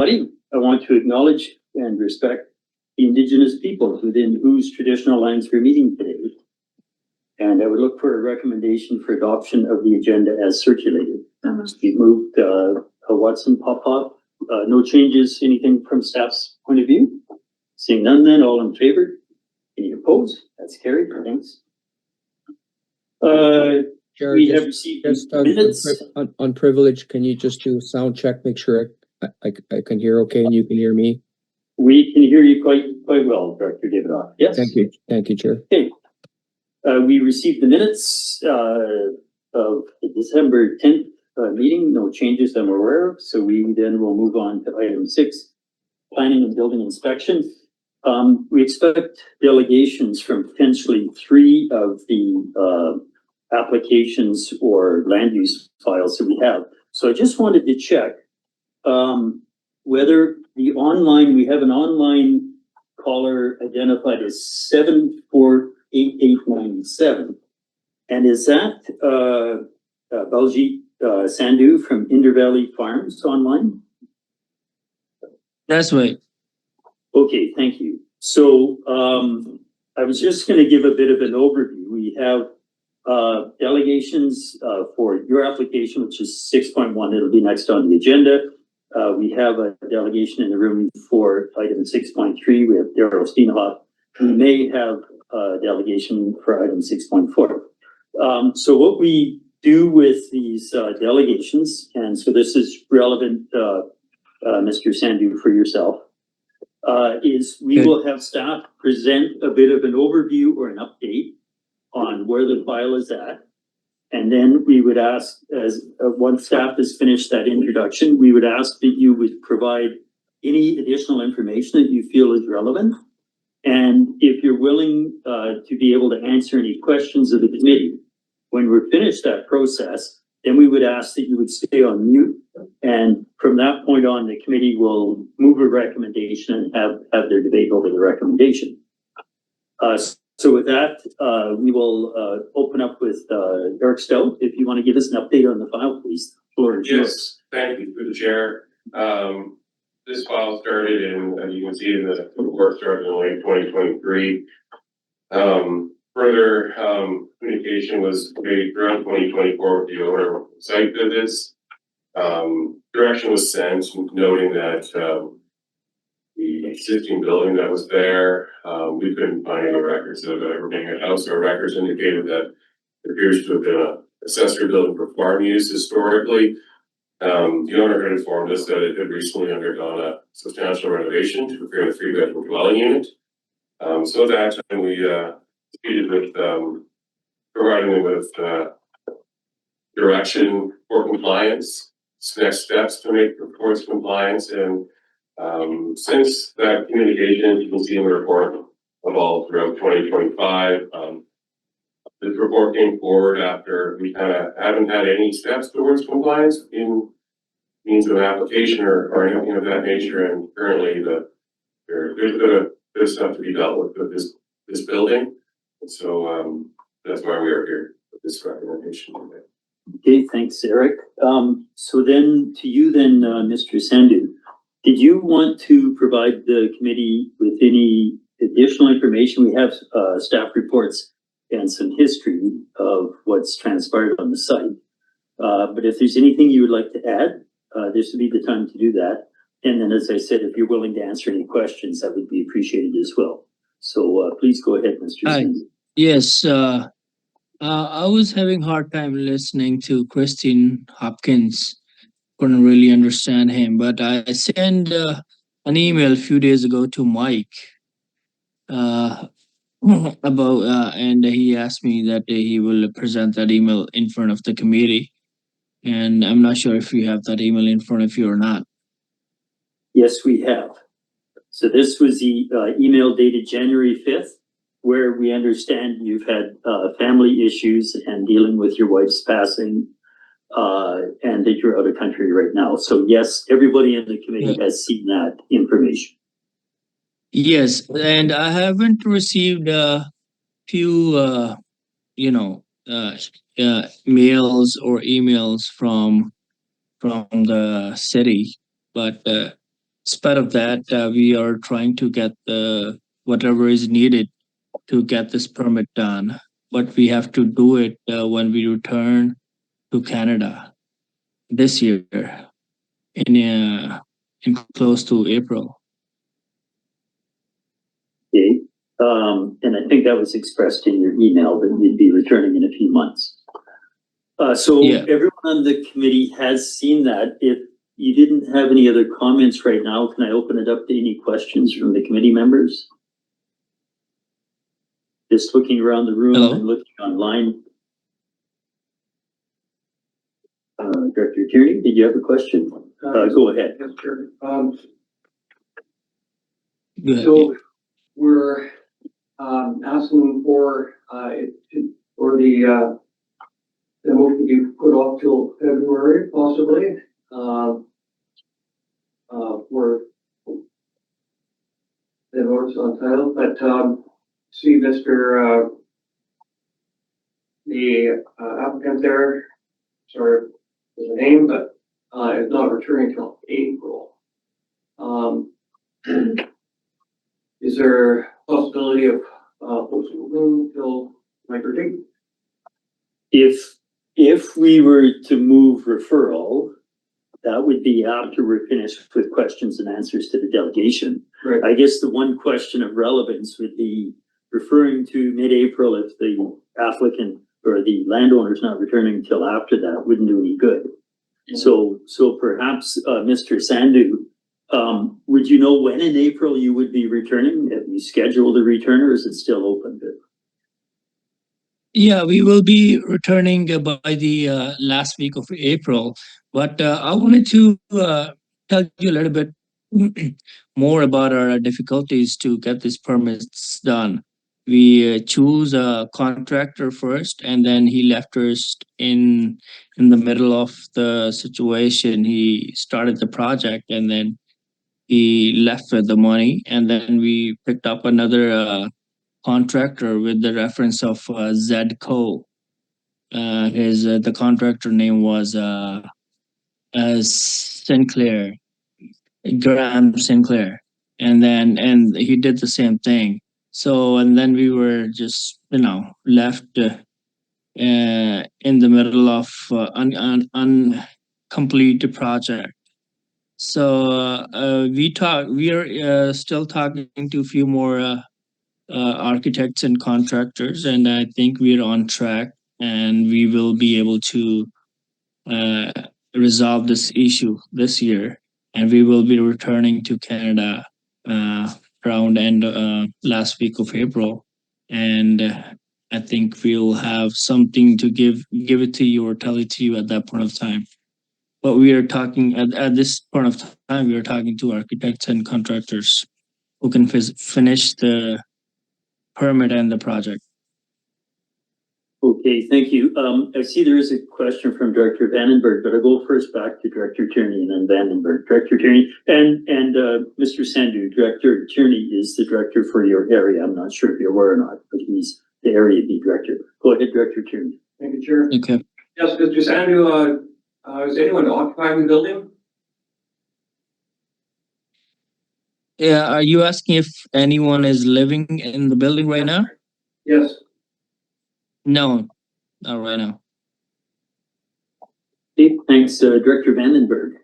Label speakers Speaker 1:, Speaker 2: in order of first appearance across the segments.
Speaker 1: I want to acknowledge and respect the Indigenous peoples within whose traditional lands we're meeting today. And I would look for a recommendation for adoption of the agenda as circulated. We've moved Watson Pop. No changes, anything from staff's point of view? Seeing none then, all in favor? Any opposed? That's carried. Thanks.
Speaker 2: Chair,
Speaker 1: We have received minutes.
Speaker 2: on privilege, can you just do a sound check, make sure I can hear okay and you can hear me?
Speaker 1: We can hear you quite well, Director Davidoff. Yes.
Speaker 2: Thank you, Chair.
Speaker 1: Okay. We received the minutes of the December 10th meeting. No changes I'm aware of. So we then will move on to item 6, planning and building inspection. We expect delegations from potentially 3 of the applications or land use files that we have. So I just wanted to check whether we have an online caller identified as 748897. And is that Baljeet Sandhu from Inder Valley Farms online?
Speaker 3: That's right.
Speaker 1: Okay, thank you. So I was just going to give a bit of an overview. We have delegations for your application, which is 6.1. It'll be next on the agenda. We have a delegation in the room for item 6.3. We have Daryl Steenhoff. We may have a delegation for item 6.4. So what we do with these delegations, and so this is relevant, Mr. Sandhu, for yourself, is we will have staff present a bit of an overview or an update on where the file is at. And then we would ask, as once staff has finished that introduction, we would ask that you would provide any additional information that you feel is relevant. And if you're willing to be able to answer any questions of the committee, when we're finished that process, then we would ask that you would stay on mute. And from that point on, the committee will move a recommendation and have their debate over the recommendation. So with that, we will open up with Eric Stout. If you want to give us an update on the file, please.
Speaker 4: Yes, thank you through the chair. This file started in, as you can see in the report, started in late 2023. Further communication was made throughout 2024 with the owner of site visits. Direction was sent noting that the existing building that was there, we couldn't find any records of it ever being a house. Our records indicated that it appears to have been an accessory building for farm use historically. The owner had informed us that it had recently undergone a substantial renovation to create a 3-bedroom dwelling unit. So at that time we proceeded with providing them with direction for compliance, next steps to make towards compliance. And since that communication, you can see in the report, evolved throughout 2025. This report came forward after we kind of haven't had any steps towards compliance in means of an application or anything of that nature. And currently there's a bit of stuff to be dealt with this building. And so that's why we are here with this recommendation today.
Speaker 1: Okay, thanks, Eric. So then to you then, Mr. Sandhu, did you want to provide the committee with any additional information? We have staff reports and some history of what's transpired on the site. But if there's anything you would like to add, this would be the time to do that. And then, as I said, if you're willing to answer any questions, that would be appreciated as well. So please go ahead, Mr. Sandhu.
Speaker 3: Yes, I was having a hard time listening to Christine Hopkins. Couldn't really understand him, but I sent an email a few days ago to Mike about and he asked me that he will present that email in front of the committee. And I'm not sure if you have that email in front of you or not.
Speaker 1: Yes, we have. So this was the email dated January 5th, where we understand you've had family issues and dealing with your wife's passing, and that you're out of country right now. So yes, everybody in the committee has seen that information.
Speaker 3: Yes, and I haven't received a few, mails or emails from the city, but spite of that, we are trying to get the whatever is needed to get this permit done. But we have to do it when we return to Canada this year in close to April.
Speaker 1: Okay, and I think that was expressed in your email that you'd be returning in a few months. So
Speaker 3: Yeah.
Speaker 1: everyone on the committee has seen that. If you didn't have any other comments right now, can I open it up to any questions from the committee members? Just looking around the room
Speaker 3: Hello?
Speaker 1: and looking online. Director Tierney, did you have a question? Go ahead.
Speaker 5: Yes, sure.
Speaker 3: Go ahead.
Speaker 5: So we're asking for the motion to be put off till February possibly. For the notice on title, but see Mr. The applicant there, sorry for the name, but is not returning till April. Is there a possibility of postponing till later date?
Speaker 1: If we were to move referral, that would be after we're finished with questions and answers to the delegation.
Speaker 5: Right.
Speaker 1: I guess the one question of relevance would be referring to mid-April if the applicant or the landowner is not returning until after that wouldn't do any good. So perhaps, Mr. Sandhu, would you know when in April you would be returning? Have you scheduled a return or is it still open?
Speaker 3: Yeah, we will be returning by the last week of April. But I wanted to tell you a little bit more about our difficulties to get these permits done. We choose a contractor first, and then he left us in the middle of the situation. He started the project, and then he left with the money, and then we picked up another contractor with the reference of Zedco. The contractor name was Sinclair, Graham Sinclair, and he did the same thing. So and then we were just left in the middle of uncompleted project. So we are still talking to a few more architects and contractors, and I think we're on track, and we will be able to resolve this issue this year, and we will be returning to Canada around end last week of April, and I think we'll have something to give it to you or tell it to you at that point of time. But we are talking at this point of time, we are talking to architects and contractors who can finish the permit and the project.
Speaker 1: Okay, thank you. I see there is a question from Director Vandenberg, but I'll go first back to Director Tierney and then Vandenberg. Director Tierney and Mr. Sandhu, Director Tierney is the director for your area. I'm not sure if you're aware or not, but he's the area B director. Go ahead, Director Tierney.
Speaker 5: Thank you, Chair.
Speaker 3: Okay.
Speaker 5: Yes, Mr. Sandhu, is anyone occupying the building?
Speaker 3: Yeah, are you asking if anyone is living in the building right now?
Speaker 5: Yes.
Speaker 3: No, not right now.
Speaker 1: Okay, thanks, Director Vandenberg.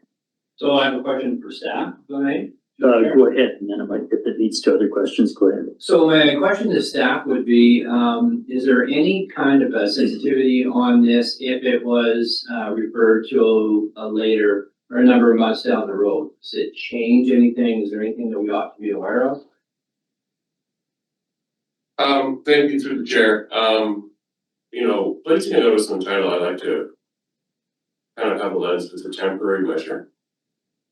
Speaker 6: So I have a question for staff, if I may.
Speaker 1: Go ahead, and then if it leads to other questions, go ahead.
Speaker 6: So my question to staff would be, is there any kind of a sensitivity on this if it was referred to a later or a number of months down the road? Does it change anything? Is there anything that we ought to be aware of?
Speaker 4: Thank you through the chair. Placing a notice on title, I like to kind of have a lens as a temporary measure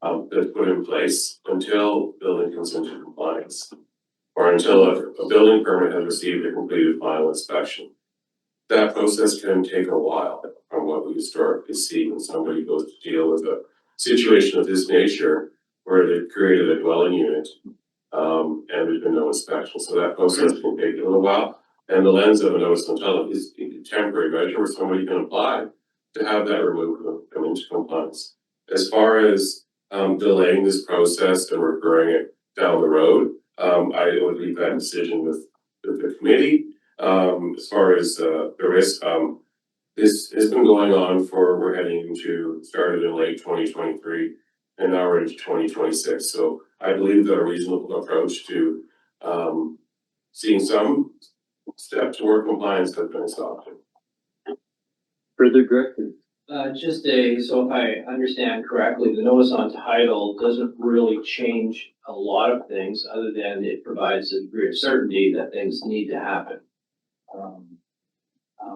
Speaker 4: that's put in place until building comes into compliance or until a building permit has received a completed final inspection. That process can take a while from what we historically see when somebody goes to deal with a situation of this nature where they've created a dwelling unit and there's been no inspection. So that process can take a little while. And the lens of a notice on title is a temporary measure where somebody can apply to have that removed and come into compliance. As far as delaying this process and referring it down the road. I would leave that decision with the committee. As far as the risk, this has been going on we're heading into, started in late 2023 and now we're into 2026. So I believe that a reasonable approach to seeing some steps toward compliance has been adopted.
Speaker 1: Further, Director?
Speaker 6: So if I understand correctly, the notice on title doesn't really change a lot of things other than it provides a degree of certainty that things need to happen.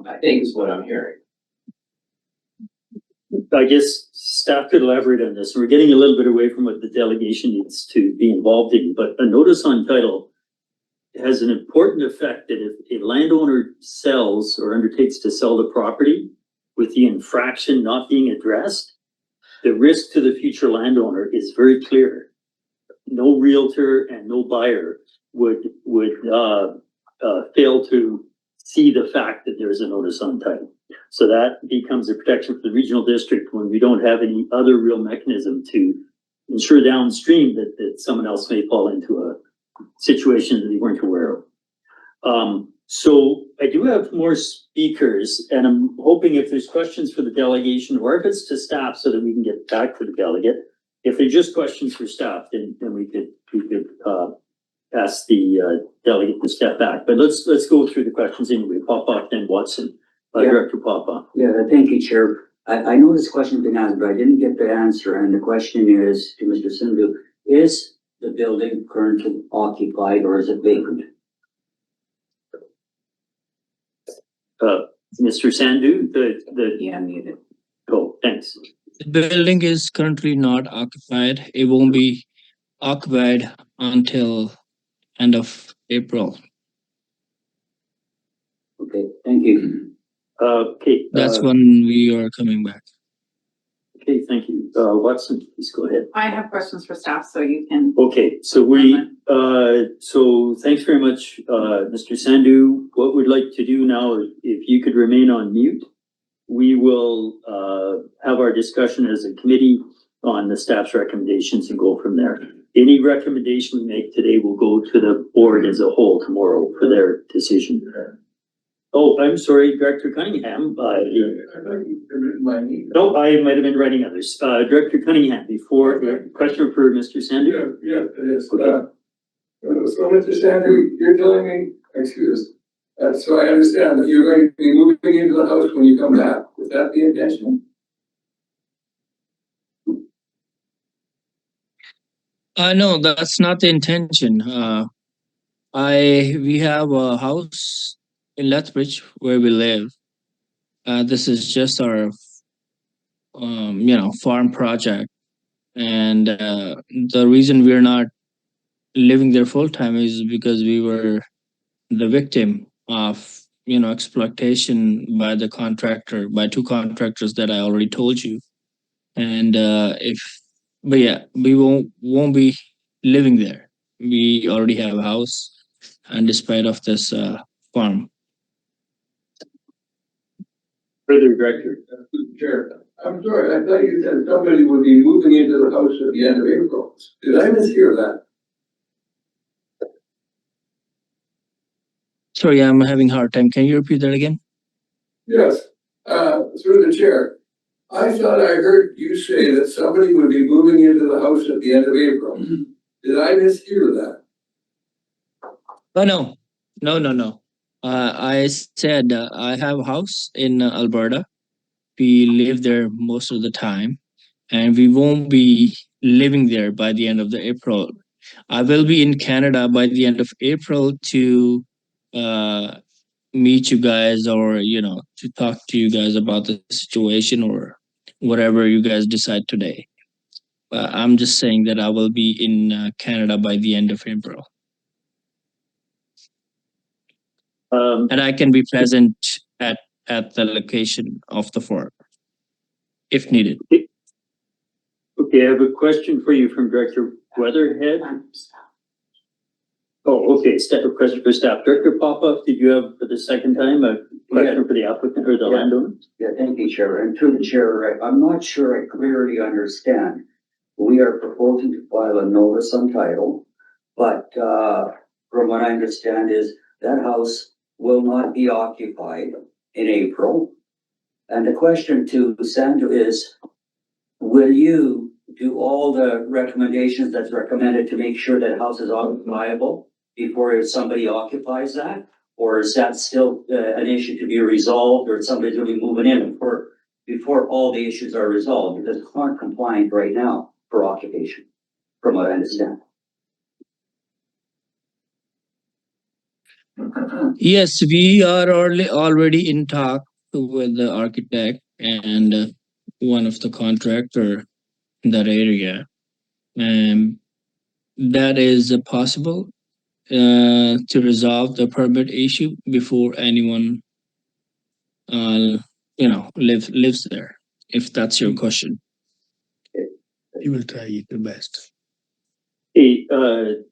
Speaker 6: I think is what I'm hearing.
Speaker 1: I guess staff could elaborate on this. We're getting a little bit away from what the delegation needs to be involved in, but a notice on title has an important effect that if a landowner sells or undertakes to sell the property with the infraction not being addressed, the risk to the future landowner is very clear. No realtor and no buyer would fail to see the fact that there's a notice on title. So that becomes a protection for the regional district when we don't have any other real mechanism to ensure downstream that someone else may fall into a situation that they weren't aware of. So I do have more speakers, and I'm hoping if there's questions for the delegation or if it's to staff so that we can get back to the delegate. If they're just questions for staff, then we could ask the delegate to step back. But let's go through the questions anyway. Popoff, then Watson.
Speaker 7: Yeah.
Speaker 1: Director Popoff.
Speaker 7: Yeah, thank you, Chair. I know this question's been asked, but I didn't get the answer, and the question is to Mr. Sindhu, is the building currently occupied or is it vacant?
Speaker 1: Mr. Sandhu,
Speaker 7: Yeah, muted.
Speaker 1: oh, thanks.
Speaker 3: The building is currently not occupied. It won't be occupied until end of April.
Speaker 7: Okay, thank you.
Speaker 1: Okay.
Speaker 3: That's when we are coming back.
Speaker 1: Okay, thank you. Watson, please go ahead.
Speaker 8: I have questions for staff, so you can.
Speaker 1: Okay, so so thanks very much, Mr. Sandhu. What we'd like to do now, if you could remain on mute, we will have our discussion as a committee on the staff's recommendations and go from there. Any recommendation we make today will go to the board as a whole tomorrow for their decision. Oh, I'm sorry, Director Cunningham. No, I might have been writing others. Director Cunningham, before, question for Mr. Sandhu?
Speaker 9: Yeah, it is. So Mr. Sandhu, you're telling me, so I understand that you're going to be moving into the house when you come back. Is that the intention?
Speaker 3: No, that's not the intention. We have a house in Lethbridge where we live. This is just our, farm project. And the reason we're not living there full time is because we were the victim of, exploitation by the contractor, by two contractors that I already told you. And we won't be living there. We already have a house, and despite of this farm.
Speaker 1: Further, Director.
Speaker 9: Chair, I'm sorry, I thought you said somebody would be moving into the house at the end of April. Did I mishear that?
Speaker 3: Sorry, I'm having a hard time. Can you repeat that again?
Speaker 9: Yes, through the chair. I thought I heard you say that somebody would be moving into the house at the end of April. Did I mishear that?
Speaker 3: Oh, no. I said I have a house in Alberta. We live there most of the time, and we won't be living there by the end of the April. I will be in Canada by the end of April to meet you guys, or to talk to you guys about the situation or whatever you guys decide today. I'm just saying that I will be in Canada by the end of April. And I can be present at the location of the farm if needed.
Speaker 1: Okay, I have a question for you from Director Weatherhead. Oh, okay, a question for staff. Director Popoff, did you have for the second time a question for the applicant or the landowner?
Speaker 7: Yeah, thank you, Chair. And through the chair, I'm not sure I clearly understand. we are proposing to file a notice on title. But, from what I understand is that house will not be occupied in April. And the question to Sandra is, will you do all the recommendations that's recommended to make sure that house is occupiable before somebody occupies that? Or is that still an issue to be resolved, or somebody's gonna be moving in before all the issues are resolved? Because it's not compliant right now for occupation, from what I understand.
Speaker 3: Yes, we are already in talk with the architect and one of the contractor in that area. That is possible to resolve the permit issue before anyone lives there, if that's your question.
Speaker 2: You will try the best.
Speaker 1: Hey,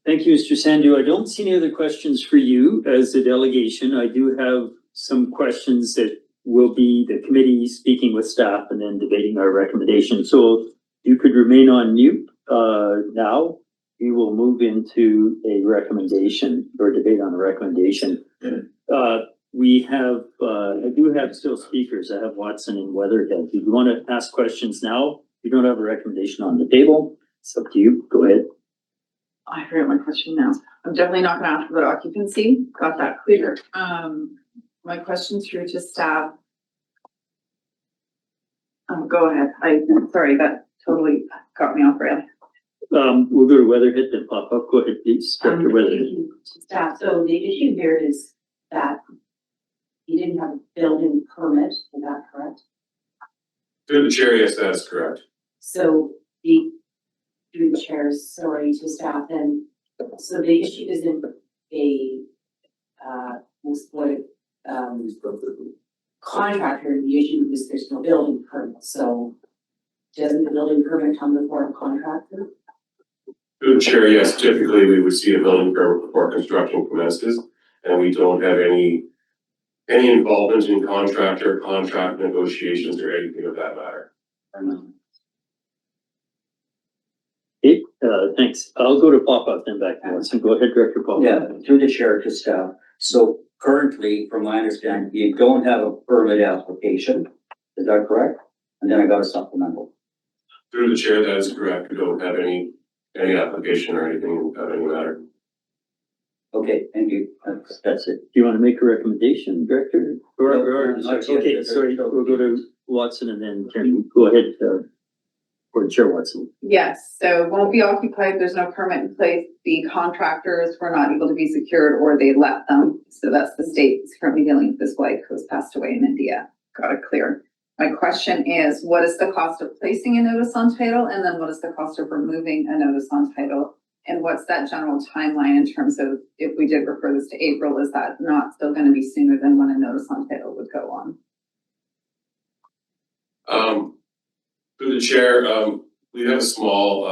Speaker 1: thank you, Mr. Sandu. I don't see any other questions for you as a delegation. I do have some questions that will be the committee speaking with staff and then debating our recommendation. So you could remain on mute now. We will move into a recommendation or debate on a recommendation. We have, I do have still speakers. I have Watson and Weatherhead. Do you want to ask questions now? You don't have a recommendation on the table. It's up to you. Go ahead.
Speaker 8: I forget my question now. I'm definitely not gonna ask about occupancy, got that clear. My question's through to staff. Go ahead, sorry, that totally got me off rail.
Speaker 1: We'll go to Weatherhead, then pop up. Go ahead, please, Director Weatherhead.
Speaker 10: Staff, so the issue here is that you didn't have a building permit, is that correct?
Speaker 4: Through the chair, yes, that is correct.
Speaker 10: So through the chair, sorry to staff, then, so the issue isn't a, contractor, the issue is there's no building permit, so doesn't the building permit come before a contractor?
Speaker 4: Through the chair, yes, typically we would see a building permit before construction commences, and we don't have any involvement in contract negotiations or anything of that matter.
Speaker 1: Okay, thanks. I'll go to pop-up then back to Watson. Go ahead, Director Pop-up.
Speaker 7: Yeah, through the chair to staff. So currently, from my understanding, you don't have a permit application. Is that correct? And then I got a supplemental.
Speaker 4: Through the chair, that is correct. We don't have any application or anything of any matter.
Speaker 7: Okay, thank you. That's it.
Speaker 1: Do you want to make a recommendation, Director?
Speaker 7: Not yet.
Speaker 1: Okay, sorry, we'll go to Watson and then Karen. Go ahead, or Chair Watson.
Speaker 8: Yes, so won't be occupied, there's no permit in place, the contractors were not able to be secured or they left them. So that's the state is currently dealing with his wife who has passed away in India. Got it clear. My question is, what is the cost of placing a notice on title? And then what is the cost of removing a notice on title? And what's that general timeline in terms of if we did refer this to April, is that not still going to be sooner than when a notice on title would go on?
Speaker 4: Through the chair, we have a small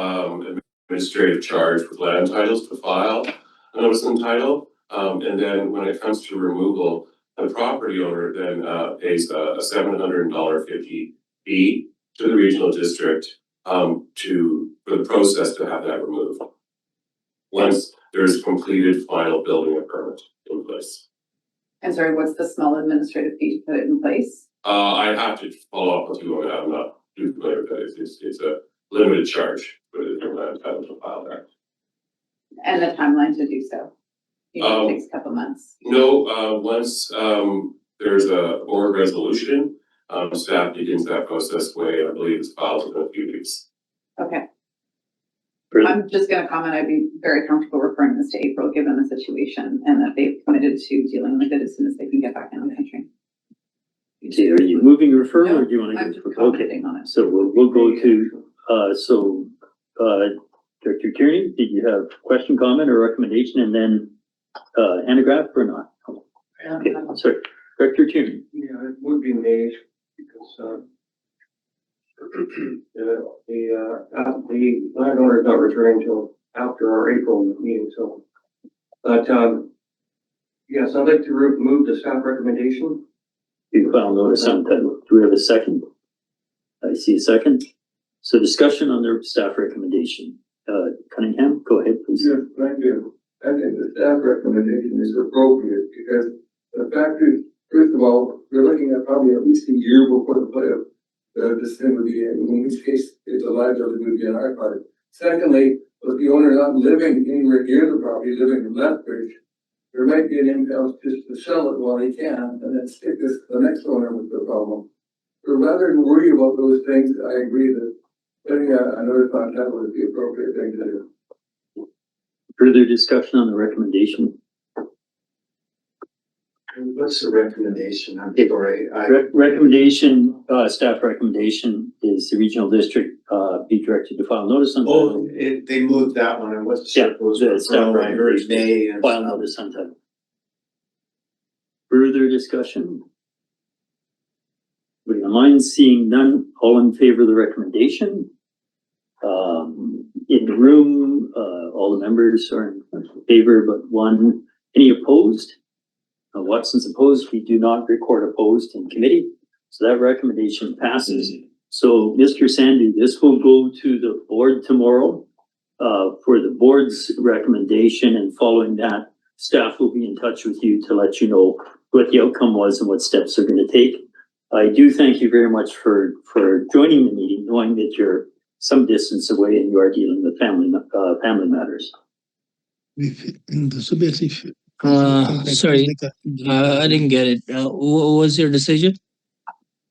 Speaker 4: administrative charge with land titles to file a notice on title. And then when it comes to removal, the property owner then pays a $750 fee to the regional district for the process to have that removed. Once there's completed final building permit in place.
Speaker 8: And sorry, what's the small administrative fee to put it in place?
Speaker 4: I'd have to follow up with you on that. I'm not too familiar with that. It's a limited charge for the land title to file that.
Speaker 8: And the timeline to do so? It takes a couple months.
Speaker 4: No, once there's a board resolution, staff begins that process way, I believe it's filed within a few weeks.
Speaker 8: Okay.
Speaker 1: Great.
Speaker 8: I'm just gonna comment, I'd be very comfortable referring this to April, given the situation and that they've committed to dealing with it as soon as they can get back in the country.
Speaker 1: Okay, are you moving a referral or do you want
Speaker 8: I'm
Speaker 1: to
Speaker 8: just
Speaker 1: go? Okay,
Speaker 8: commenting on it.
Speaker 1: so we'll go to, Director Tierney, did you have question, comment, or recommendation, and then, Anna Graff or not? Okay, sorry, Director Tierney.
Speaker 5: Yeah, it would be May because, the landowner is not returning till after our April meeting, so. But, yes, I'd like to move the staff recommendation.
Speaker 1: You filed notice on title. Do we have a second? I see a second. So discussion on the staff recommendation. Cunningham, go ahead, please.
Speaker 9: Yes, thank you. I think the staff recommendation is appropriate because the fact is, first of all, we're looking at probably at least a year before this thing would be in which case it's a liability would be on our part. Secondly, with the owner not living anywhere near the property, living in Lethbridge, there might be an impulse just to sell it while he can and then stick this to the next owner with the problem. So rather than worry about those things, I agree that putting a notice on title would be the appropriate thing to do.
Speaker 1: Further discussion on the recommendation?
Speaker 11: What's the recommendation? I'm sorry,
Speaker 1: Recommendation, staff recommendation is the regional district, be directed to file notice on title.
Speaker 11: they moved that one, and what's
Speaker 1: Yeah,
Speaker 11: supposed
Speaker 1: the
Speaker 11: to
Speaker 1: staff
Speaker 11: I heard
Speaker 1: recommendation.
Speaker 11: May and
Speaker 1: File
Speaker 11: stuff.
Speaker 1: notice on title. Further discussion? Anybody online? Seeing none, all in favor of the recommendation? In the room, all the members are in favor, but one. Any opposed? Watson's opposed. We do not record opposed in committee. So that recommendation passes. So Mr. Sandu, this will go to the board tomorrow for the board's recommendation, and following that, staff will be in touch with you to let you know what the outcome was and what steps they're going to take. I do thank you very much for joining the meeting, knowing that you're some distance away and you are dealing with family matters.
Speaker 3: Sorry, I didn't get it. What was your decision?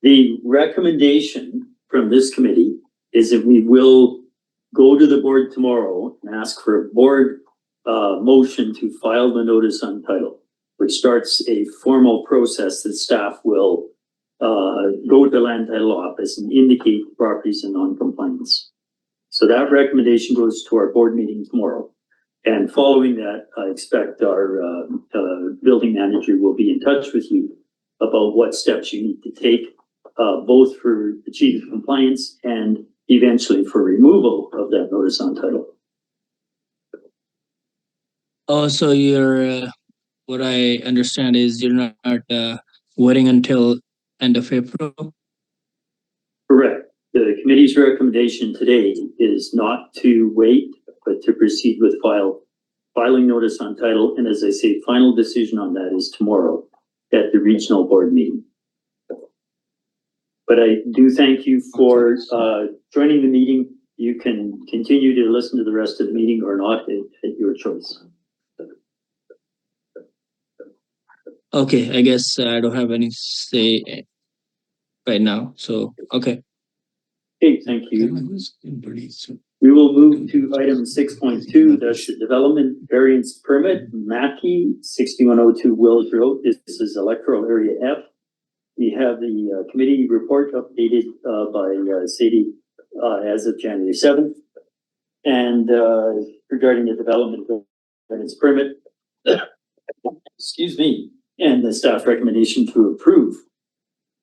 Speaker 1: The recommendation from this committee is that we will go to the board tomorrow and ask for a board motion to file the notice on title, which starts a formal process that staff will go to the land title office and indicate the properties in non-compliance. So that recommendation goes to our board meeting tomorrow. And following that, I expect our building manager will be in touch with you about what steps you need to take, both for achieving compliance and eventually for removal of that notice on title.
Speaker 3: Oh, so you're, what I understand is you're not waiting until end of April?
Speaker 1: Correct. The committee's recommendation today is not to wait, but to proceed with filing notice on title. And as I say, final decision on that is tomorrow at the regional board meeting. But I do thank you for joining the meeting. You can continue to listen to the rest of the meeting or not at your choice.
Speaker 3: Okay, I guess I don't have any say right now, so, okay.
Speaker 1: Okay, thank you. We will move to item 6.2, that's the development variance permit, Mackey, 6102 Wills Road. This is electoral area F. We have the committee report updated by Sadie as of January 7th. And regarding the development variance permit, excuse me, and the staff recommendation to approve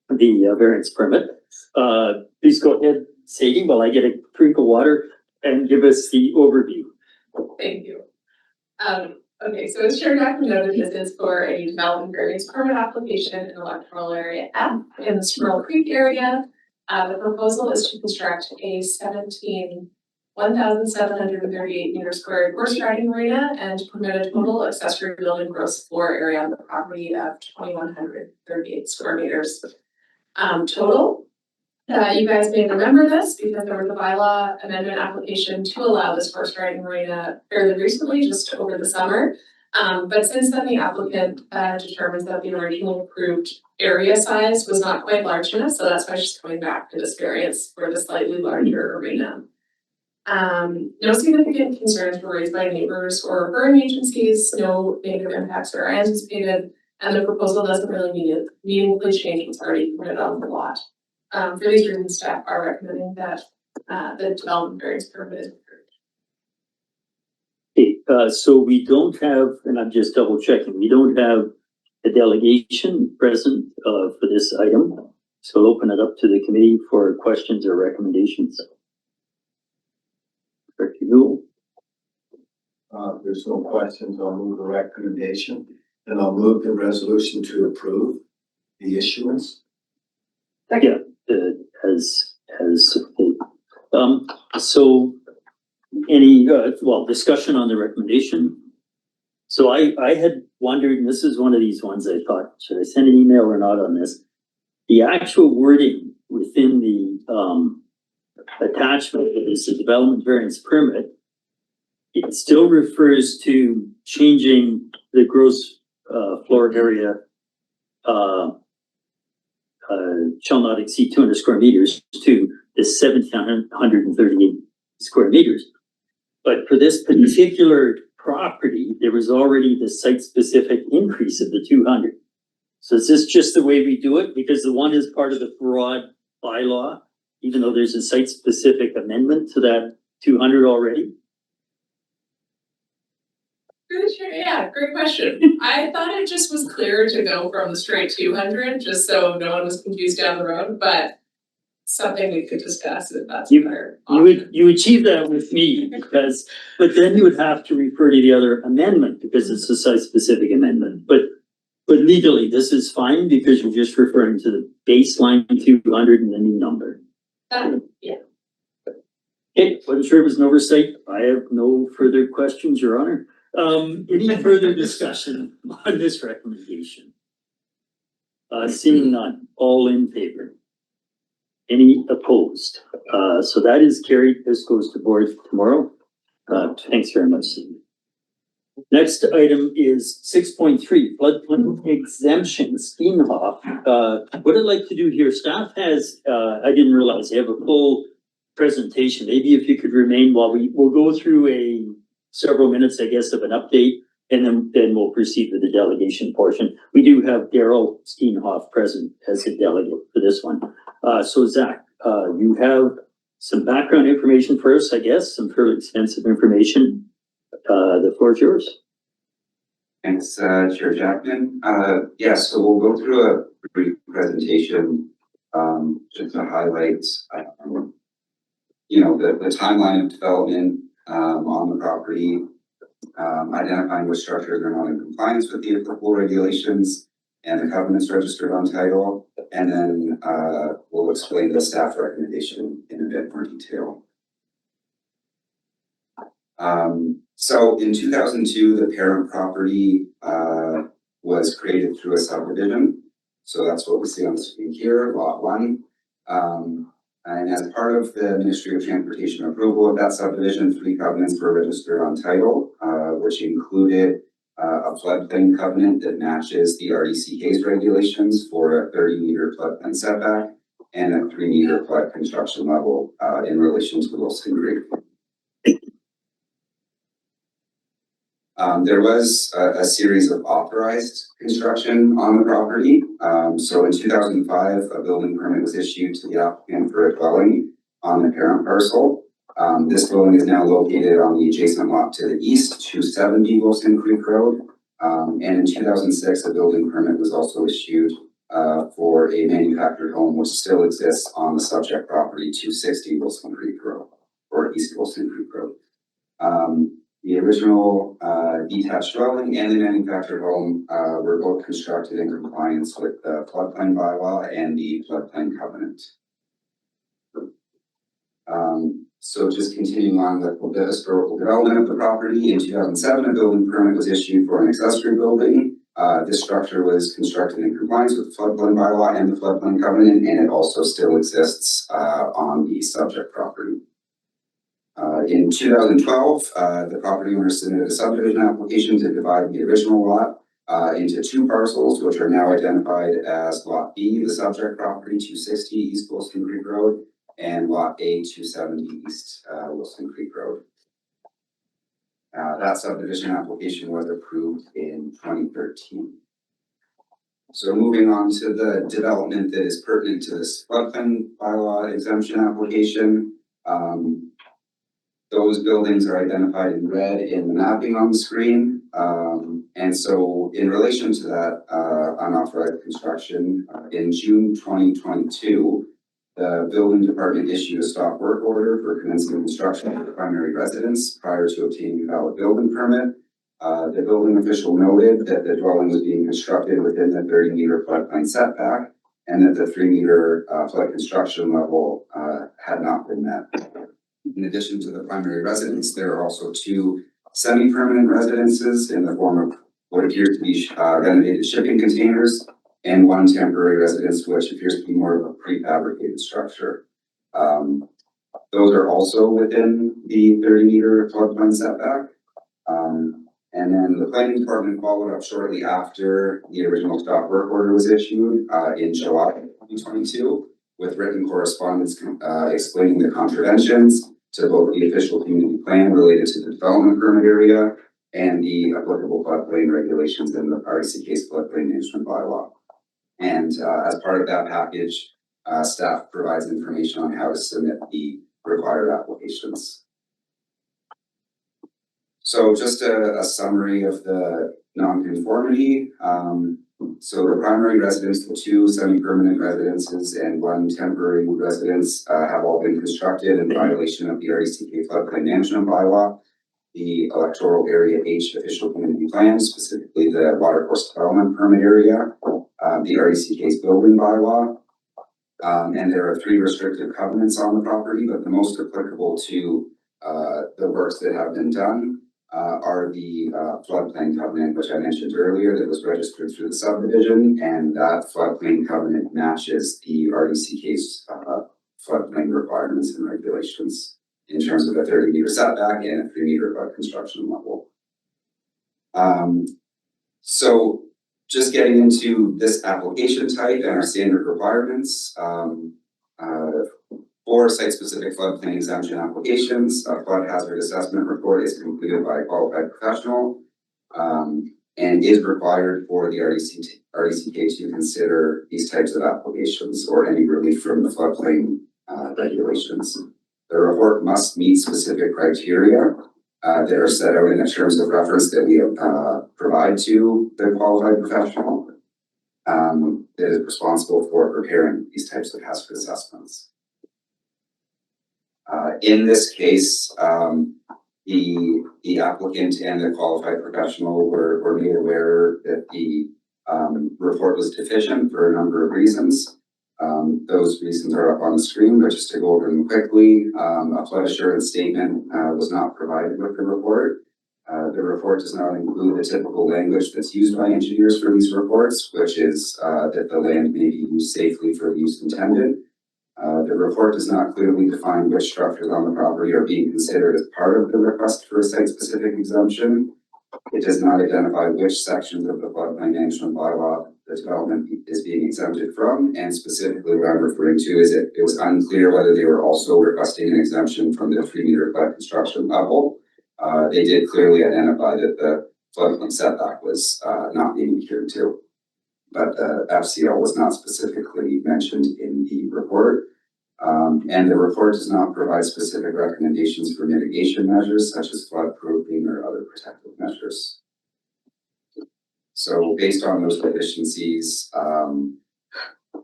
Speaker 1: the variance permit. Please go ahead, Sadie, while I get a drink of water and give us the overview.
Speaker 12: Thank you. Okay, so as Chair Jackson noted, this is for a development variance permit application in electoral area F in the Squirrel Creek area. The proposal is to construct a 1,738 meter squared horse riding arena and to permit a total accessory building gross floor area on the property of 2,138 square meters total. You guys may remember this because there was a bylaw amendment application to allow this horse riding arena fairly recently, just over the summer. But since then, the applicant determined that the originally approved area size was not quite large enough, so that's why she's coming back to this variance for the slightly larger arena. No significant concerns were raised by neighbors or referring agencies, no negative impacts are anticipated, and the proposal doesn't really meaningfully change what's already permitted on the lot. For these reasons, staff are recommending that the development variance permit is approved.
Speaker 1: Okay, so we don't have, and I'm just double checking, we don't have a delegation present for this item. So I'll open it up to the committee for questions or recommendations. Director Newell.
Speaker 11: There's no questions. I'll move the recommendation, and I'll move the resolution to approve the issuance.
Speaker 1: Yeah, as So any, discussion on the recommendation? So I had wondered, and this is one of these ones I thought, should I send an email or not on this? The actual wording within the, attachment is the development variance permit. It still refers to changing the gross, floor area, shall not exceed 200 square meters to the 1,738 square meters. But for this particular property, there was already the site-specific increase of the 200. So is this just the way we do it? Because the one is part of the broad bylaw, even though there's a site-specific amendment to that 200 already?
Speaker 12: Through the chair, yeah, great question. I thought it just was clear to go from the straight 200, just so no one was confused down the road, but something we could discuss if that's better.
Speaker 1: You achieve that with me because, but then you would have to refer to the other amendment because it's a site-specific amendment. But legally, this is fine because you're just referring to the baseline 200 and the new number.
Speaker 12: Yeah.
Speaker 1: Okay, I'm sure it was an oversight. I have no further questions, Your Honor. Any further discussion on this recommendation? Seeing none, all in favor? Any opposed? So that is carried. This goes to board tomorrow. Thanks very much, Steve. Next item is 6.3 floodplain exemption, Steenhoff. What I'd like to do here, staff has, I didn't realize they have a full presentation. Maybe if you could remain while we'll go through several minutes, I guess, of an update, and then we'll proceed with the delegation portion. We do have Daryl Steenhoff present as a delegate for this one. So Zach, you have some background information for us, I guess, some fairly extensive information. The floor is yours.
Speaker 13: Thanks, Chair Jackman. Yes, so we'll go through a brief presentation just to highlight, the timeline of development on the property, identifying which structures are not in compliance with the applicable regulations and the covenants registered on title, and then we'll explain the staff recommendation in a bit more detail. So in 2002, the parent property was created through a subdivision. So that's what we see on the screen here, Lot 1. And as part of the Ministry of Transportation approval of that subdivision, 3 covenants were registered on title, which included a floodplain covenant that matches the RDCK's regulations for a 30-meter floodplain setback and a 3-meter flood construction level in relation to Wilson Creek. There was a series of authorized construction on the property. So in 2005, a building permit was issued to the applicant for a dwelling on the parent parcel. This dwelling is now located on the adjacent lot to the east, 270 Wilson Creek Road. And in 2006, a building permit was also issued for a manufactured home, which still exists on the subject property, 260 Wilson Creek Road, or East Wilson Creek Road. The original detached dwelling and the manufactured home were both constructed in compliance with the floodplain bylaw and the floodplain covenant. So just continuing on with the historical development of the property, in 2007, a building permit was issued for an accessory building. This structure was constructed in compliance with the floodplain bylaw and the floodplain covenant, and it also still exists on the subject property. In 2012, the property owner submitted a subdivision application to divide the original lot into 2 parcels, which are now identified as Lot B, the subject property, 260 East Wilson Creek Road, and Lot A, 270 East Wilson Creek Road. That subdivision application was approved in 2013. So moving on to the development that is pertinent to this floodplain bylaw exemption application. Those buildings are identified in red in the mapping on the screen. And so in relation to that unauthorized construction, in June 2022, the building department issued a stop work order for commencing construction of the primary residence prior to obtaining a valid building permit. The building official noted that the dwelling was being constructed within the 30-meter floodplain setback and that the 3-meter flood construction level had not been met. In addition to the primary residence, there are also 2 semi-permanent residences in the form of what appears to be renovated shipping containers, and 1 temporary residence, which appears to be more of a prefabricated structure. Those are also within the 30-meter floodplain setback. And then the planning department followed up shortly after the original stop work order was issued in July 2022 with written correspondence explaining the contraventions to both the official community plan related to the development permit area and the applicable floodplain regulations in the RECK's floodplain management bylaw. And as part of that package, staff provides information on how to submit the required applications. So just a summary of the nonconformity. So the primary residence, the 2 semi-permanent residences and 1 temporary residence have all been constructed in violation of the RECK floodplain management bylaw, the electoral area H official community plan, specifically the watercourse development permit area, the RECK's building bylaw. And there are 3 restrictive covenants on the property, but the most applicable to the works that have been done are the floodplain covenant, which I mentioned earlier, that was registered through the subdivision, and that floodplain covenant matches the RECK's floodplain requirements and regulations in terms of a 30-meter setback and a 3-meter flood construction level. So just getting into this application type and our standard requirements, for site-specific floodplain exemption applications, a flood hazard assessment report is completed by a qualified professional and is required for the RECK to consider these types of applications or any relief from the floodplain regulations. The report must meet specific criteria that are set out in the terms of reference that we provide to the qualified professional that is responsible for preparing these types of hazard assessments. In this case, the applicant and the qualified professional were made aware that the report was deficient for a number of reasons. Those reasons are up on the screen, but just to go over them quickly, a flood assurance statement was not provided with the report. The report does not include the typical language that's used by engineers for these reports, which is that the land may be used safely for the use intended. The report does not clearly define which structures on the property are being considered as part of the request for a site-specific exemption. It does not identify which sections of the floodplain management bylaw the development is being exempted from, and specifically what I'm referring to is it was unclear whether they were also requesting an exemption from the 3-meter flood construction level. They did clearly identify that the floodplain setback was not being adhered to, but the FCL was not specifically mentioned in the report. And the report does not provide specific recommendations for mitigation measures such as flood proofing or other protective measures. So based on those deficiencies,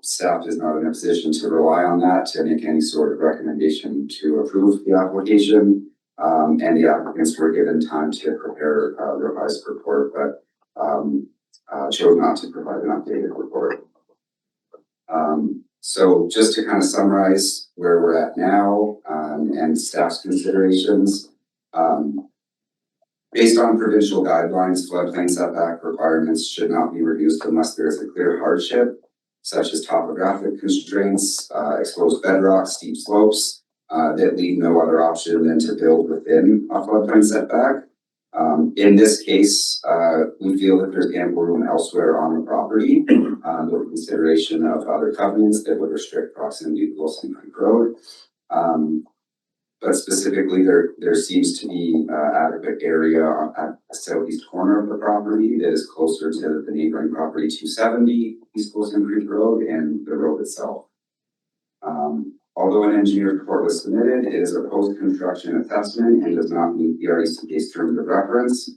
Speaker 13: staff is not in a position to rely on that to make any sort of recommendation to approve the application. And the applicants were given time to prepare a revised report, but chose not to provide an updated report. So just to kind of summarize where we're at now and staff's considerations, based on provincial guidelines, floodplain setback requirements should not be reduced unless there is a clear hardship, such as topographic constraints, exposed bedrock, steep slopes, that leave no other option than to build within a floodplain setback. In this case, we feel that there's ample room elsewhere on the property, with consideration of other covenants that would restrict proximity to Wilson Creek Road. But specifically, there seems to be adequate area at the southeast corner of the property that is closer to the neighboring property 270 East Wilson Creek Road and the road itself. Although an engineer's report was submitted, it is a post-construction assessment and does not meet the RECK's terms of reference.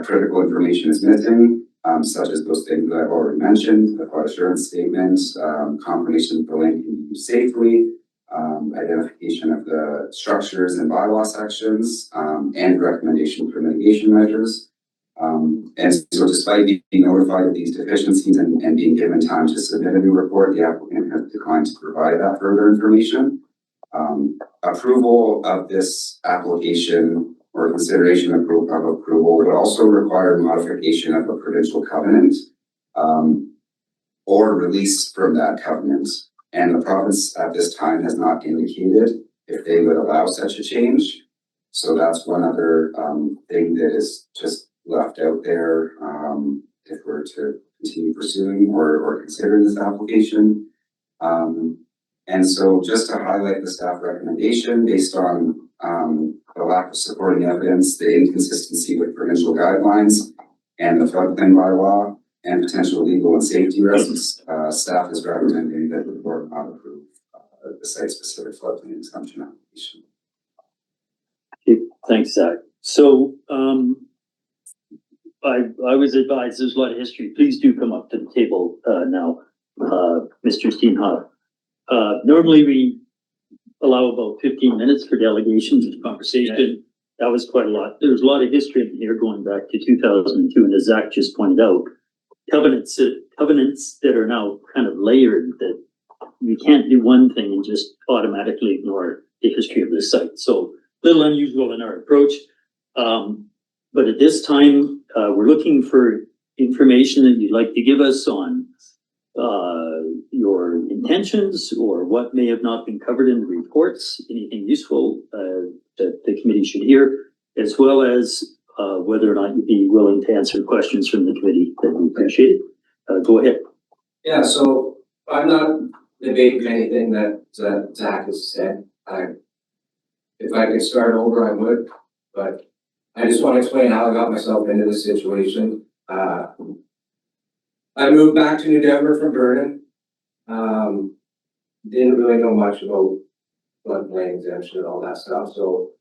Speaker 13: Critical information is missing, such as those things that I've already mentioned, the flood assurance statement, confirmation that the land can be used safely, identification of the structures and bylaw sections, and recommendation for mitigation measures. And so despite being notified of these deficiencies and being given time to submit a new report, the applicant has declined to provide that further information. Approval of this application or consideration of approval would also require modification of a provincial covenant or release from that covenant. And the province at this time has not indicated if they would allow such a change. So that's one other thing that is just left out there if we're to continue pursuing or considering this application. And so just to highlight the staff recommendation based on the lack of supporting evidence, the inconsistency with provincial guidelines and the floodplain bylaw and potential legal and safety risks, staff is recommending that the board not approve the site-specific floodplain exemption application.
Speaker 1: Okay, thanks, Zach. So, I was advised there's a lot of history. Please do come up to the table now, Mr. Steenhoff. Normally we allow about 15 minutes for delegations and conversation. That was quite a lot. There's a lot of history in here going back to 2002, and as Zach just pointed out, covenants that are now kind of layered, that you can't do one thing and just automatically ignore the history of the site. So a little unusual in our approach. But at this time, we're looking for information that you'd like to give us on your intentions or what may have not been covered in the reports, anything useful that the committee should hear, as well as whether or not you'd be willing to answer questions from the committee that we appreciate it. Go ahead.
Speaker 6: Yeah, so I'm not debating anything that Zach has said. If I could start over, I would, but I just want to explain how I got myself into this situation. I moved back to New Denver from Vernon. Didn't really know much about floodplain exemption and all that stuff, so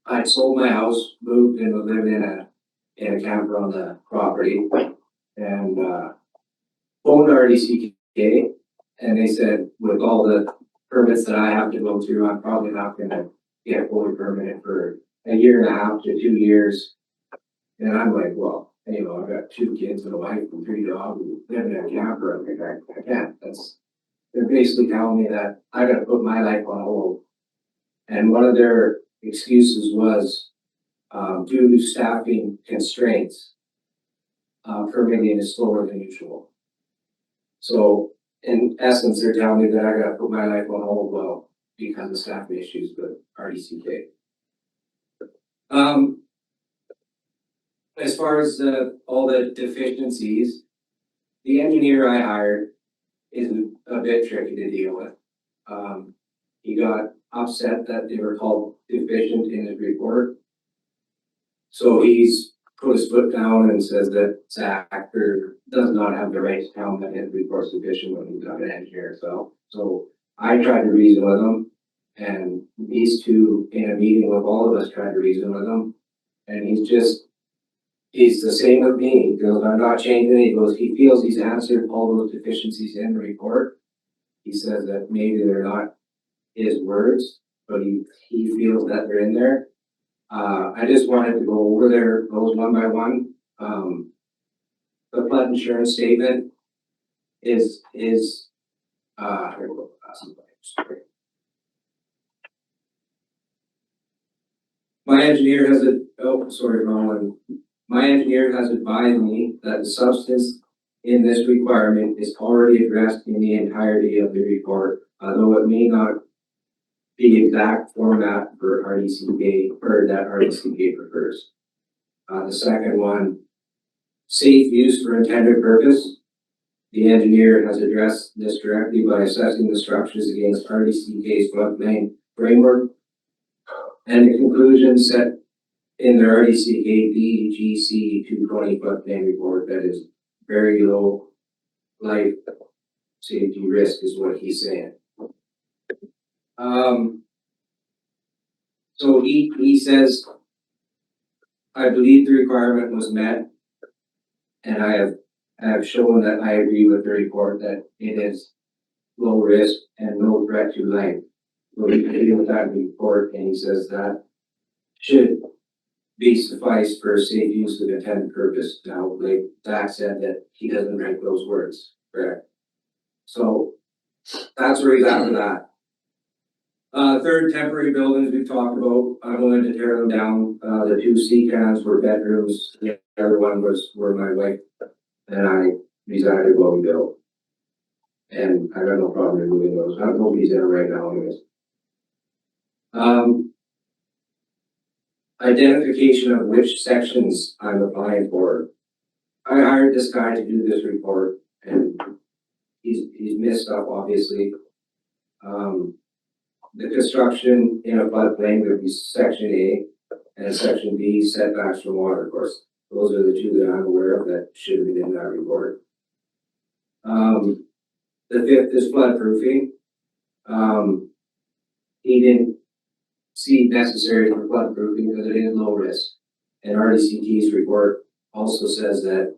Speaker 6: I sold my house, moved and was living in a camper on the property, and phoned RDCK, and they said with all the permits that I have to go through, I'm probably not gonna get fully permitted for a year and a half to 2 years. And I'm like, well, you know, I've got 2 kids and a wife and 3 dogs and living in a camper. I'm like, I can't. They're basically telling me that I gotta put my life on hold. And one of their excuses was due to staffing constraints, permitting is slower than usual. So in essence, they're telling me that I gotta put my life on hold, well, because of staffing issues with RDCK. As far as all the deficiencies, the engineer I hired is a bit tricky to deal with. He got upset that they were called deficient in his report. So he's put his foot down and says that Zach does not have the right to tell him that his report's deficient when he's not an engineer. So I tried to reason with him, and these two in a meeting with all of us tried to reason with him, and he's the same with me. He goes, I'm not changing it. He feels he's answered all those deficiencies in the report. He says that maybe they're not his words, but he feels that they're in there. I just wanted to go over those one by one. The flood insurance statement is my engineer has My engineer has advised me that the substance in this requirement is already addressed in the entirety of the report, although it may not be exact format for RDCK or that RDCK prefers. The second one, safe use for intended purpose. The engineer has addressed this directly by assessing the structures against RDCK's floodplain framework, and the conclusion set in the RDCK DGC 220 floodplain report that is very low life safety risk is what he's saying. So he says, I believe the requirement was met, and I have shown that I agree with the report that it is low risk and no threat to life. So he agreed with that report, and he says that should be sufficed for safe use of intended purpose. Now, like Zach said that he doesn't write those words, correct? So that's where he's at with that. Third, temporary buildings we've talked about. I'm willing to tear them down. The two C-cans were bedrooms. The other one was where my wife and I resided while we built. And I got no problem removing those. Nobody's in it right now anyways. Identification of which sections I'm applying for. I hired this guy to do this report and he's missed up obviously. The construction in a floodplain would be section A and section B setbacks from water course. Those are the two that I'm aware of that should have been in that report. The fifth is floodproofing. He didn't see necessary for floodproofing because it is low risk. And RDCT's report also says that,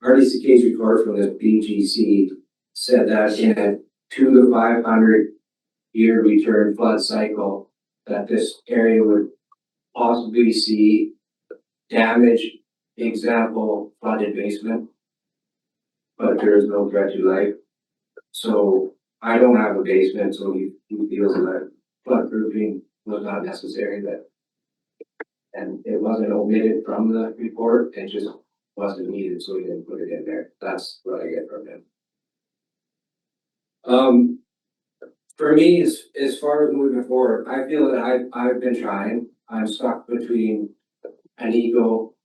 Speaker 6: RDCK's report from the BGC said that in a 2 to 500 year return flood cycle, that this area would possibly see damage, example, flooded basement. But there is no threat to life. So I don't have a basement, so he feels that floodproofing was not necessary and it wasn't omitted from the report, it just wasn't needed, so he didn't put it in there. That's what I get from him. For me, as far as moving forward, I feel that I've been trying. I'm stuck between an eco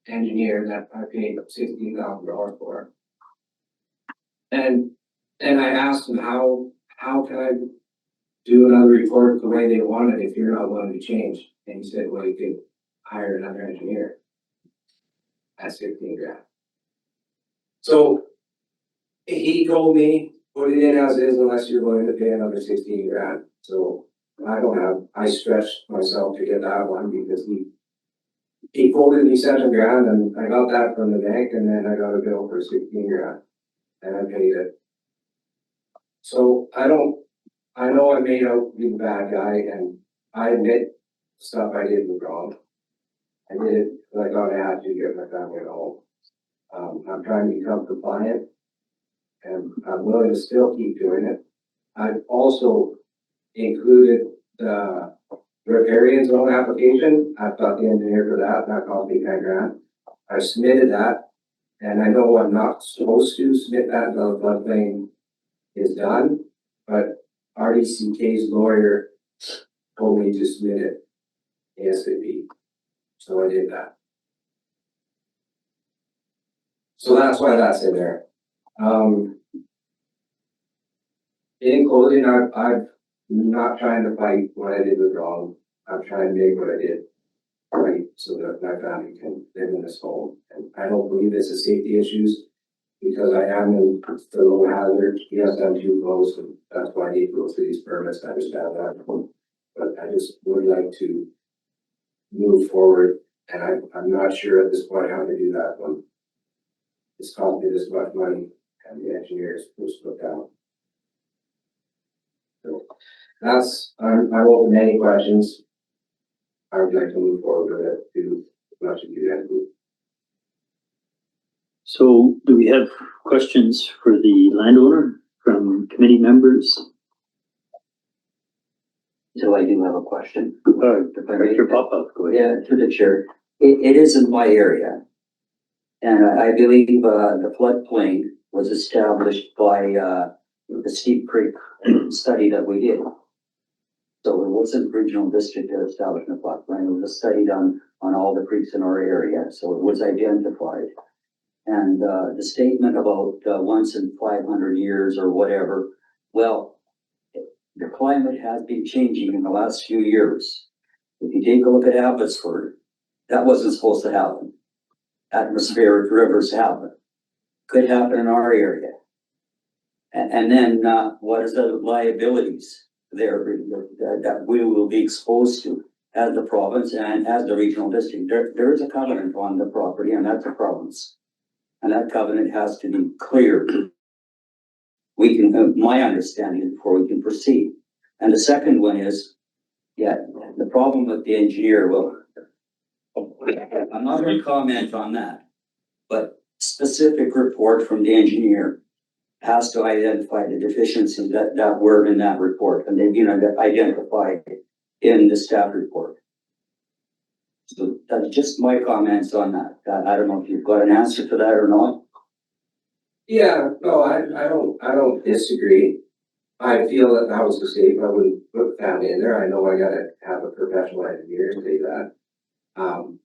Speaker 6: engineer that I paid $16,000 for. And I asked him how can I do another report the way they want it if you're not willing to change? And he said, well, you could hire another engineer. That's 15 grand. So he told me, put it in as is unless you're willing to pay another 16 grand. So I stretched myself to get that one because he quoted me 7 grand and I got that from the bank and then I got a bill for 16 grand and I paid it. So I know I made out being a bad guy and I admit stuff I did was wrong. I did it because I thought I had to get my family at home. I'm trying to become compliant and I'm willing to still keep doing it. I've also included the riparian zone application. I've got the engineer for that. That cost me 10 grand. I submitted that and I know I'm not supposed to submit that until the floodplain is done, but RDCK's lawyer told me to submit it ASAP. So I did that. So that's why that's in there. In closing, I'm not trying to fight what I did was wrong. I'm trying to make what I did right so that my family can live in this home. And I don't believe this is safety issues because I am in the low hazard. Yes, I'm too close and that's why I need to go through these permits. I understand that. But I just would like to move forward and I'm not sure at this point how to do that when it's cost me this much money and the engineer is supposed to look out. So that's, I'm open to any questions. I would like to move forward with it to as much as you guys do.
Speaker 1: So do we have questions for the landowner from committee members?
Speaker 7: So I do have a question.
Speaker 1: Director Popoff, go ahead.
Speaker 7: Yeah, to the chair. It is in my area. And I believe the floodplain was established by the Steep Creek study that we did. So it wasn't regional district that established the floodplain. It was a study done on all the creeks in our area. So it was identified. And the statement about once in 500 years or whatever, well, the climate has been changing in the last few years. If you take a look at Abbotsford, that wasn't supposed to happen. Atmospheric rivers happen. Could happen in our area. And then what is the liabilities there that we will be exposed to as the province and as the regional district? There is a covenant on the property and that's a province. And that covenant has to be cleared. we can, my understanding before we can proceed. And the second one is, yeah, the problem with the engineer, well, I'm not gonna comment on that, but specific report from the engineer has to identify the deficiencies that were in that report, and they've been identified in the staff report. So that's just my comments on that. I don't know if you've got an answer to that or not.
Speaker 5: Yeah, no, I don't disagree. I feel that that was a mistake. I wouldn't put that in there. I know I gotta have a professional engineer say that.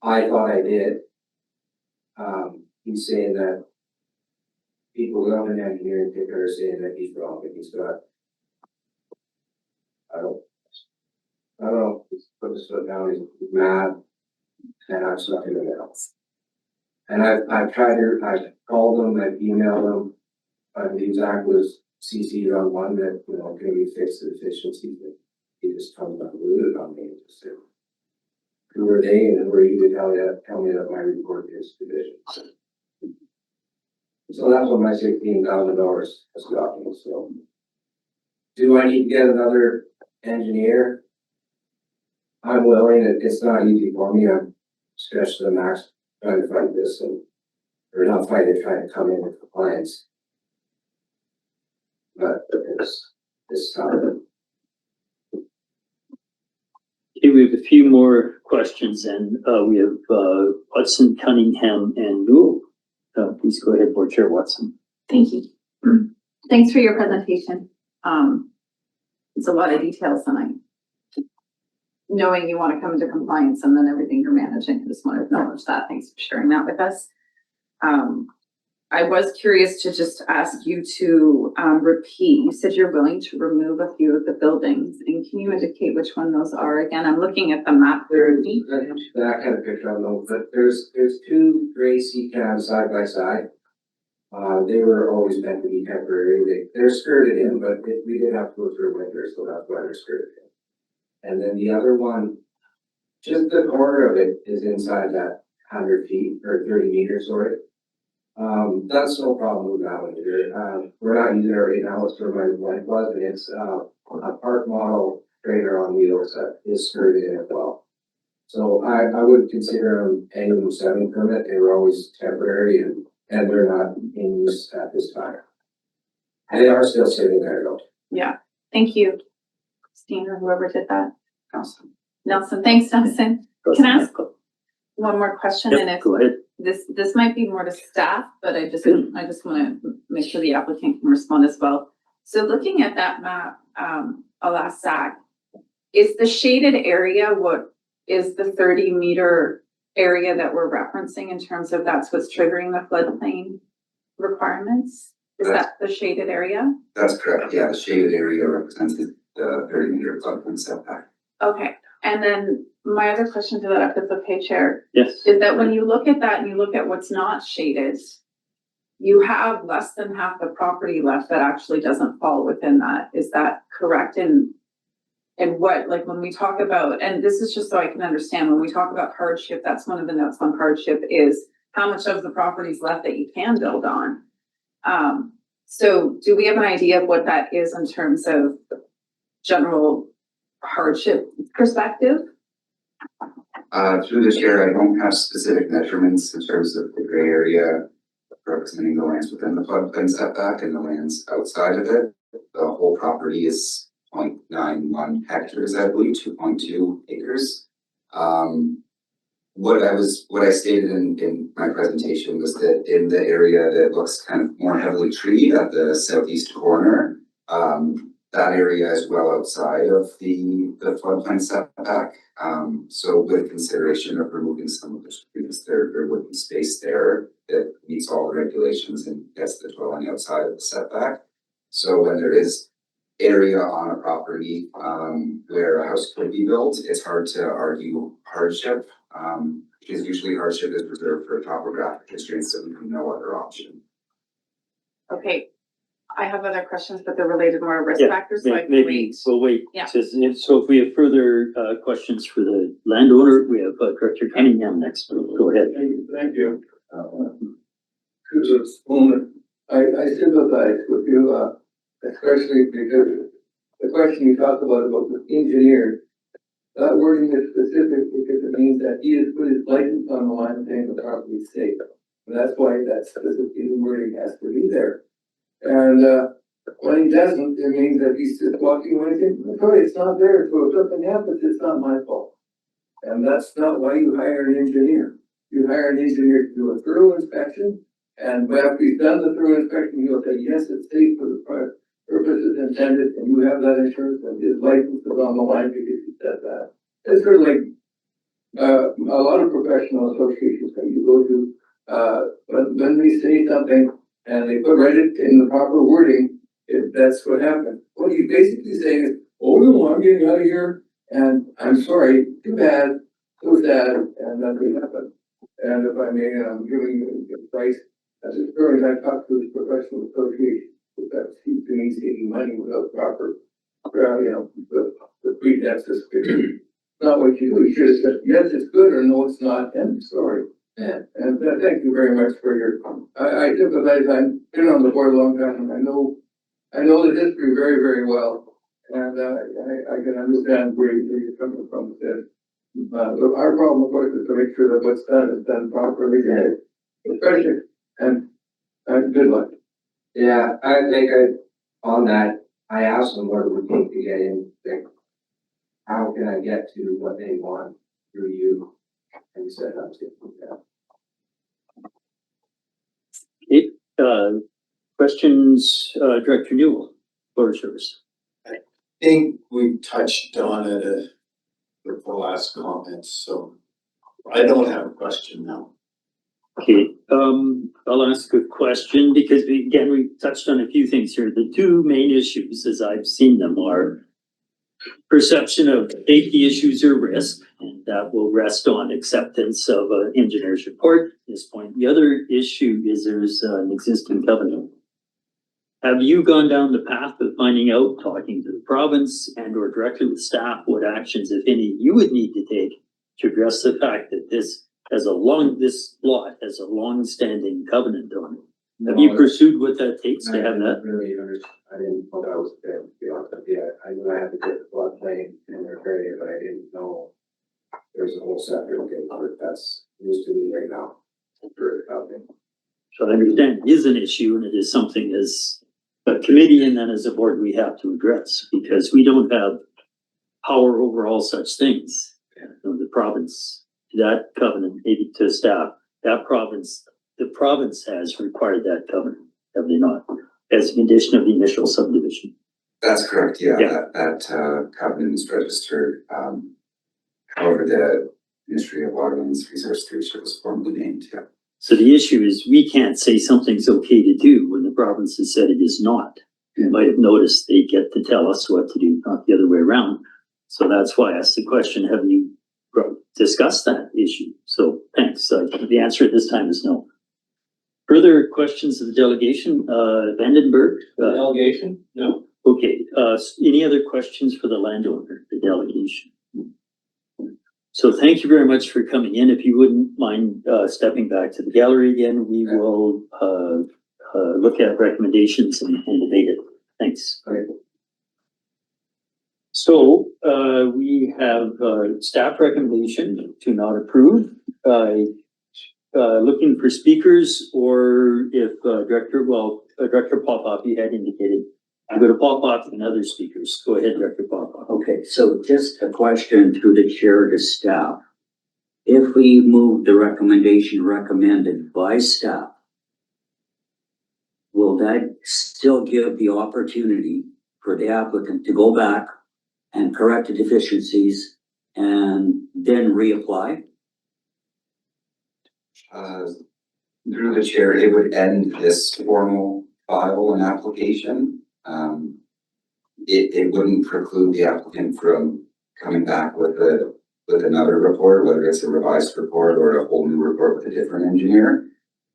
Speaker 5: I thought I did. He's saying that people who have an engineering ticker are saying that he's wrong, and he's got. I don't know, he's put his foot down, he's mad, and I'm stuck in the else. And I've called him, I've emailed him, the exact was CC'd on one that, you know, can we fix the deficiency, but he just comes unrooted on me and just said, who are they and who are you to tell me that my report is deficient? So that's what my $16,000 has got me, so. Do I need to get another engineer? I'm willing, it's not easy for me, I'm stretched to the max trying to fight this and, or not fight it, trying to come in with compliance. But it's tough.
Speaker 1: Okay, we have a few more questions and we have Watson, Cunningham and Newell. Please go ahead, Board Chair Watson.
Speaker 8: Thank you. Thanks for your presentation. It's a lot of details tonight. Knowing you want to come into compliance and then everything you're managing, I just want to acknowledge that. Thanks for sharing that with us. I was curious to just ask you to repeat. You said you're willing to remove a few of the buildings, and can you indicate which one those are again? I'm looking at the map.
Speaker 5: That kind of picture I don't know, but there's two gray sea cabs side by side. They were always meant to be temporary. They're skirted in, but we did have to go through winter, so that's why they're skirted in. And then the other one, just the corner of it is inside that 100 feet or 30 meters, sorry. That's no problem with that one either. We're not using it right now, it's where my wife was, and it's a park model trailer on wheels that is skirted in as well. So I would consider them NU7 permit. They were always temporary and they're not in use at this time. They are still sitting there though.
Speaker 8: Yeah, thank you, Christine, or whoever did that. Nelson, thanks, Nelson. Can I ask one more question?
Speaker 1: Yep,
Speaker 8: And if
Speaker 1: go ahead.
Speaker 8: this might be more to staff, but I just want to make sure the applicant can respond as well. So looking at that map, Alasac, is the shaded area what is the 30-meter area that we're referencing in terms of that's what's triggering the floodplain requirements? Is that the shaded area?
Speaker 13: That's correct, yeah, the shaded area represents the 30-meter floodplain setback.
Speaker 8: Okay, and then my other question to that, if it's okay, Chair,
Speaker 1: Yes.
Speaker 8: is that when you look at that and you look at what's not shaded, you have less than half the property left that actually doesn't fall within that. Is that correct? And what, like when we talk about, and this is just so I can understand, when we talk about hardship, that's one of the notes on hardship is how much of the property is left that you can build on. So do we have an idea of what that is in terms of general hardship perspective?
Speaker 13: Through the chair, I don't have specific measurements in terms of the gray area representing the lands within the floodplain setback and the lands outside of it. The whole property is 0.91 hectares, I believe, 2.2 acres. What I stated in my presentation was that in the area that looks kind of more heavily treed at the southeast corner, that area is well outside of the floodplain setback. So with consideration of removing some of the trees, there would be space there that meets all the regulations and gets the dwelling outside of the setback. So when there is area on a property where a house could be built, it's hard to argue hardship, because usually hardship is reserved for topographic constraints, so we have no other option.
Speaker 8: Okay, I have other questions, but they're related more to risk
Speaker 1: Yeah,
Speaker 8: factors, so I can
Speaker 1: maybe
Speaker 8: wait.
Speaker 1: we'll wait.
Speaker 8: Yeah.
Speaker 1: So if we have further questions for the landowner, we have Director Cunningham next. Go ahead.
Speaker 9: Thank you. To the owner, I sympathize with you, especially because the question you talked about the engineer, that wording is specific because it means that he has put his license on the line saying the property is safe. And that's why that specific wording has to be there. And, when he doesn't, it means that he's just walking away saying, sorry, it's not there, so if something happens, it's not my fault. And that's not why you hire an engineer. You hire an engineer to do a thorough inspection, and after he's done the thorough inspection, he'll say, yes, it's safe for the purposes intended, and you have that insurance, and his license is on the line because he said that. It's sort of like, a lot of professional associations that you go to, when they say something, and they put right it in the proper wording, that's what happened. What you're basically saying is, oh no, I'm getting out of here, and I'm sorry, too bad, so sad, and nothing happened. And if I may, I'm giving you advice, as a parent, I talked to this professional association, that seems to me taking money without proper, the pretenses. Not what you do, you should have said, yes, it's good, or no, it's not, and sorry. And thank you very much for your, I sympathize, I've been on the board a long time, and I know the history very, very well. And, I can understand where you're coming from with this. Our problem, of course, is to make sure that what's done is done properly, especially, and good luck.
Speaker 5: Yeah, I think on that, I asked them what it would take to get in, like, how can I get to what they want through you? And he said, I'm taking that.
Speaker 1: Questions, Director Newell, floor is yours.
Speaker 11: I think we touched on it with the last comments, so I don't have a question now.
Speaker 1: Okay, I'll ask a question because we touched on a few things here. The two main issues, as I've seen them, are perception of safety issues or risk, and that will rest on acceptance of an engineer's report at this point. The other issue is there's an existing covenant. Have you gone down the path of finding out, talking to the province and or directly with staff, what actions, if any, you would need to take to address the fact that this lot has a long-standing covenant on it? Have you pursued what that takes to have that?
Speaker 5: Really understand. I didn't know that was there, to be honest with you. I knew I had to get the floodplain in their area, but I didn't know there's a whole separate thing, but that's news to me right now.
Speaker 1: So I understand it is an issue and it is something as a committee and then as a board we have to address because we don't have power over all such things. The province, that covenant, maybe to staff, the province has required that covenant, have they not? As a condition of the initial subdivision.
Speaker 13: That's correct, yeah, that covenant is registered. However, the Ministry of Water and Resource Stewardship was formally named, yeah.
Speaker 1: So the issue is we can't say something's okay to do when the province has said it is not. You might have noticed they get to tell us what to do, not the other way around. So that's why I asked the question, have you discussed that issue? So thanks. The answer at this time is no. Further questions of the delegation, Vandenberg?
Speaker 6: Delegation? No.
Speaker 1: Okay, any other questions for the landowner, the delegation? So thank you very much for coming in. If you wouldn't mind stepping back to the gallery again, we will look at recommendations and debate it. Thanks.
Speaker 5: Okay.
Speaker 1: So we have staff recommendation to not approve. Looking for speakers, or if Director Popoff, you had indicated, I'm going to Popoff and other speakers. Go ahead, Director Popoff.
Speaker 7: Okay, so just a question to the chair to staff. If we move the recommendation recommended by staff, will that still give the opportunity for the applicant to go back and correct the deficiencies and then reapply?
Speaker 13: Through the chair, it would end this formal file and application. It wouldn't preclude the applicant from coming back with another report, whether it's a revised report or a whole new report with a different engineer.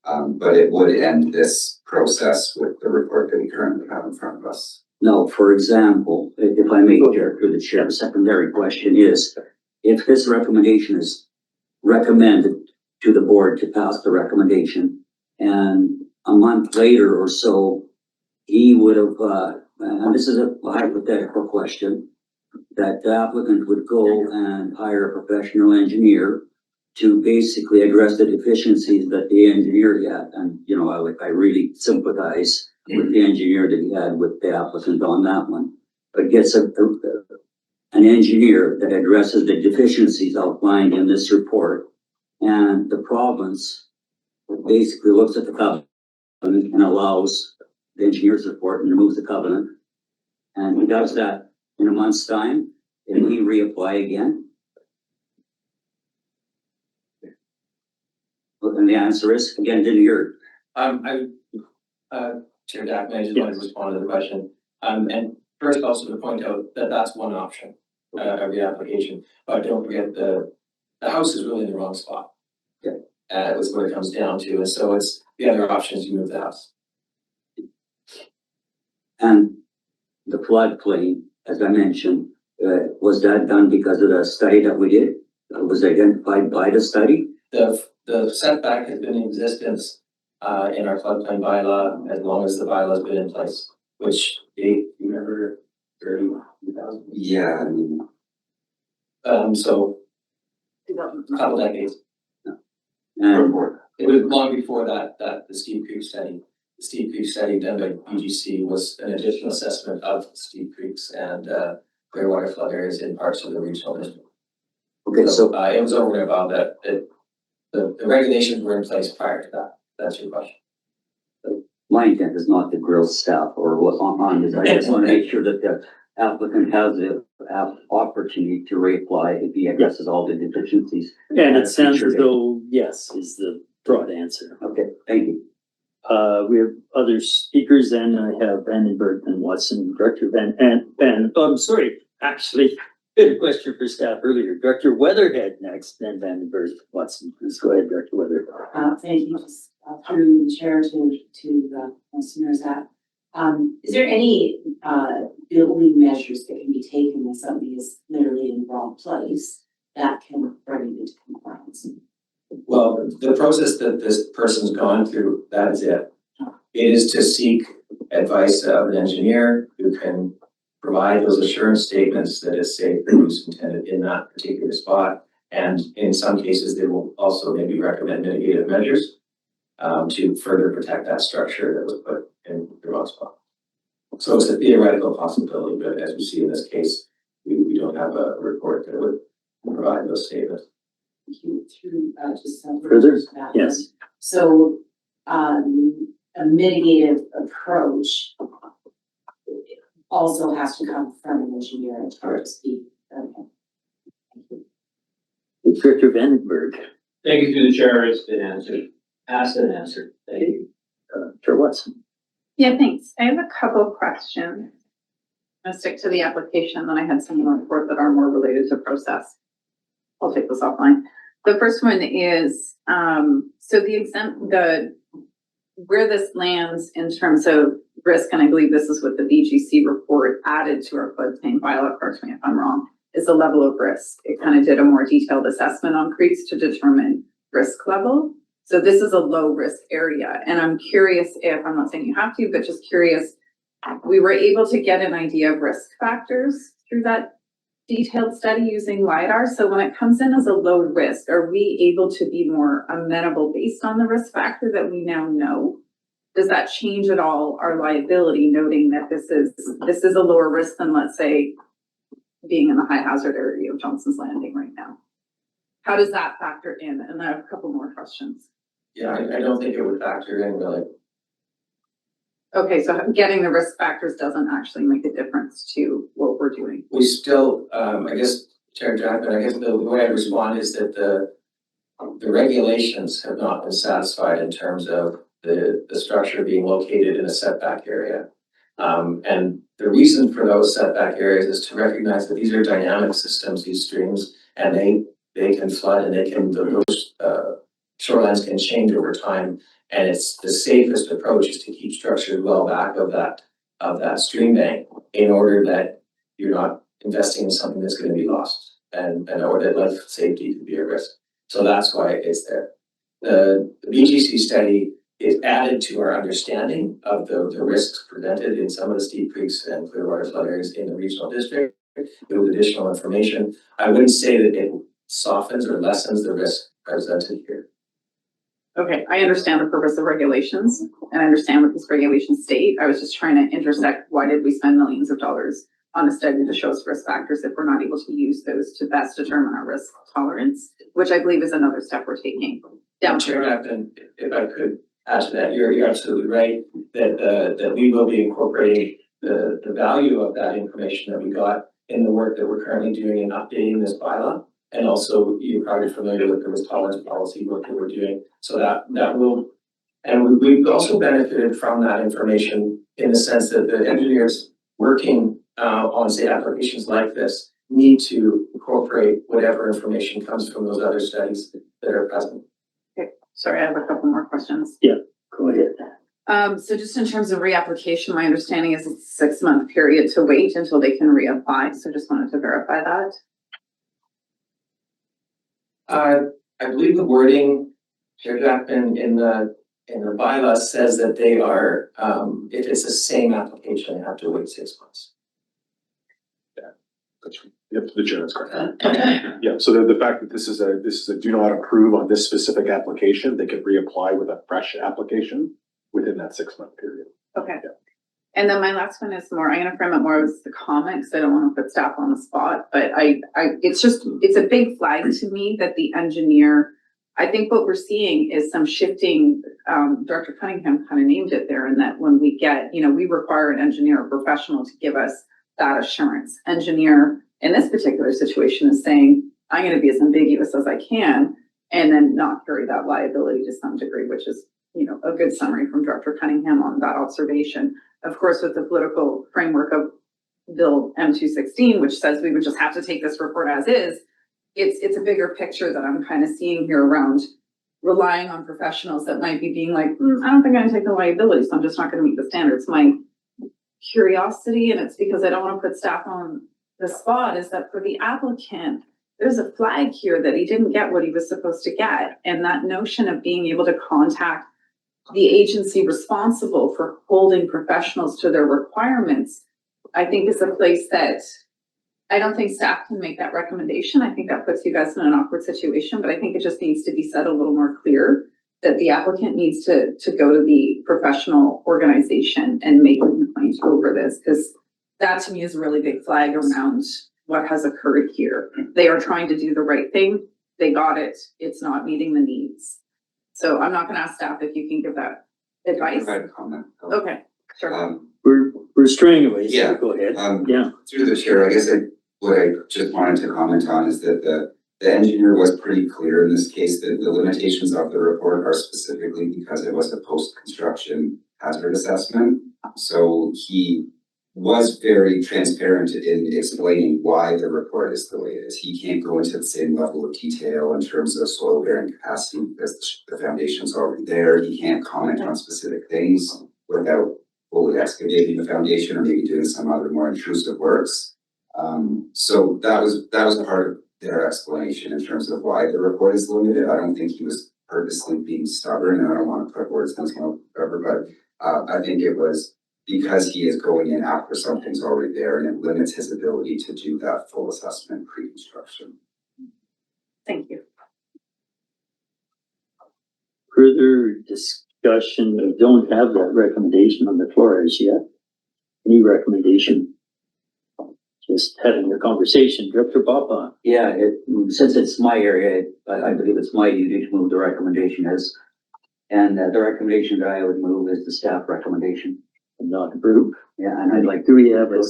Speaker 13: But it would end this process with the report that we currently have in front of us.
Speaker 7: Now, for example, if I may, Chair, through the chair, the secondary question is, if this recommendation is recommended to the board to pass the recommendation, and a month later or so, he would have and this is a hypothetical question, that the applicant would go and hire a professional engineer to basically address the deficiencies that the engineer had. And, you know, I really sympathize with the engineer that he had with the applicant on that one. But gets an engineer that addresses the deficiencies outlined in this report, and the province basically looks at the covenant and allows the engineer's report and removes the covenant. And he does that in a month's time, and we reapply again. And the answer is, again, didn't hear
Speaker 6: Chair Jack, I just wanted to respond to the question. And first also to point out that that's one option, of the application, but don't forget the house is really in the wrong spot.
Speaker 7: Okay.
Speaker 6: Is what it comes down to, and so it's the other options, you move the house.
Speaker 7: And the floodplain, as I mentioned, was that done because of the study that we did? Was identified by the study?
Speaker 6: The setback has been in existence, in our floodplain bylaw as long as the bylaw's been in place, which date, you remember, 30,000?
Speaker 13: Yeah, I mean,
Speaker 6: So a couple decades.
Speaker 7: And
Speaker 6: It was long before that, the Steep Creek study. The Steep Creek study done by BGC was an additional assessment of Steep Creeks and clear water flood areas in parts of the regional district.
Speaker 7: okay, so
Speaker 6: It was over and above that, the regulations were in place prior to that. That's your question.
Speaker 7: my intent is not to grill staff or what on this. I just want to make sure that the applicant has the opportunity to reapply if he addresses all the deficiencies.
Speaker 1: And it sounds
Speaker 7: Future
Speaker 1: as
Speaker 7: date.
Speaker 1: though yes is the broad answer.
Speaker 7: Okay, thank you.
Speaker 1: We have other speakers, and I have Vandenberg and Watson, Director I'm sorry, actually, good question for staff earlier. Director Weatherhead next, then Vandenberg, Watson. Please go ahead, Director Weatherhead.
Speaker 10: Thank you, just through the chair to the listeners that, is there any, building measures that can be taken when somebody is literally in the wrong place that can bring it into compliance?
Speaker 6: Well, the process that this person's gone through, that is it. It is to seek advice of an engineer who can provide those assurance statements that is safe for use intended in that particular spot. And in some cases, they will also maybe recommend mitigative measures to further protect that structure that was put in the wrong spot. So it's a theoretical possibility, but as we see in this case, we don't have a report that would provide those statements.
Speaker 10: Through, just some.
Speaker 1: Further? Yes.
Speaker 10: So, a mitigative approach also has to come from an engineer to speak. Okay.
Speaker 1: Director Vandenberg,
Speaker 6: Thank you through the chair. It's been answered. Asked and answered. Thank you.
Speaker 1: Chair Watson.
Speaker 8: Yeah, thanks. I have a couple of questions. I'm gonna stick to the application, then I had some more report that are more related to process. I'll take this offline. The first one is, so where this lands in terms of risk, and I believe this is what the BGC report added to our floodplain bylaw, correct me if I'm wrong, is the level of risk. It kind of did a more detailed assessment on creeks to determine risk level. So this is a low risk area. And I'm curious if, I'm not saying you have to, but just curious, we were able to get an idea of risk factors through that detailed study using LiDAR. So when it comes in as a low risk, are we able to be more amenable based on the risk factor that we now know? Does that change at all our liability, noting that this is a lower risk than, let's say, being in the high hazard area of Johnson's Landing right now? How does that factor in? And I have a couple more questions.
Speaker 6: Yeah, I don't think it would factor in really.
Speaker 8: Okay, so getting the risk factors doesn't actually make a difference to what we're doing.
Speaker 6: We still, I guess, Chair Jackman, I guess the way I respond is that the regulations have not been satisfied in terms of the structure being located in a setback area. And the reason for those setback areas is to recognize that these are dynamic systems, these streams, and they can flood and those shorelines can change over time. And it's the safest approach is to keep structures well back of that stream bank in order that you're not investing in something that's going to be lost and or that life safety could be at risk. So that's why it's there. The BGC study
Speaker 5: it added to our understanding of the risks presented in some of the steep creeks and Clearwater flood areas in the regional district. It was additional information. I wouldn't say that it softens or lessens the risk presented here.
Speaker 8: Okay, I understand the purpose of regulations and I understand what these regulations state. I was just trying to intersect, why did we spend millions of dollars on a study to show us risk factors if we're not able to use those to best determine our risk tolerance, which I believe is another step we're taking down
Speaker 5: Chair
Speaker 8: to.
Speaker 5: Captain, if I could add to that, you're absolutely right, that we will be incorporating the value of that information that we got in the work that we're currently doing in updating this bylaw. And also, you're probably familiar with the risk tolerance policy work that we're doing, so that will, and we've also benefited from that information in the sense that the engineers working on say applications like this need to incorporate whatever information comes from those other studies that are present.
Speaker 8: Okay, sorry, I have a couple more questions.
Speaker 1: Go ahead.
Speaker 8: So just in terms of reapplication, my understanding is it's a 6-month period to wait until they can reapply. So just wanted to verify that.
Speaker 5: I believe the wording, Chair Jackman, in the bylaw says that they are, if it's the same application, they have to wait 6 months.
Speaker 14: Yep, the chair is correct. Yeah, so the fact that this is a do not approve on this specific application, they can reapply with a fresh application within that 6-month period.
Speaker 8: Okay. And then my last one is more, I'm gonna frame it more as the comment, because I don't want to put staff on the spot, but it's a big flag to me that the engineer, I think what we're seeing is some shifting, Director Cunningham kind of named it there, and that when we get, we require an engineer or professional to give us that assurance. Engineer in this particular situation is saying, I'm gonna be as ambiguous as I can, and then not carry that liability to some degree, which is, a good summary from Director Cunningham on that observation. Of course, with the political framework of Bill M216, which says we would just have to take this report as is, it's a bigger picture that I'm kind of seeing here around relying on professionals that might be being like, I don't think I'm gonna take the liability, so I'm just not gonna meet the standards. My curiosity, and it's because I don't want to put staff on the spot, is that for the applicant, there's a flag here that he didn't get what he was supposed to get. And that notion of being able to contact the agency responsible for holding professionals to their requirements, I think is a place that I don't think staff can make that recommendation. I think that puts you guys in an awkward situation, but I think it just needs to be said a little more clear that the applicant needs to go to the professional organization and make a complaint over this, because that to me is a really big flag around what has occurred here. They are trying to do the right thing. They got it. It's not meeting the needs. So I'm not gonna ask staff if you can give that advice.
Speaker 13: Provide a comment.
Speaker 8: Okay, sure.
Speaker 1: We're straying away,
Speaker 13: Yeah.
Speaker 1: so go ahead.
Speaker 13: Yeah. Through the chair, I guess what I just wanted to comment on is that the engineer was pretty clear in this case that the limitations of the report are specifically because it was a post-construction hazard assessment. So he was very transparent in explaining why the report is the way it is. He can't go into the same level of detail in terms of soil bearing capacity because the foundation's already there. He can't comment on specific things without fully excavating the foundation or maybe doing some other more intrusive works. So that was part of their explanation in terms of why the report is limited. I don't think he was purposely being stubborn, and I don't want to put words in his mouth, but I think it was because he is going in after something's already there, and it limits his ability to do that full assessment pre-construction.
Speaker 8: Thank you.
Speaker 1: Further discussion, we don't have that recommendation on the floor as yet. Any recommendation? Just having a conversation. Director Papa.
Speaker 7: Yeah, since it's my area, I believe it's my duty to move the recommendation as, and the recommendation that I would move is the staff recommendation.
Speaker 1: Not approve.
Speaker 7: Yeah, and I'd like,
Speaker 1: Do we have a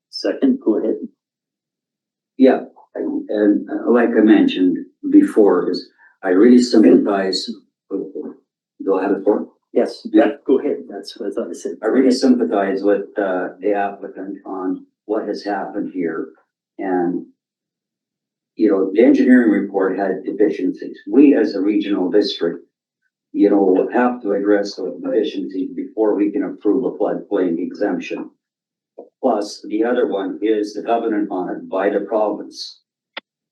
Speaker 1: second? Go ahead.
Speaker 7: yeah, and like I mentioned before, is I really sympathize with, do I have it for?
Speaker 1: Yes, yeah, go ahead. That's what I thought I said.
Speaker 7: I really sympathize with the applicant on what has happened here. And, the engineering report had deficiencies. We as a regional district, have to address those deficiencies before we can approve a floodplain exemption. Plus, the other one is the covenant on it by the province.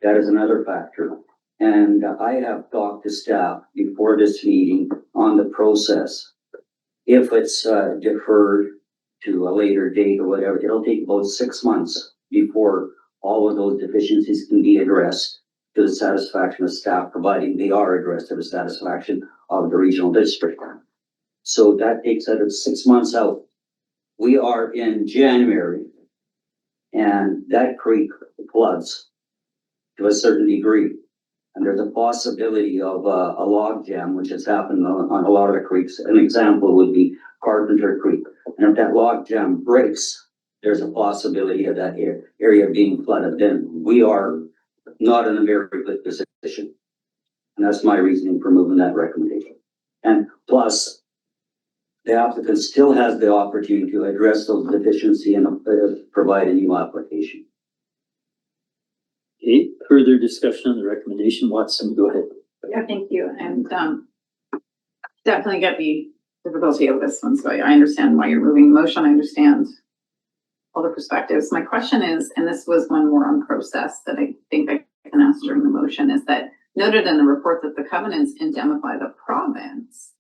Speaker 7: That is another factor. And I have talked to staff before this meeting on the process. If it's deferred to a later date or whatever, it'll take about 6 months before all of those deficiencies can be addressed to the satisfaction of staff, providing they are addressed to the satisfaction of the regional district. So that takes out of 6 months out. We are in January, and that creek floods to a certain degree. And there's a possibility of a log jam, which has happened on a lot of the creeks. An example would be Carpenter Creek. And if that log jam breaks, there's a possibility of that area being flooded. Then we are not in a very good position. And that's my reasoning for moving that recommendation. And plus, the applicant still has the opportunity to address those deficiencies and provide a new application.
Speaker 1: Okay, further discussion on the recommendation. Watson, go ahead.
Speaker 8: Yeah, thank you. And definitely get the difficulty of this one. So I understand why you're moving the motion. I understand all the perspectives. My question is, and this was one more on process that I think I can ask during the motion, is that noted in the report that the covenants indemnify the province,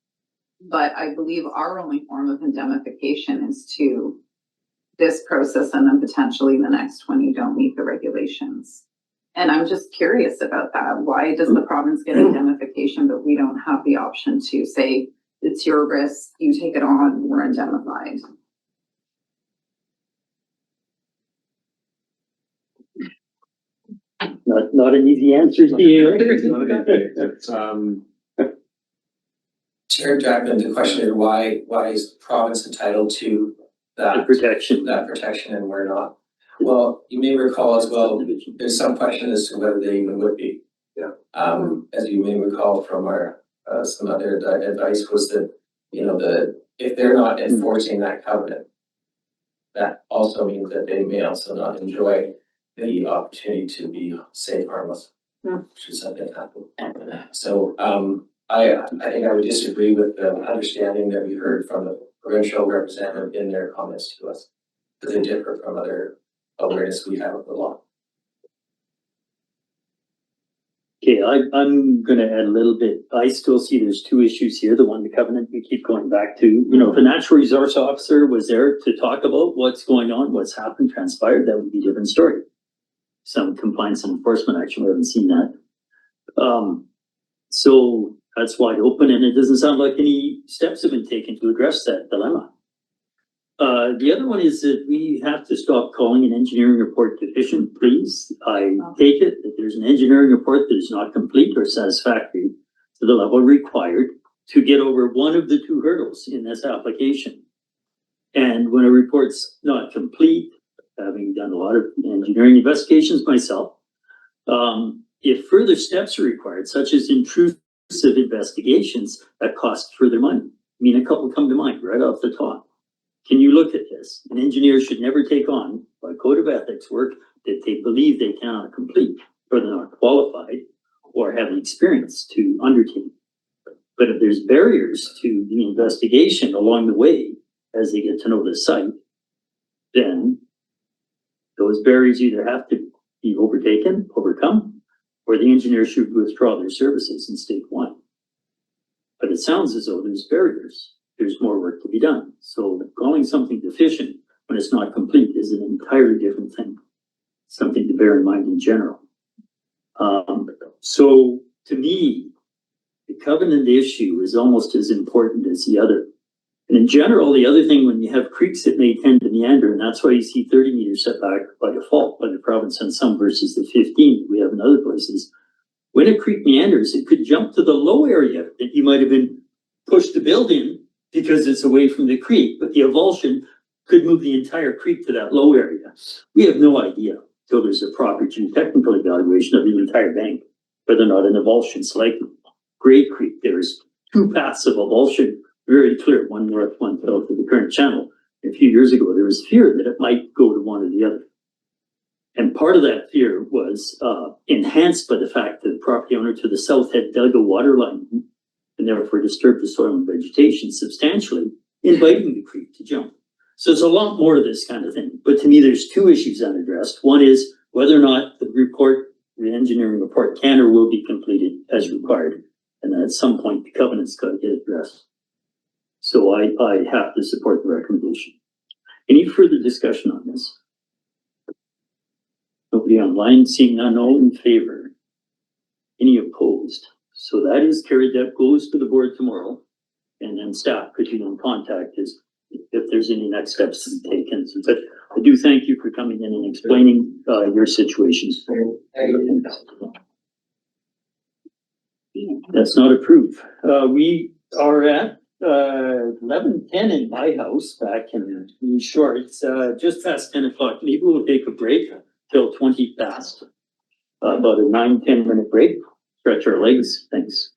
Speaker 8: but I believe our only form of indemnification is to this process and then potentially the next when you don't meet the regulations. And I'm just curious about that. Why does the province get indemnification, but we don't have the option to say, it's your risk, you take it on, we're indemnified?
Speaker 1: Not an easy answer here.
Speaker 5: Chair Jackman, the question is why is the province entitled to
Speaker 1: The protection.
Speaker 5: that protection and we're not? Well, you may recall as well, there's some question as to whether they even would be.
Speaker 14: Yeah.
Speaker 5: As you may recall from our, some other advice was that, you know, if they're not enforcing that covenant, that also means that they may also not enjoy the opportunity to be safe, harmless, should something happen. So, I think I would disagree with the understanding that we heard from the provincial representative in their comments to us, because they differ from other awareness we have of the law.
Speaker 1: Okay, I'm gonna add a little bit. I still see there's two issues here. The one, the covenant we keep going back to. You know, if a natural resource officer was there to talk about what's going on, what's happened, transpired, that would be a different story. Some compliance and enforcement action, we haven't seen that. So that's wide open, and it doesn't sound like any steps have been taken to address that dilemma. The other one is that we have to stop calling an engineering report deficient, please. I take it that there's an engineering report that is not complete or satisfactory to the level required to get over one of the two hurdles in this application. And when a report's not complete, having done a lot of engineering investigations myself, if further steps are required, such as intrusive investigations, that cost further money. I mean, a couple come to mind right off the top. Can you look at this? An engineer should never take on, by code of ethics, work that they believe they cannot complete, or they're not qualified, or have the experience to undertake. But if there's barriers to the investigation along the way, as they get to know the site, then those barriers either have to be overcome, or the engineer should withdraw their services in step one. But it sounds as though there's barriers. There's more work to be done. So calling something deficient when it's not complete is an entirely different thing. Something to bear in mind in general. So to me, the covenant issue is almost as important as the other. And in general, the other thing, when you have creeks that may tend to meander, and that's why you see 30 meter setback by default by the province on some versus the 15 we have in other places. When a creek meanders, it could jump to the low area that you might have been pushed to build in because it's away from the creek, but the avulsion could move the entire creek to that low area. We have no idea until there's a proper geotechnical evaluation of the entire bank, whether or not an avulsion is likely. Great Creek, there's two paths of avulsion, very clear, one north, one south of the current channel. A few years ago, there was fear that it might go to one or the other. And part of that fear was enhanced by the fact that the property owner to the south had dug a water line and therefore disturbed the soil and vegetation substantially, inviting the creek to jump. So there's a lot more to this kind of thing. But to me, there's two issues unaddressed. One is whether or not the report the engineering report can or will be completed as required. And then at some point, the covenant's got to get addressed. So I have to support the recommendation. Any further discussion on this? Nobody online, seeing none, all in favor? Any opposed? So that is carried, that goes to the board tomorrow. And then staff could, contact us if there's any next steps to be taken. But I do thank you for coming in and explaining, your situations. That's not approved. We are at, 11:10 in my house back in shorts, just past 10 o'clock. Maybe we'll take a break till 20 past. About a 9-10 minute break, stretch our legs. Thanks.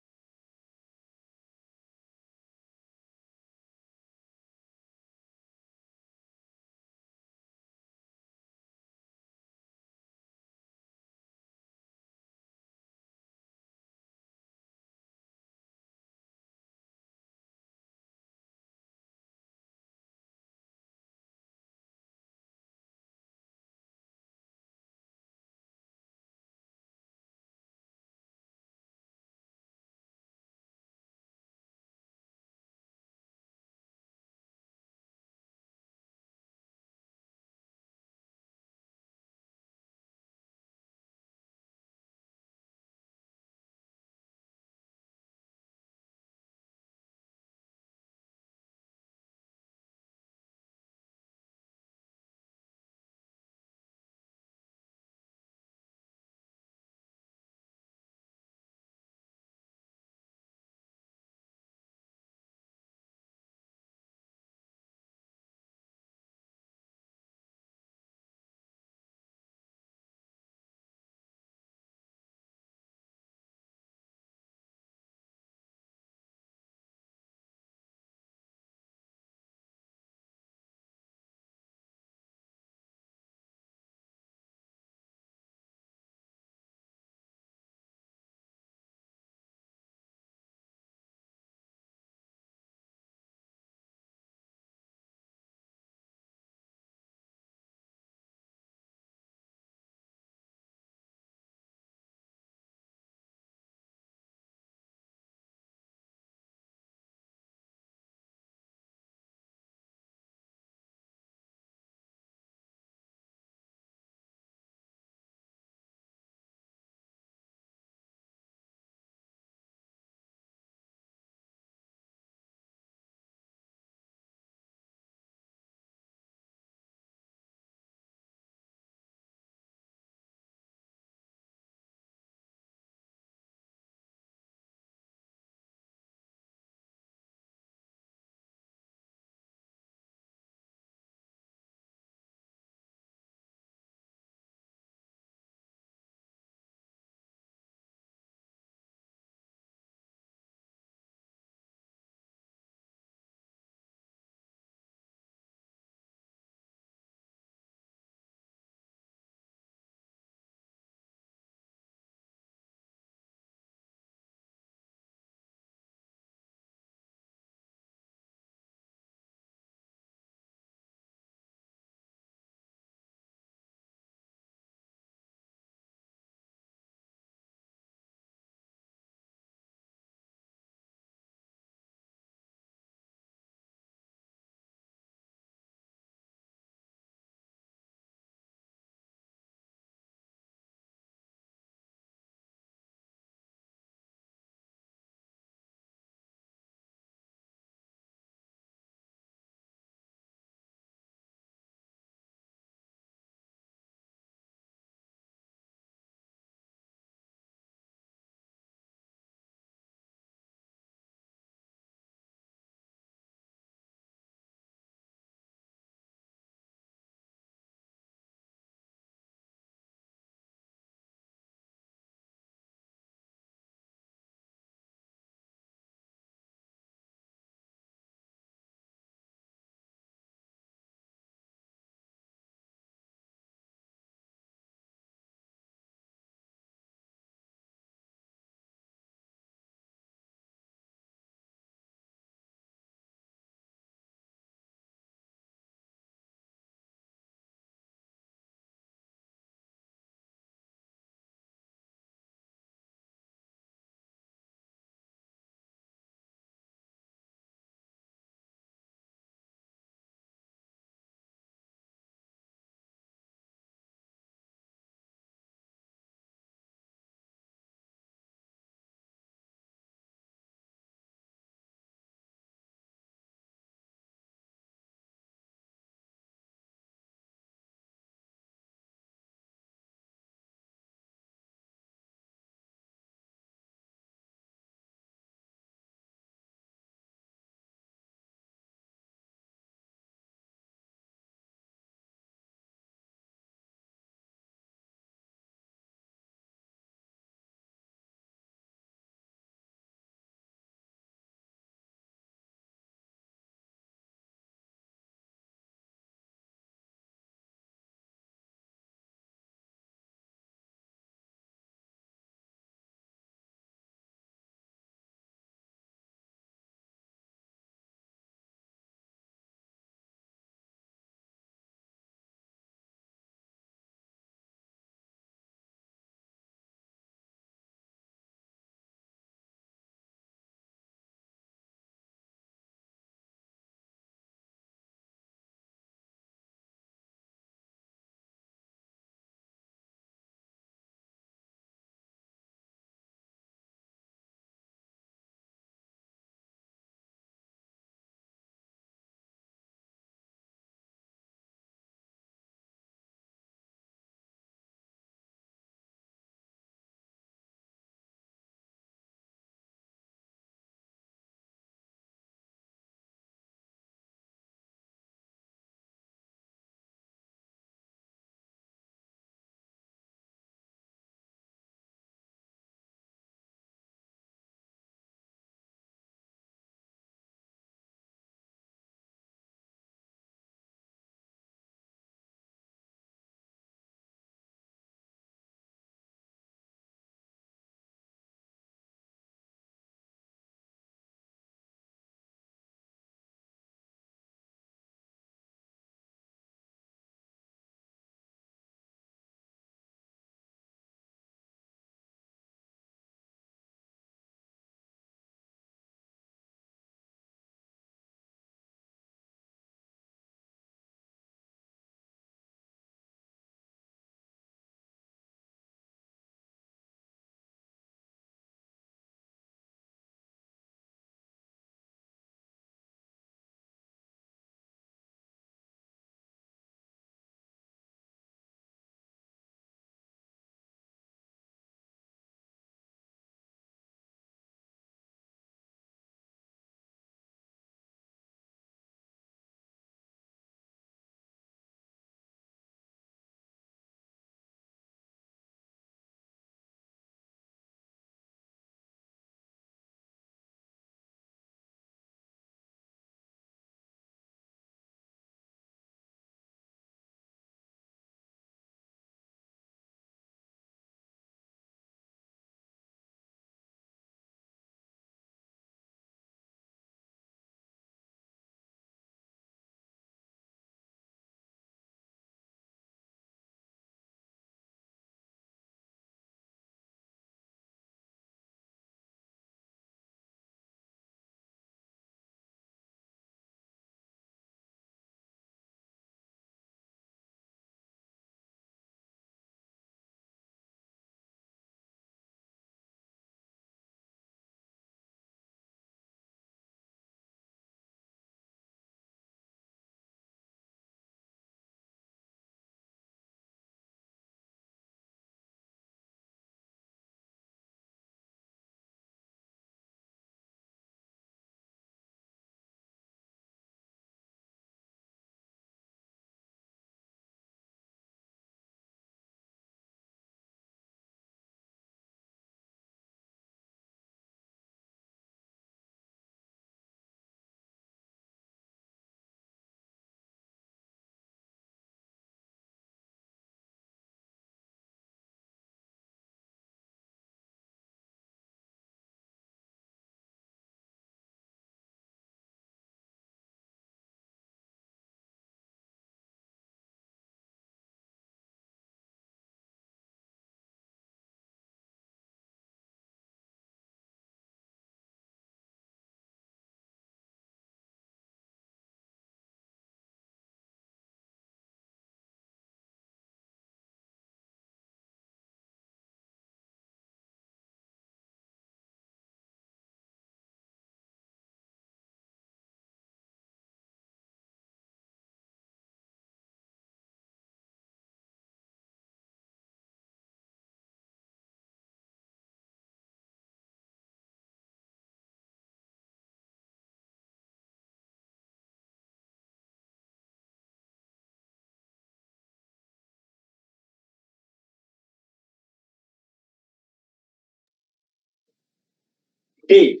Speaker 1: Okay,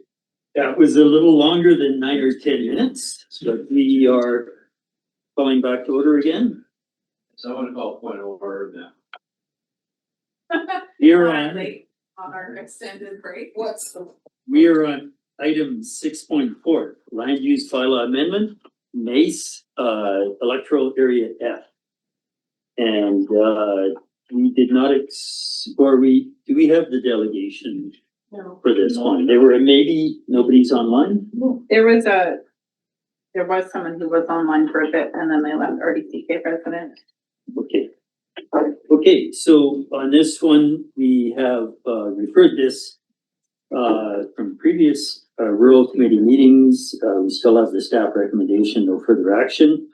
Speaker 1: that was a little longer than 9 or 10 minutes, but we are calling back to order again.
Speaker 6: So I want to call point of order now.
Speaker 1: Here on,
Speaker 12: Finally, on our extended break.
Speaker 1: we are on item 6.4, land use bylaw amendment, MACE, electoral area F. And, we did not do we have the delegation
Speaker 12: No.
Speaker 1: for this one? There were maybe, nobody's online?
Speaker 8: There was someone who was online for a bit and then they left RDCK president.
Speaker 1: Okay. Okay, so on this one, we have referred this from previous rural committee meetings. We still have the staff recommendation, no further action.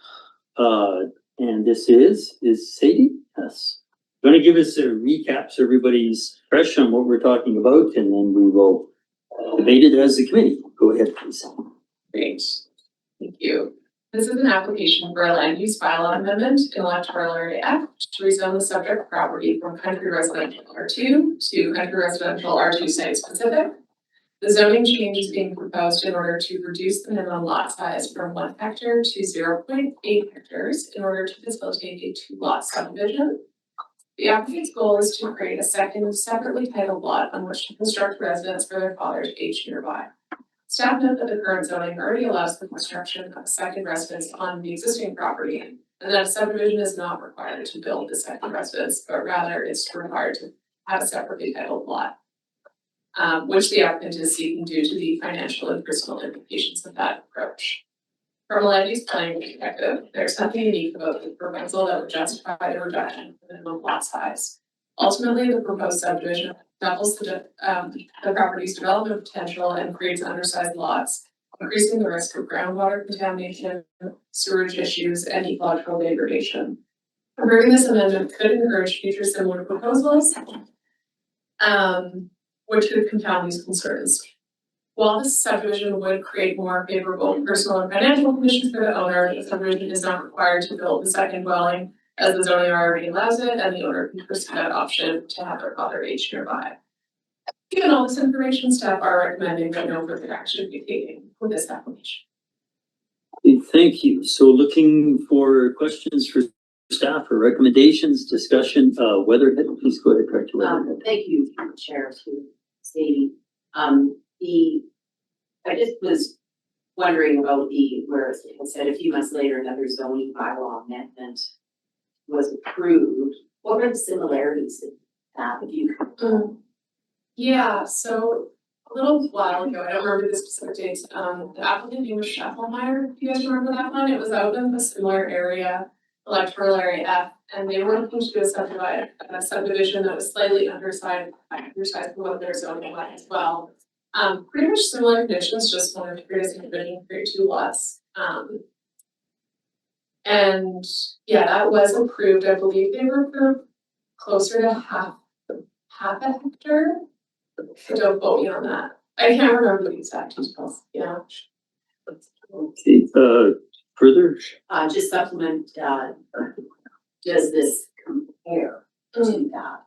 Speaker 1: And this is Sadie? Yes. Going to give us a recap so everybody's fresh on what we're talking about, and then we will debate it as a committee. Go ahead, please.
Speaker 12: Great, thank you. This is an application for a land use bylaw amendment in electoral area F to rezone the subject property from country residential R2 to country residential R2 site specific. The zoning change is being proposed in order to reduce the minimum lot size from 1 hectare to 0.8 hectares in order to facilitate a 2-lot subdivision. The applicant's goal is to create a second separately titled lot on which to construct residence for their father's age nearby. Staff note that the current zoning already allows the construction of a second residence on the existing property, and that a subdivision is not required to build the second residence, but rather is required to have a separately titled lot. Which the applicant is seeking due to the financial and personal implications of that approach. From a land use planning perspective, there's nothing unique about the proposal that would justify the reduction of the minimum lot size. Ultimately, the proposed subdivision doubles the property's development potential and creates undersized lots, increasing the risk of groundwater contamination, sewerage issues, and ecological degradation. Approving this amendment could encourage future similar proposals, which could compound these concerns. While this subdivision would create more favorable personal and financial conditions for the owner, the subdivision is not required to build the second dwelling as the zoning already allows it, and the owner can pursue that option to have their father age nearby. Given all this information, staff are recommending that no further action be taken with this application.
Speaker 1: Okay, thank you. So looking for questions for staff or recommendations, discussion, Weatherhead, please go ahead, Director Weatherhead.
Speaker 10: Thank you, Chair, to Sadie. I just was wondering about where it said a few months later, another zoning bylaw amendment was approved. What are the similarities in that? If you
Speaker 12: Yeah, so a little while ago, I don't remember the specific dates, the applicant name was Schaffelmeyer, if you guys remember that one, it was out in a similar area, electoral area F, and they were looking to do a subdivision that was slightly undersized from what their zoning was as well. Pretty much similar conditions, just wanted to create a subdivision, create 2 lots. And yeah, that was approved, I believe they were for closer to half a hectare. So don't quote me on that. I can't remember the exact details, yeah.
Speaker 1: Okay, further?
Speaker 10: just supplement, does this compare to that?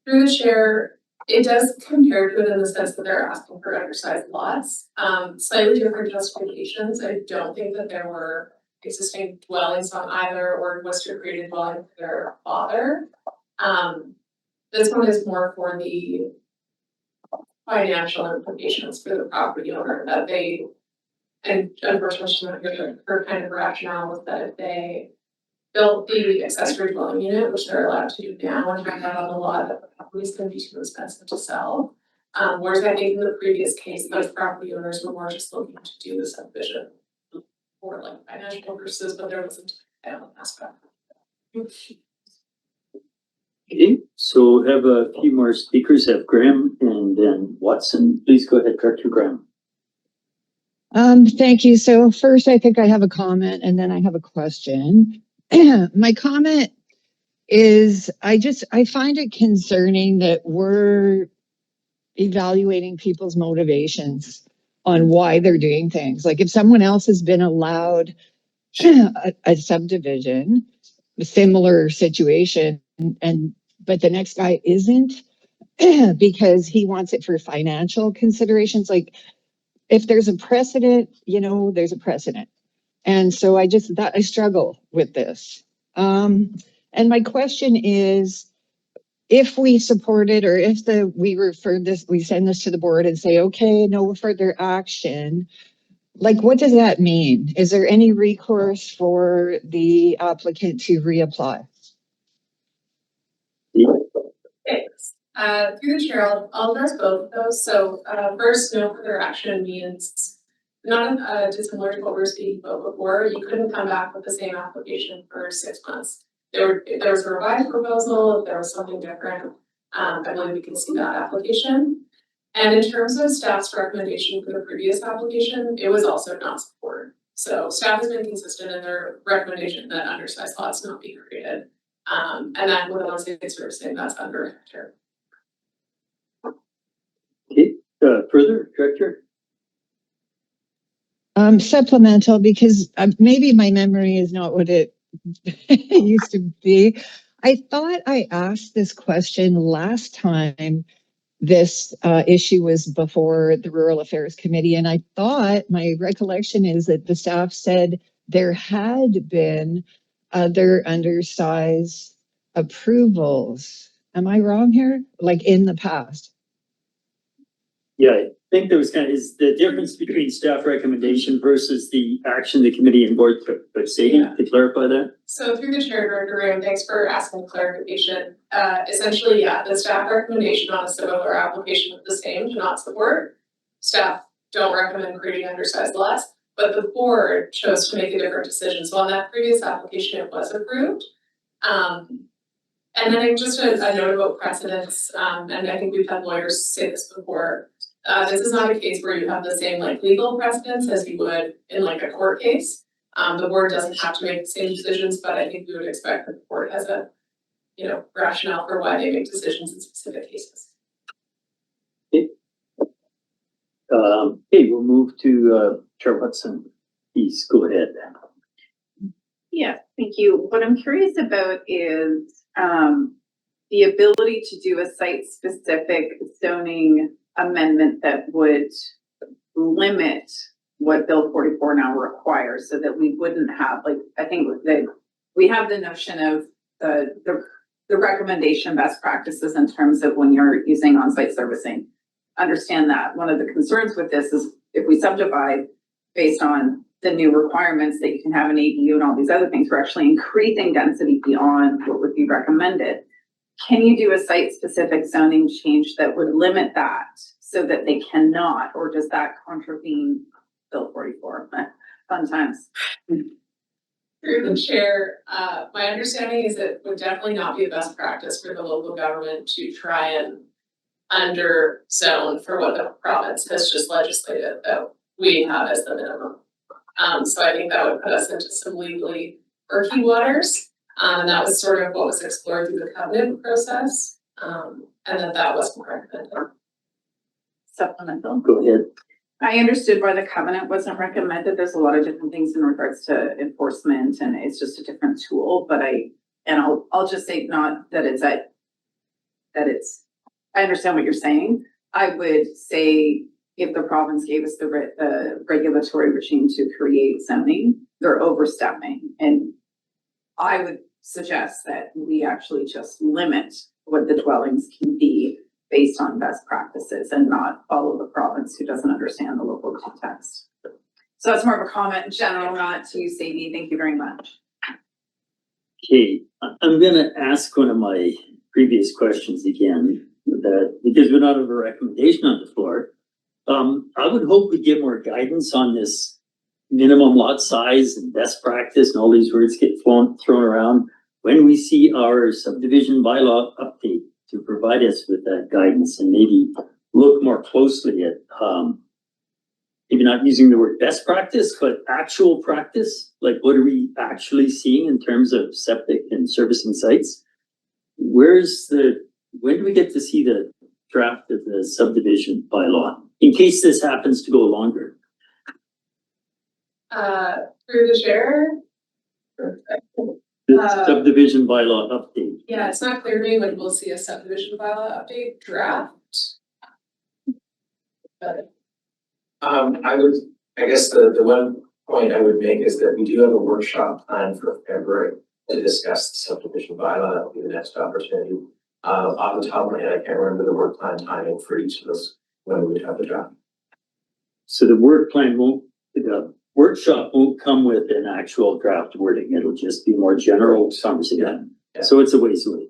Speaker 12: Through the chair, it does compare to it in the sense that they're asking for undersized lots. Slightly different justifications. I don't think that there were existing dwellings on either or was to create a dwelling for their father. This one is more for the financial implications for the property owner that they, and unfortunately, her kind of rationale was that if they built the accessory dwelling unit, which they're allowed to do now, and have that on the lot, that the property is going to be too expensive to sell. Whereas I think in the previous case, those property owners were more just looking to do the subdivision for like financial purposes, but there wasn't an aspect.
Speaker 1: Okay, so have a few more speakers, have Graham and then Watson. Please go ahead, Director Graham.
Speaker 15: Thank you. So first, I think I have a comment and then I have a question. My comment is I find it concerning that we're evaluating people's motivations on why they're doing things. Like if someone else has been allowed a subdivision, a similar situation, but the next guy isn't, because he wants it for financial considerations. Like if there's a precedent, you know, there's a precedent. And so I struggle with this. And my question is, if we support it, or if we send this to the board and say, okay, no further action, like, what does that mean? Is there any recourse for the applicant to reapply?
Speaker 12: Thanks. Through the chair, I'll address both of those. So, first, no further action means not dissimilar to what we were speaking about before. You couldn't come back with the same application for 6 months. If there was a revised proposal, if there was something different, I believe we can see that application. And in terms of staff's recommendation for the previous application, it was also not supported. So staff has been consistent in their recommendation that undersized lots not be created. And then with on-site servicing, that's under a hectare.
Speaker 1: Okay, further, Director?
Speaker 15: Supplemental, because maybe my memory is not what it used to be. I thought I asked this question last time this issue was before the Rural Affairs Committee, and I thought, my recollection is that the staff said there had been other undersize approvals. Am I wrong here? Like in the past?
Speaker 1: Yeah, I think there was is the difference between staff recommendation versus the action the committee and board took, but Sadie, to clarify that?
Speaker 12: So through the chair, Director Graham, thanks for asking clarification. Essentially, yeah, the staff recommendation on a similar application was the same, to not support. Staff don't recommend creating undersized lots, but the board chose to make a different decision. So on that previous application, it was approved. And then just a note about precedents, and I think we've had lawyers say this before. This is not a case where you have the same like legal precedents as you would in like a court case. The board doesn't have to make the same decisions, but I think we would expect that the board has a, rationale for why they make decisions in specific cases.
Speaker 1: Okay, we'll move to Chair Watson. Please go ahead.
Speaker 8: Yeah, thank you. What I'm curious about is the ability to do a site-specific zoning amendment that would limit what Bill 44 now requires, so that we wouldn't have, like, I think that we have the notion of the recommendation best practices in terms of when you're using on-site servicing. Understand that one of the concerns with this is if we subdivide based on the new requirements that you can have an ADU and all these other things, we're actually increasing density beyond what would be recommended. Can you do a site-specific zoning change that would limit that so that they cannot, or does that contravene Bill 44? Fun times.
Speaker 12: Through the chair, my understanding is it would definitely not be a best practice for the local government to try and under zone for what the province has just legislated that we have as the minimum. So I think that would put us into some legally murky waters. That was sort of what was explored through the covenant process, and that wasn't recommended.
Speaker 8: Supplemental.
Speaker 1: Go ahead.
Speaker 8: I understood why the covenant wasn't recommended. There's a lot of different things in regards to enforcement, and it's just a different tool. But I'll just say not that I understand what you're saying. I would say if the province gave us the regulatory regime to create zoning, they're overstepping. And I would suggest that we actually just limit what the dwellings can be based on best practices and not follow the province who doesn't understand the local context. So that's more of a comment in general, not to you, Sadie. Thank you very much.
Speaker 1: Okay, I'm gonna ask one of my previous questions again, that because we don't have a recommendation on the floor. I would hope we get more guidance on this minimum lot size and best practice, and all these words get thrown around when we see our subdivision bylaw update, to provide us with that guidance and maybe look more closely at maybe not using the word best practice, but actual practice. Like, what are we actually seeing in terms of septic and servicing sites? When do we get to see the draft of the subdivision bylaw, in case this happens to go longer?
Speaker 12: Through the chair.
Speaker 1: The subdivision bylaw update.
Speaker 12: Yeah, it's not clear to me when we'll see a subdivision bylaw update draft. But
Speaker 6: I guess the one point I would make is that we do have a workshop planned for February to discuss the subdivision bylaw. That will be the next opportunity. Off the top of my head, I can't remember the work plan timing for each of those when we would have the draft.
Speaker 1: So the the workshop won't come with an actual draft wording. It'll just be more general conversation.
Speaker 6: Yeah.
Speaker 1: So it's a ways away.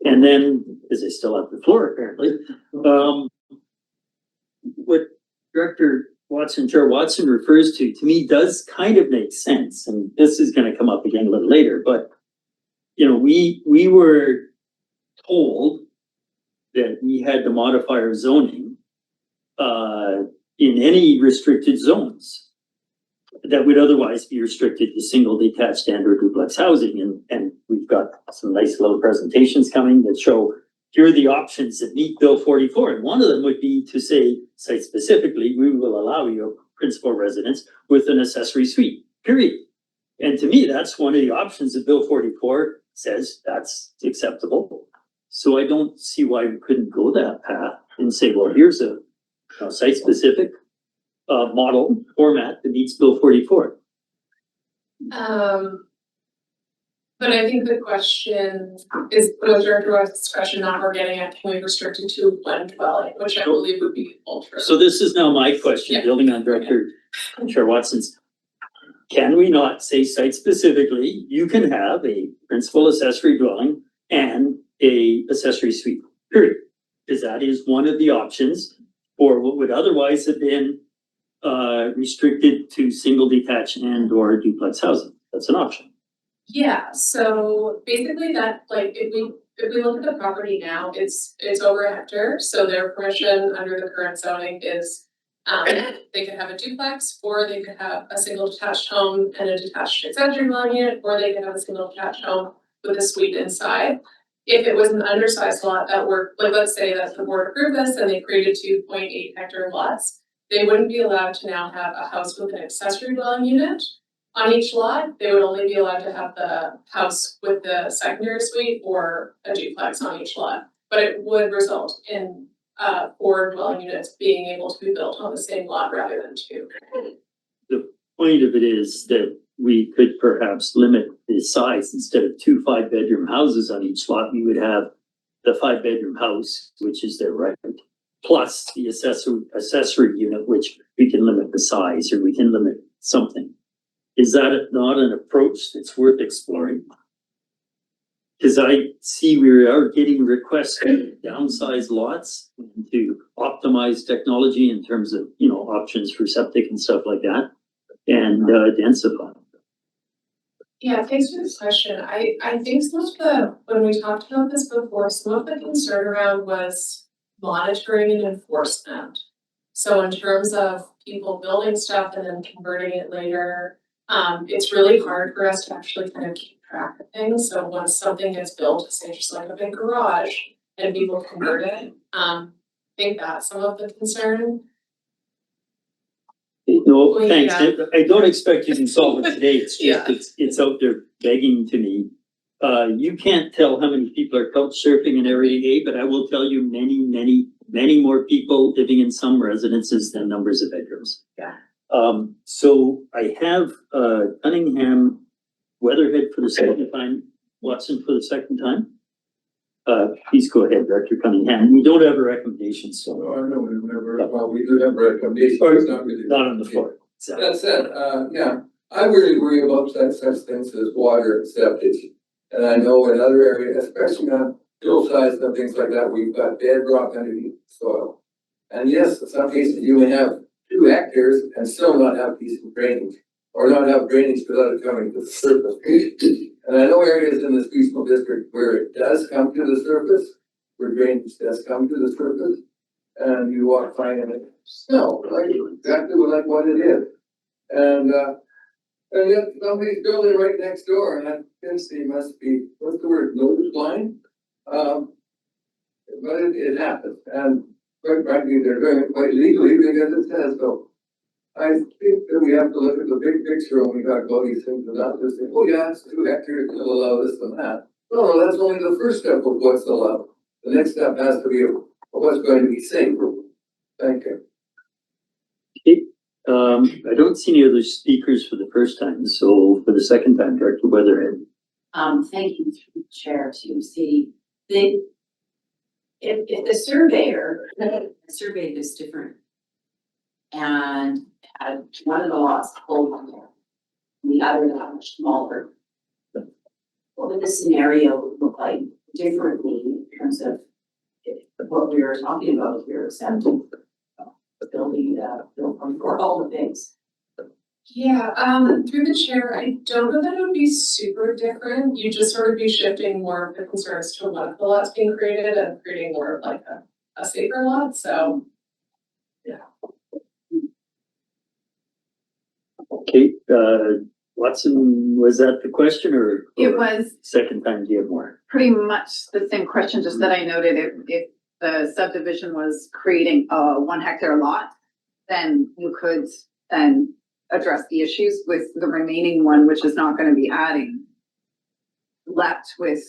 Speaker 1: And then, because I still have the floor apparently, what Director Watson, Chair Watson refers to me does kind of make sense. And this is gonna come up again a little later, but you know, we were told that we had to modify our zoning in any restricted zones that would otherwise be restricted to single detached and or duplex housing. And we've got some nice little presentations coming that show here are the options that meet Bill 44. And one of them would be to say, site specifically, we will allow you principal residence with an accessory suite, period. And to me, that's one of the options that Bill 44 says that's acceptable. So I don't see why we couldn't go that path and say, well, here's a site specific model format that meets Bill 44.
Speaker 12: But I think the question is, was Director West's question not we're getting at, can we restrict it to one dwelling, which I believe would be ultra.
Speaker 1: So this is now my question,
Speaker 12: Yeah.
Speaker 1: building on Director Chair Watson's. Can we not say site specifically, you can have a principal accessory dwelling and a accessory suite, period? Because that is one of the options for what would otherwise have been restricted to single detached and or duplex housing. That's an option.
Speaker 12: Yeah, so basically that, like, if we look at the property now, it's over a hectare, so their permission under the current zoning is they could have a duplex, or they could have a single detached home and a detached accessory dwelling unit, or they could have a single detached home with a suite inside. If it was an undersized lot that were, like, let's say that the board approved this and they created 2.8 hectare lots, they wouldn't be allowed to now have a house with an accessory dwelling unit on each lot. They would only be allowed to have the house with the secondary suite or a duplex on each lot. But it would result in 4 dwelling units being able to be built on the same lot rather than 2.
Speaker 1: The point of it is that we could perhaps limit the size. Instead of 2 5-bedroom houses on each lot, we would have the 5-bedroom house, which is their right, plus the accessory unit, which we can limit the size or we can limit something. Is that not an approach that's worth exploring? Because I see we are getting requests to downsize lots to optimize technology in terms of, you know, options for septic and stuff like that, and densify.
Speaker 12: Yeah, thanks for this question. I think some of the, when we talked about this before, some of the concern around was monitoring and enforcement. So in terms of people building stuff and then converting it later, it's really hard for us to actually kind of keep track of things. So once something gets built, say just like a big garage, and people convert it, I think that's some of the concern.
Speaker 1: No,
Speaker 12: Well,
Speaker 1: thanks.
Speaker 12: yeah.
Speaker 1: I don't expect you to solve it today. It's
Speaker 12: Yeah.
Speaker 1: just, it's out there begging to me. You can't tell how many people are couch surfing in Area A, but I will tell you many more people living in some residences than numbers of bedrooms.
Speaker 12: Yeah.
Speaker 1: So I have, Cunningham, Weatherhead for the second time, Watson for the second time. Please go ahead, Director Cunningham. We don't have a recommendation, so
Speaker 9: I know, we never, well, we do have recommendations, but it's not really.
Speaker 1: not on the floor.
Speaker 9: That said, yeah, I really worry about such things as water and septic. And I know in other areas, especially on hillsides and things like that, we've got bedrock underneath the soil. And yes, in some cases you may have 2 hectares and still not have decent drainage, or not have drainage without it coming to the surface. And I know areas in this regional district where it does come to the surface, where drainage does come to the surface, and you walk by and it smells like exactly like what it is. And yet somebody's building right next door, and that density must be, what's the word, notice blind? But it happens, and quite frankly, they're doing it quite legally because it says so. I think that we have to look at the big picture when we talk about these things and not just say, oh yeah, it's 2 hectares, we'll allow this and that. No, that's only the first step of what's allowed. The next step has to be what's going to be safe. Thank you.
Speaker 1: Okay, I don't see any other speakers for the first time, so for the second time, Director Weatherhead.
Speaker 10: Thank you, through the chair, to see if the surveyor surveyed this different and had one of the lots pulled on there, and the other that much smaller, what would the scenario look like differently in terms of what we were talking about here, accepting the building, built for all the things?
Speaker 12: Yeah, through the chair, I don't know that it would be super different. You just sort of be shifting more of the concerns to one of the lots being created and creating more of like a safer lot, so.
Speaker 1: Okay, Watson, was that the question or?
Speaker 8: It was
Speaker 1: Second time, do you have more?
Speaker 8: pretty much the same question, just that I noted if the subdivision was creating a 1 hectare lot, then you could then address the issues with the remaining one, which is not gonna be adding, left with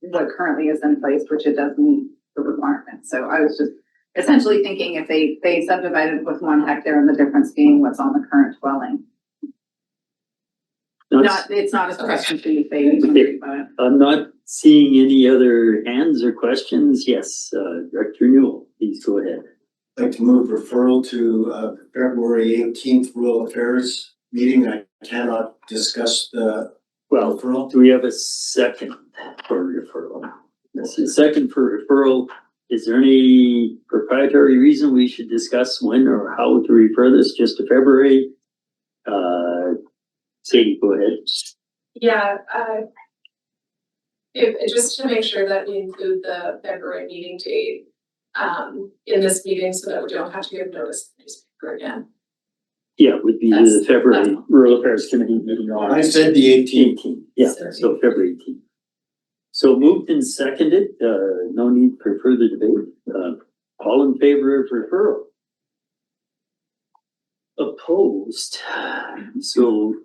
Speaker 8: what currently is in place, which it does meet the requirement. So I was just essentially thinking if they subdivided with 1 hectare and the difference being what's on the current dwelling. It's not a question for you, Faye, you can worry about it.
Speaker 1: I'm not seeing any other hands or questions. Yes, Director Newell, please go ahead.
Speaker 11: I'd like to move referral to February 18th Rural Affairs meeting. I cannot discuss the
Speaker 1: Well,
Speaker 11: referral.
Speaker 1: do we have a second for referral? This is second for referral. Is there any proprietary reason we should discuss when or how to refer this just to February? Sadie, go ahead.
Speaker 12: Yeah, if, just to make sure that we include the February meeting date, in this meeting so that we don't have to give notice to the newspaper again.
Speaker 1: Yeah, it would be the February Rural Affairs Committee meeting on.
Speaker 11: I said the 18th.
Speaker 1: Yeah, so February 18th. So moved and seconded, no need for further debate. All in favor of referral? Opposed? So,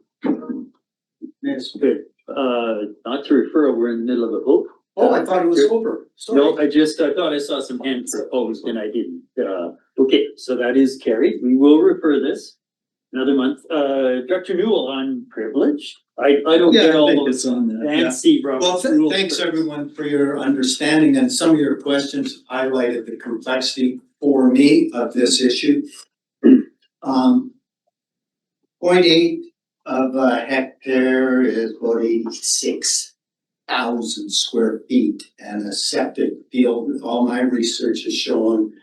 Speaker 1: good. Not to referral, we're in the middle of a vote.
Speaker 11: Oh, I thought it was over. Sorry.
Speaker 1: No, I thought I saw some hands opposed and I didn't. Okay, so that is carried. We will refer this another month. Director Newell on privilege. I don't get all those
Speaker 11: on that.
Speaker 1: fancy.
Speaker 11: Well, thanks everyone for your understanding, and some of your questions highlighted the complexity for me of this issue. 0.8 of a hectare is about 86,000 square feet, and a septic field with all my research has shown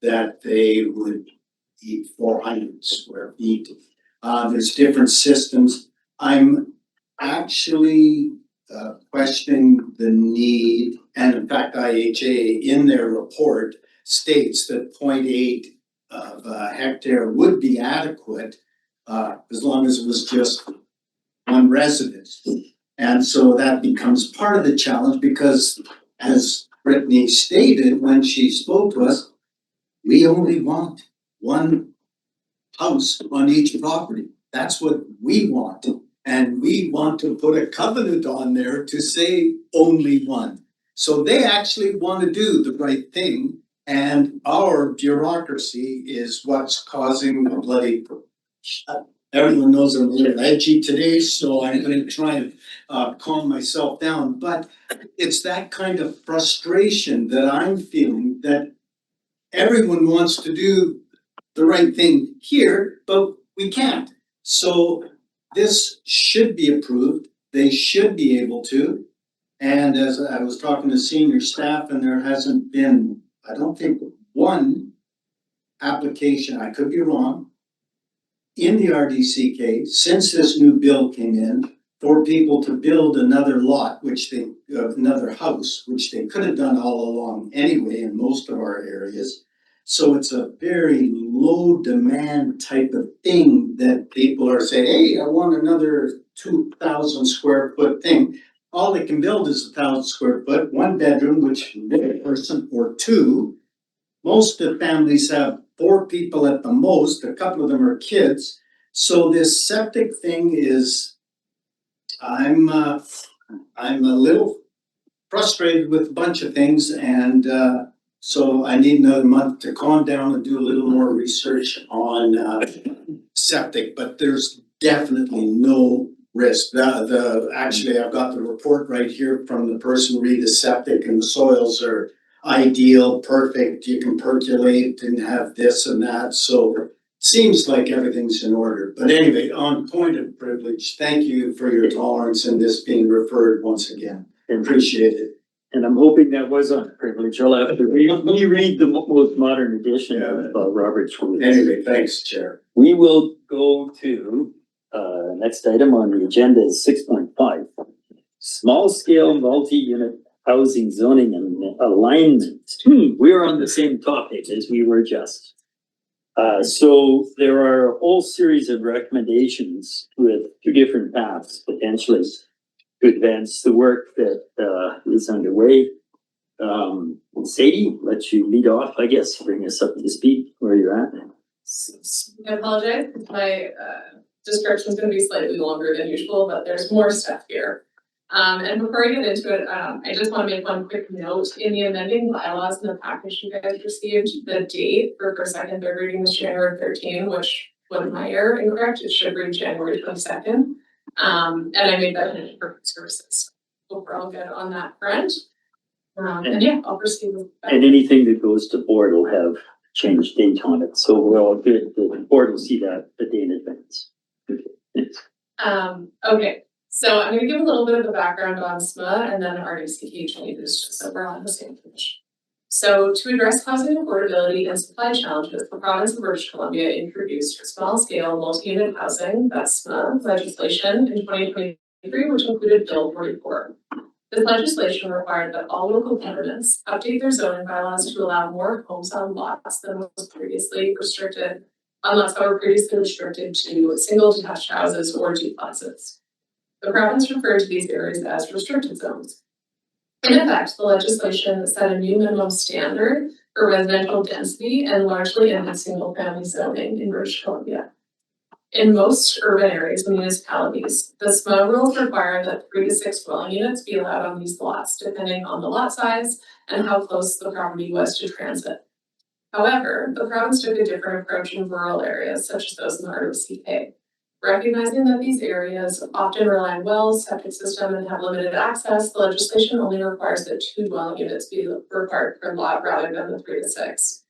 Speaker 11: that they would need 400 square feet. There's different systems. I'm actually questioning the need, and in fact, IHA in their report states that 0.8 of a hectare would be adequate as long as it was just one residence. And so that becomes part of the challenge because, as Brittany stated when she spoke to us, we only want one house on each property. That's what we want. And we want to put a covenant on there to say only one. So they actually want to do the right thing. And our bureaucracy is what's causing the bloody. Everyone knows I'm a little edgy today, so I'm going to try and calm myself down. But it's that kind of frustration that I'm feeling, that everyone wants to do the right thing here, but we can't. So this should be approved. They should be able to. And as I was talking to senior staff, and there hasn't been, I don't think, one application, I could be wrong, in the RDCK since this new bill came in for people to build another lot, which they, another house, which they could have done all along anyway in most of our areas. So it's a very low demand type of thing that people are saying, hey, I want another 2,000 square foot thing. All they can build is 1,000 square foot, one bedroom, which one person or two. Most of the families have 4 people at the most, a couple of them are kids. So this septic thing is, I'm a little frustrated with a bunch of things and, so I need another month to calm down and do a little more research on, septic, but there's definitely no risk. Actually, I've got the report right here from the person read the septic and the soils are ideal, perfect, you can percolate and have this and that, so seems like everything's in order. But anyway, on point of privilege, thank you for your tolerance and this being referred once again. Appreciate it.
Speaker 1: And I'm hoping that was on privilege. I'll have to reread the most modern edition of Robert's rules.
Speaker 11: Anyway, thanks, Chair.
Speaker 1: We will go to, next item on the agenda is 6.5. Small scale multi-unit housing zoning and alignment. We're on the same topic as we were just. So there are a whole series of recommendations with two different paths potentially to advance the work that is underway. Sadie, let you lead off, I guess, bring us up to speed where you're at.
Speaker 12: I apologize, my description is gonna be slightly longer than usual, but there's more stuff here. And before I get into it, I just wanna make one quick note. In the amending bylaws in the package you guys received, the date for first, second, third reading was January 13, which was my error incorrect. It should read January 22nd. And I made that in for services. Overall good on that front. And yeah, I'll proceed with that.
Speaker 1: And anything that goes to board will have changed date on it, so we're all good. The board will see that a day in advance. Okay, thanks.
Speaker 12: Okay, so I'm gonna give a little bit of the background on SMA and then RDCP changes, just so we're on the same page. So to address housing affordability and supply challenges, the province of British Columbia introduced small scale multi-unit housing, that's SMA legislation in 2023, which included Bill 44. This legislation required that all local governments update their zoning bylaws to allow more homes on lots than was previously restricted, unless they were previously restricted to single detached houses or duplexes. The province referred to these areas as restricted zones. In effect, the legislation set a new minimum standard for residential density and largely ended single family zoning in British Columbia. In most urban areas and municipalities, the SMA rules require that 3 to 6 dwelling units be allowed on these lots, depending on the lot size and how close the property was to transit. However, the province took a different approach in rural areas, such as those in the ROCK. Recognizing that these areas often rely on wells, septic system, and have limited access, the legislation only requires that 2 dwelling units be required per lot rather than the 3 to 6.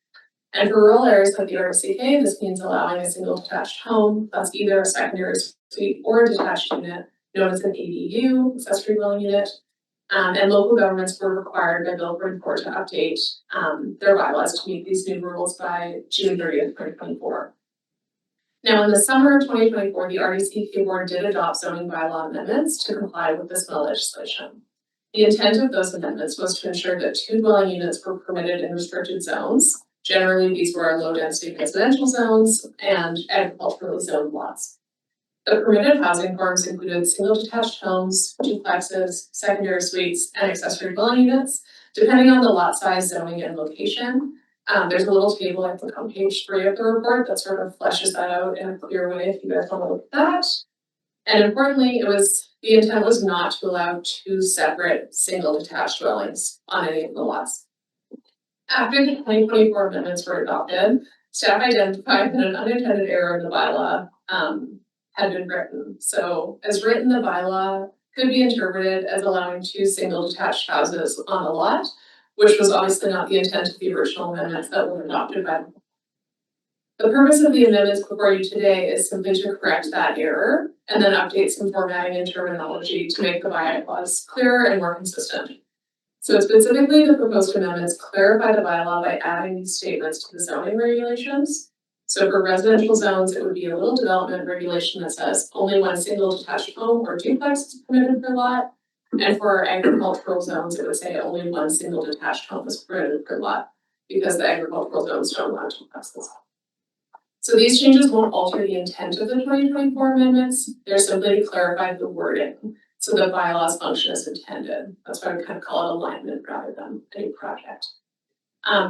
Speaker 12: And for rural areas like the ROCK, this means allowing a single detached home, that's either a secondary suite or a detached unit, known as an ADU, accessory dwelling unit. And local governments were required by Bill 44 to update their bylaws to meet these new rules by June 30th, 2024. Now, in the summer of 2024, the RDCP board did adopt zoning bylaw amendments to comply with this bill legislation. The intent of those amendments was to ensure that 2 dwelling units were permitted in restricted zones. Generally, these were low density residential zones and agriculturally zoned lots. The permitted housing forms included single detached homes, duplexes, secondary suites, and accessory dwelling units, depending on the lot size, zoning, and location. There's a little table I think on page 3 of the report that sort of fleshes that out in a clear way if you guys want to look at that. And importantly, the intent was not to allow 2 separate single detached dwellings on any of the lots. After the 2024 amendments were adopted, staff identified that an unintended error in the bylaw had been written. So as written, the bylaw could be interpreted as allowing 2 single detached houses on a lot, which was obviously not the intent of the original amendments that were adopted by them. The purpose of the amendments before you today is simply to correct that error and then update some formatting and terminology to make the bylaws clearer and more consistent. So specifically, the proposed amendments clarify the bylaw by adding these statements to the zoning regulations. So for residential zones, it would be a little development regulation that says only 1 single detached home or duplex is permitted per lot. And for agricultural zones, it would say only 1 single detached home is permitted per lot because the agricultural zones don't allow duplexes. So these changes won't alter the intent of the 2024 amendments. They're simply to clarify the wording so the bylaws function as intended. That's why I kind of call it alignment rather than a new project.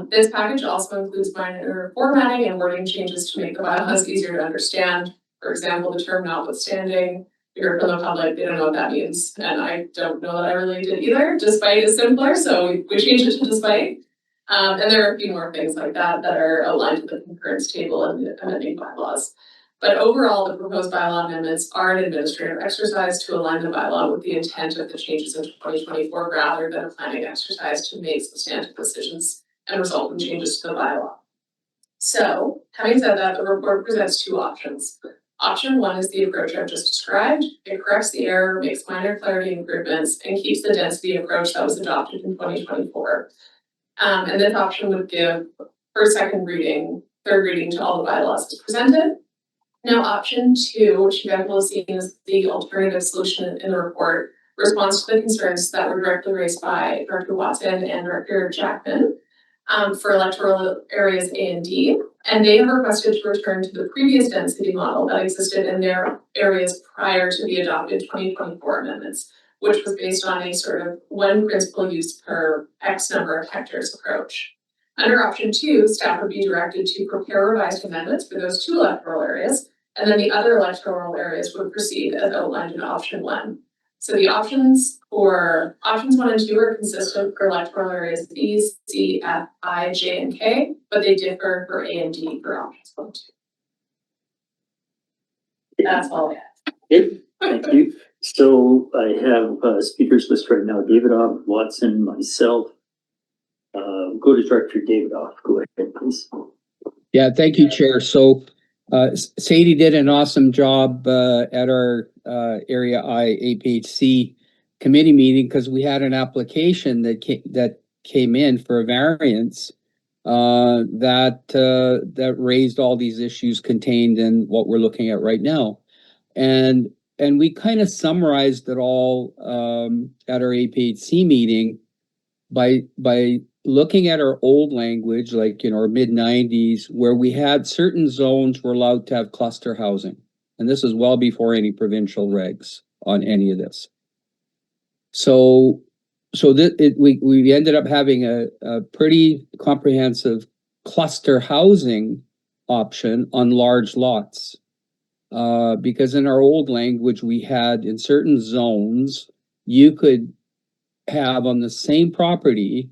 Speaker 12: This package also includes minor formatting and wording changes to make the bylaws easier to understand. For example, the term notwithstanding we heard from the public, they don't know what that means, and I don't know that I really did either. Despite is simpler, so we changed it to despite. And there are a few more things like that that are aligned with the concurrence table and the amending bylaws. But overall, the proposed bylaw amendments are an administrative exercise to align the bylaw with the intent of the changes in 2024 rather than a planning exercise to make substantive decisions and result in changes to the bylaw. So, having said that, the report presents two options. Option one is the approach I've just described. It corrects the error, makes minor clarity improvements, and keeps the density approach that was adopted in 2024. And this option would give first, second reading, third reading to all the bylaws as presented. Now, option two, which you guys will see as the alternative solution in the report, responds to the concerns that were directly raised by Director Watson and Director Jackman for electoral areas A and D. And they have requested to return to the previous density model that existed in their areas prior to the adopted 2024 amendments, which was based on a sort of one principal use per X number of hectares approach. Under option two, staff would be directed to prepare revised amendments for those two electoral areas, and then the other electoral areas would proceed as outlined in option one. So the options one and two are consistent for electoral areas B, C, F, I, J, and K, but they differ for A and D for options 1 and 2. That's all I have.
Speaker 1: Okay, thank you. So I have a speakers list right now, Davidoff, Watson, myself. Go to Director Davidoff. Go ahead, please.
Speaker 2: Yeah, thank you, Chair. So Sadie did an awesome job at our Area I APHC committee meeting because we had an application that came in for a variance that raised all these issues contained in what we're looking at right now. And we kind of summarized it all at our APHC meeting by looking at our old language, like, you know, our mid-90s, where we had certain zones were allowed to have cluster housing. And this is well before any provincial regs on any of this. So we ended up having a pretty comprehensive cluster housing option on large lots. Because in our old language, we had in certain zones, you could have on the same property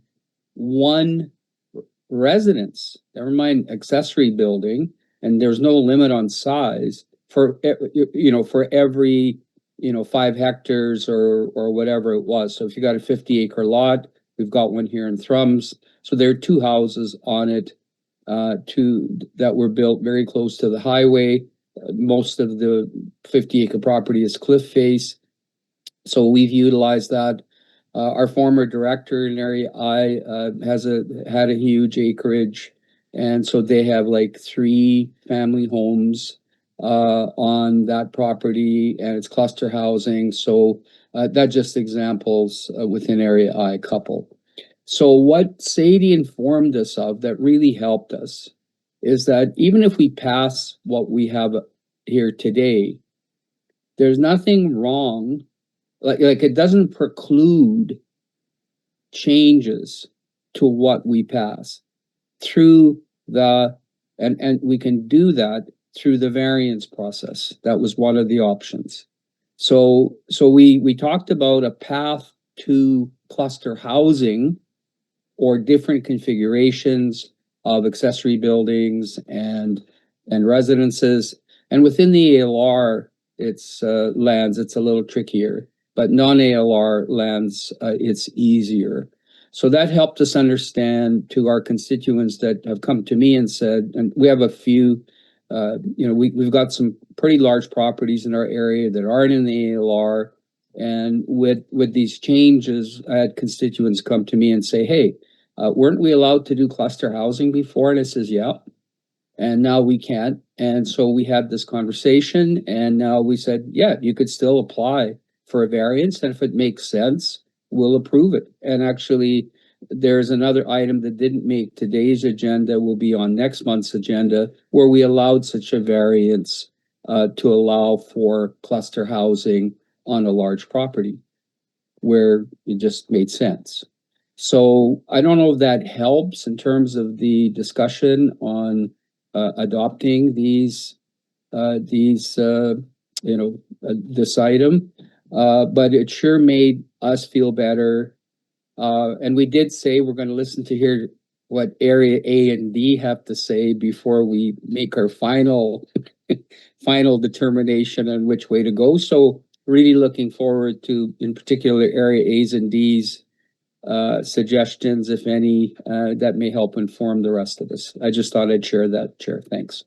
Speaker 2: one residence, never mind accessory building, and there's no limit on size for every 5 hectares or whatever it was. So if you got a 50-acre lot, we've got one here in Thrums. So there are 2 houses on it, that were built very close to the highway. Most of the 50-acre property is cliff face, so we've utilized that. Our former director in Area I had a huge acreage, and so they have like 3 family homes on that property, and it's cluster housing. So that just examples within Area I couple. So what Sadie informed us of that really helped us is that even if we pass what we have here today, there's nothing wrong. Like it doesn't preclude changes to what we pass through and we can do that through the variance process. That was one of the options. So we talked about a path to cluster housing or different configurations of accessory buildings and residences. And within the ALR, it's lands, it's a little trickier, but non-ALR lands, it's easier. So that helped us understand to our constituents that have come to me and said, and we have a few, we've got some pretty large properties in our area that aren't in the ALR. And with these changes, I had constituents come to me and say, hey, weren't we allowed to do cluster housing before? And I says, yeah. And now we can't. And so we had this conversation, and now we said, yeah, you could still apply for a variance. And if it makes sense, we'll approve it. And actually, there's another item that didn't make today's agenda, will be on next month's agenda, where we allowed such a variance to allow for cluster housing on a large property where it just made sense. So I don't know if that helps in terms of the discussion on adopting these this item. But it sure made us feel better. And we did say we're gonna listen to hear what area A and D have to say before we make our final determination on which way to go. So really looking forward to, in particular, area A's and D's suggestions, if any, that may help inform the rest of us. I just thought I'd share that, Chair. Thanks.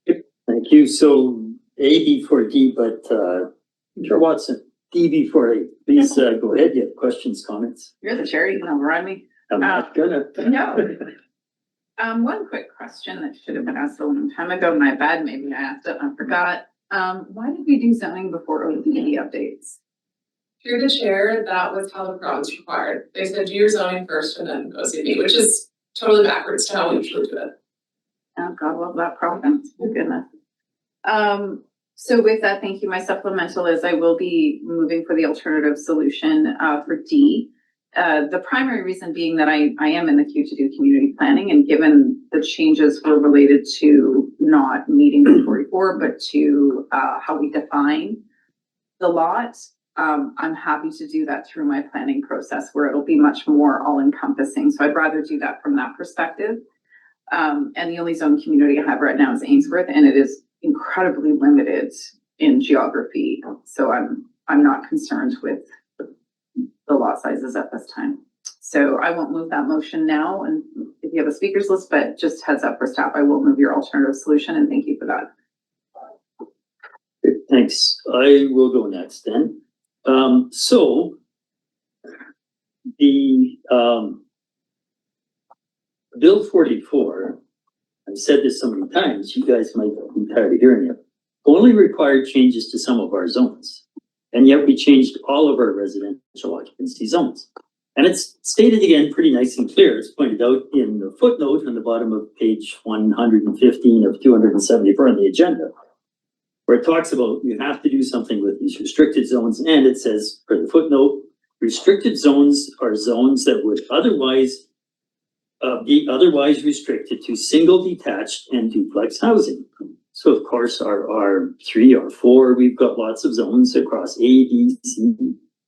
Speaker 1: Thank you. So A before D, but Chair Watson, D before A. Please go ahead. You have questions, comments?
Speaker 8: You're the chair, you can override me.
Speaker 1: I'm not gonna.
Speaker 8: No. One quick question that should have been asked a long time ago. My bad, maybe I asked it and I forgot. Why did we do zoning before ODD updates?
Speaker 12: Through the chair, that was how the province required. They said do your zoning first and then go CB, which is totally backwards to how we usually do it.
Speaker 8: Oh, God love that province. My goodness. So with that, thank you. My supplemental is I will be moving for the alternative solution for D. The primary reason being that I am in the queue to do community planning, and given the changes were related to not meeting the 44, but to how we define the lot, I'm happy to do that through my planning process where it'll be much more all encompassing. So I'd rather do that from that perspective. And the only zone community I have right now is Ainsworth, and it is incredibly limited in geography. So I'm not concerned with the lot sizes at this time. So I won't move that motion now. And if you have a speakers list, but just heads up for staff, I will move your alternative solution, and thank you for that.
Speaker 1: Thanks. I will go next then. So the Bill 44, I've said this so many times, you guys might be tired of hearing it, only required changes to some of our zones. And yet we changed all of our residential occupancy zones. And it's stated again pretty nice and clear. It's pointed out in the footnote on the bottom of page 115 of 274 on the agenda, where it talks about you have to do something with these restricted zones. And it says, for the footnote, restricted zones are zones that would otherwise be otherwise restricted to single detached and duplex housing. So of course our R3, R4, we've got lots of zones across A, B, C.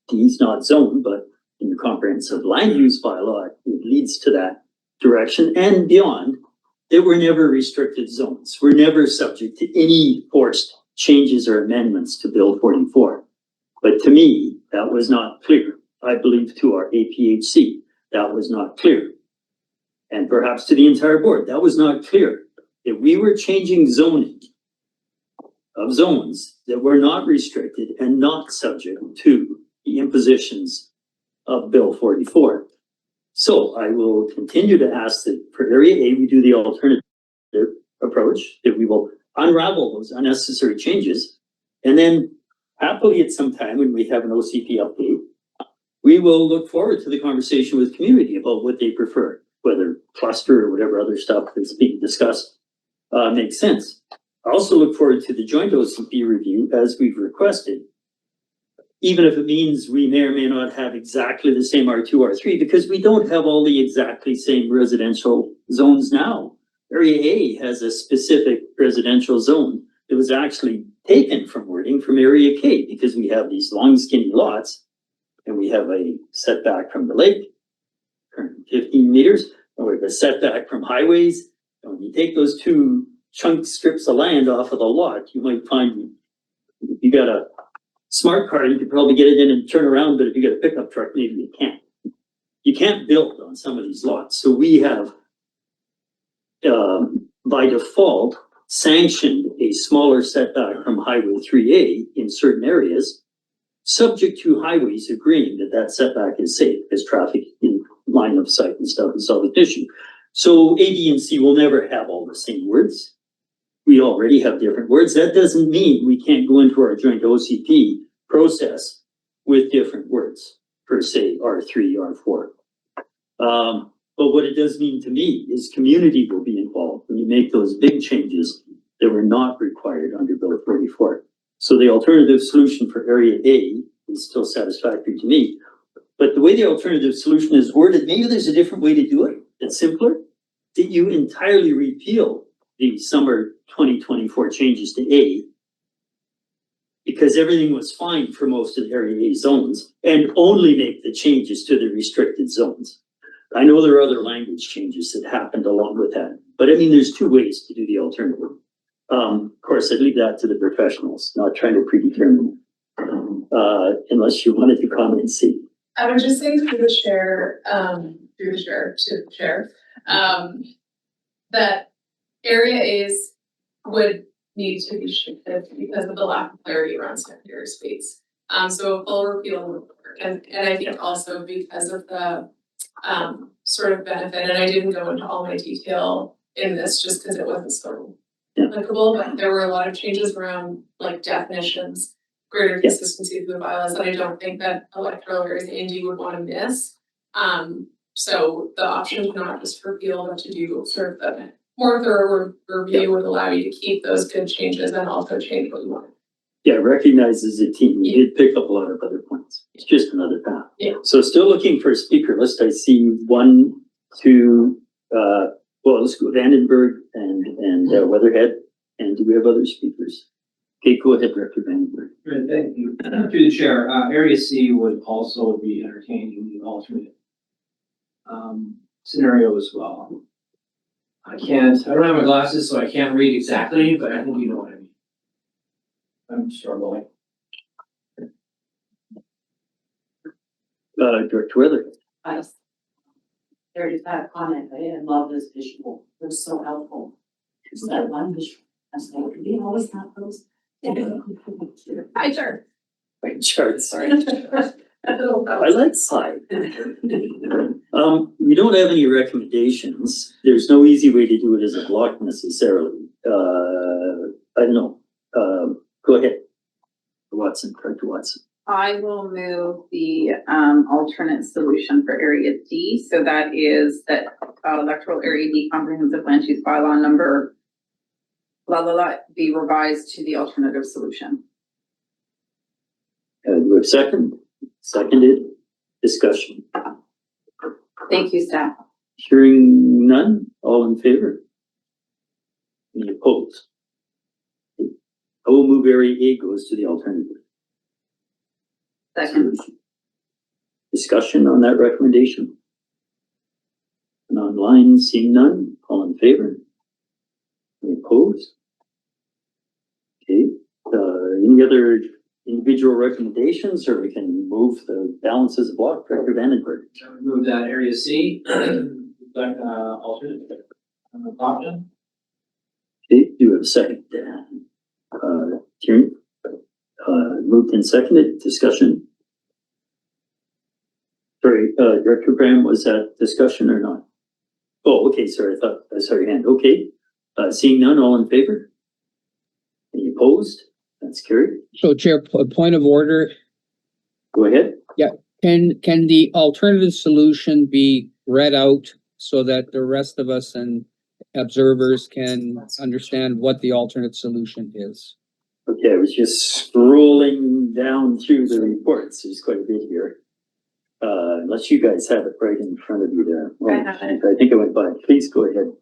Speaker 1: D is not zoned, but in the comprehensive land use bylaw, it leads to that direction and beyond. That were never restricted zones. We're never subject to any forced changes or amendments to Bill 44. But to me, that was not clear. I believe to our APHC, that was not clear. And perhaps to the entire board, that was not clear. That we were changing zoning of zones that were not restricted and not subject to the impositions of Bill 44. So I will continue to ask that for area A, we do the alternative approach, that we will unravel those unnecessary changes. And then happily at some time when we have an OCP update, we will look forward to the conversation with community about what they prefer, whether cluster or whatever other stuff that's being discussed makes sense. I also look forward to the joint OCP review as we've requested, even if it means we may or may not have exactly the same R2, R3, because we don't have all the exactly same residential zones now. Area A has a specific residential zone that was actually taken from wording from Area K, because we have these long skinny lots and we have a setback from the lake, 15 meters, and we have a setback from highways. And when you take those two chunk strips of land off of the lot, you might find if you got a smart car, you could probably get it in and turn around, but if you got a pickup truck, maybe you can't. You can't build on some of these lots. So we have, by default, sanctioned a smaller setback from Highway 3A in certain areas, subject to highways agreeing that that setback is safe because traffic in line of sight and stuff is always an issue. So A, B, and C will never have all the same words. We already have different words. That doesn't mean we can't go into our joint OCP process with different words, per se, R3, R4. But what it does mean to me is community will be involved when you make those big changes that were not required under Bill 44. So the alternative solution for Area A is still satisfactory to me. But the way the alternative solution is worded, maybe there's a different way to do it that's simpler, that you entirely repeal the summer 2024 changes to A because everything was fine for most of the area A zones and only make the changes to the restricted zones. I know there are other language changes that happened along with that, but I mean, there's two ways to do the alternative. Of course, I'd leave that to the professionals, not trying to predetermine, unless you wanted to comment and see.
Speaker 12: I would just say through the chair, to the chair, that area A's would need to be shifted because of the lack of clarity around secondary space. So a full repeal would work, and I think also because of the sort of benefit, and I didn't go into all my detail in this just because it wasn't so applicable, but there were a lot of changes around like definitions, greater consistency of the bylaws that I don't think that electoral areas Indy would want to miss. So the option is not just for repeal, but to do sort of the more thorough review would allow you to keep those good changes and also change what you want.
Speaker 1: Yeah, recognize as a team, you did pick up a lot of other points. It's just another path.
Speaker 12: Yeah.
Speaker 1: So still looking for a speaker list. I see 1, 2, well, let's go Vandenberg and Weatherhead. And do we have other speakers? Okay, go ahead, Director Vandenberg.
Speaker 6: Great, thank you. Through the chair, area C would also be entertaining the alternate scenario as well. I don't have my glasses, so I can't read exactly, but I think you know what I mean. I'm struggling.
Speaker 1: Director Weatherhead.
Speaker 10: I there is that comment, I love this visual, it was so helpful. It's that one visual, I was like, we always have those.
Speaker 12: Hi, sure.
Speaker 1: Wait, charts.
Speaker 12: Sorry.
Speaker 1: I like pie. We don't have any recommendations. There's no easy way to do it as a block necessarily. I don't know. Go ahead. Watson, Director Watson.
Speaker 8: I will move the alternate solution for area D. So that is that electoral area D comprehensive land use bylaw number be revised to the alternative solution.
Speaker 1: Do we have a second? Seconded. Discussion.
Speaker 8: Thank you, staff.
Speaker 1: Hearing none. All in favor? Any opposed? I will move area A goes to the alternative.
Speaker 8: Second.
Speaker 1: Discussion on that recommendation? And online, seeing none, all in favor? Any opposed? Okay, any other individual recommendations, or we can move the balance as a block? Director Vandenberg.
Speaker 6: Move that area C, alternate option.
Speaker 1: Okay, do we have a second? Kieran? Moved and seconded, discussion? Sorry, Director Graham, was that discussion or not? Oh, okay, sorry, I thought, I saw your hand, okay. Seeing none, all in favor? Any opposed? That's carried.
Speaker 2: So Chair, point of order,
Speaker 1: Go ahead.
Speaker 2: can the alternative solution be read out so that the rest of us and observers can understand what the alternate solution is?
Speaker 1: Okay, I was just scrolling down through the reports. There's quite a bit here. Unless you guys have it right in front of you there. Well,
Speaker 8: I have it.
Speaker 1: I think I went by. Please go ahead.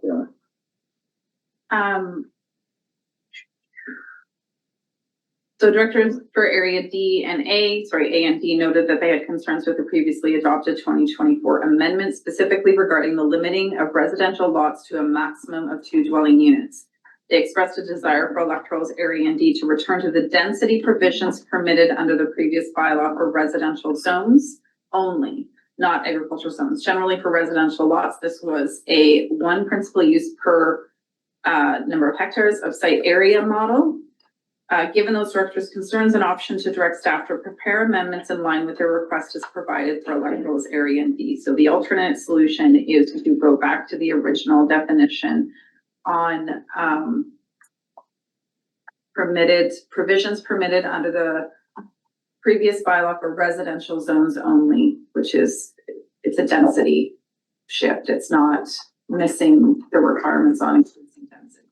Speaker 8: So directors for area D and A, A and D noted that they had concerns with the previously adopted 2024 amendment, specifically regarding the limiting of residential lots to a maximum of 2 dwelling units. They expressed a desire for electorals area and D to return to the density provisions permitted under the previous bylaw for residential zones only, not agricultural zones. Generally for residential lots, this was a 1 principal use per number of hectares of site area model. Given those directors' concerns, an option to direct staff to prepare amendments in line with their request is provided for electorals area and D. So the alternate solution is to go back to the original definition on provisions permitted under the previous bylaw for residential zones only, which is, it's a density shift. It's not missing the requirements on increasing density.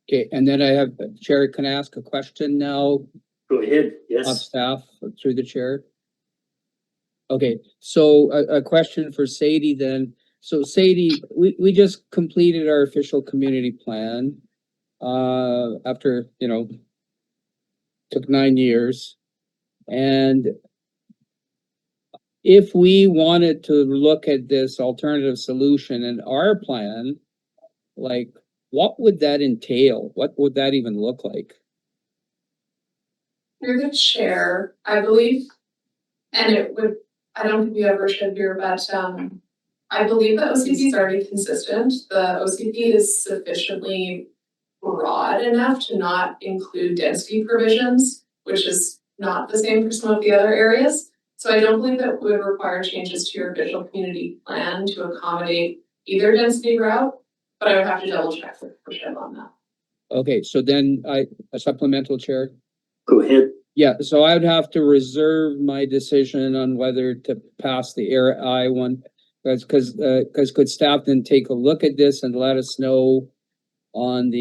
Speaker 2: Okay, and then I have, Chair, can I ask a question now
Speaker 1: Go ahead.
Speaker 2: of
Speaker 1: Yes.
Speaker 2: staff through the chair? Okay, so a question for Sadie then. So Sadie, we just completed our official community plan. After, took took 9 years. And if we wanted to look at this alternative solution in our plan, like, what would that entail? What would that even look like?
Speaker 12: You're the chair, I believe, and it would, I don't think you ever should hear, but, I believe the OCP is already consistent. The OCP is sufficiently broad enough to not include density provisions, which is not the same for some of the other areas. So I don't believe that would require changes to your visual community plan to accommodate either density route, but I would have to double check with Sheb on that.
Speaker 2: Okay, so then a supplemental chair.
Speaker 1: Go ahead.
Speaker 2: Yeah, so I would have to reserve my decision on whether to pass the Area I one. Because could staff then take a look at this and let us know on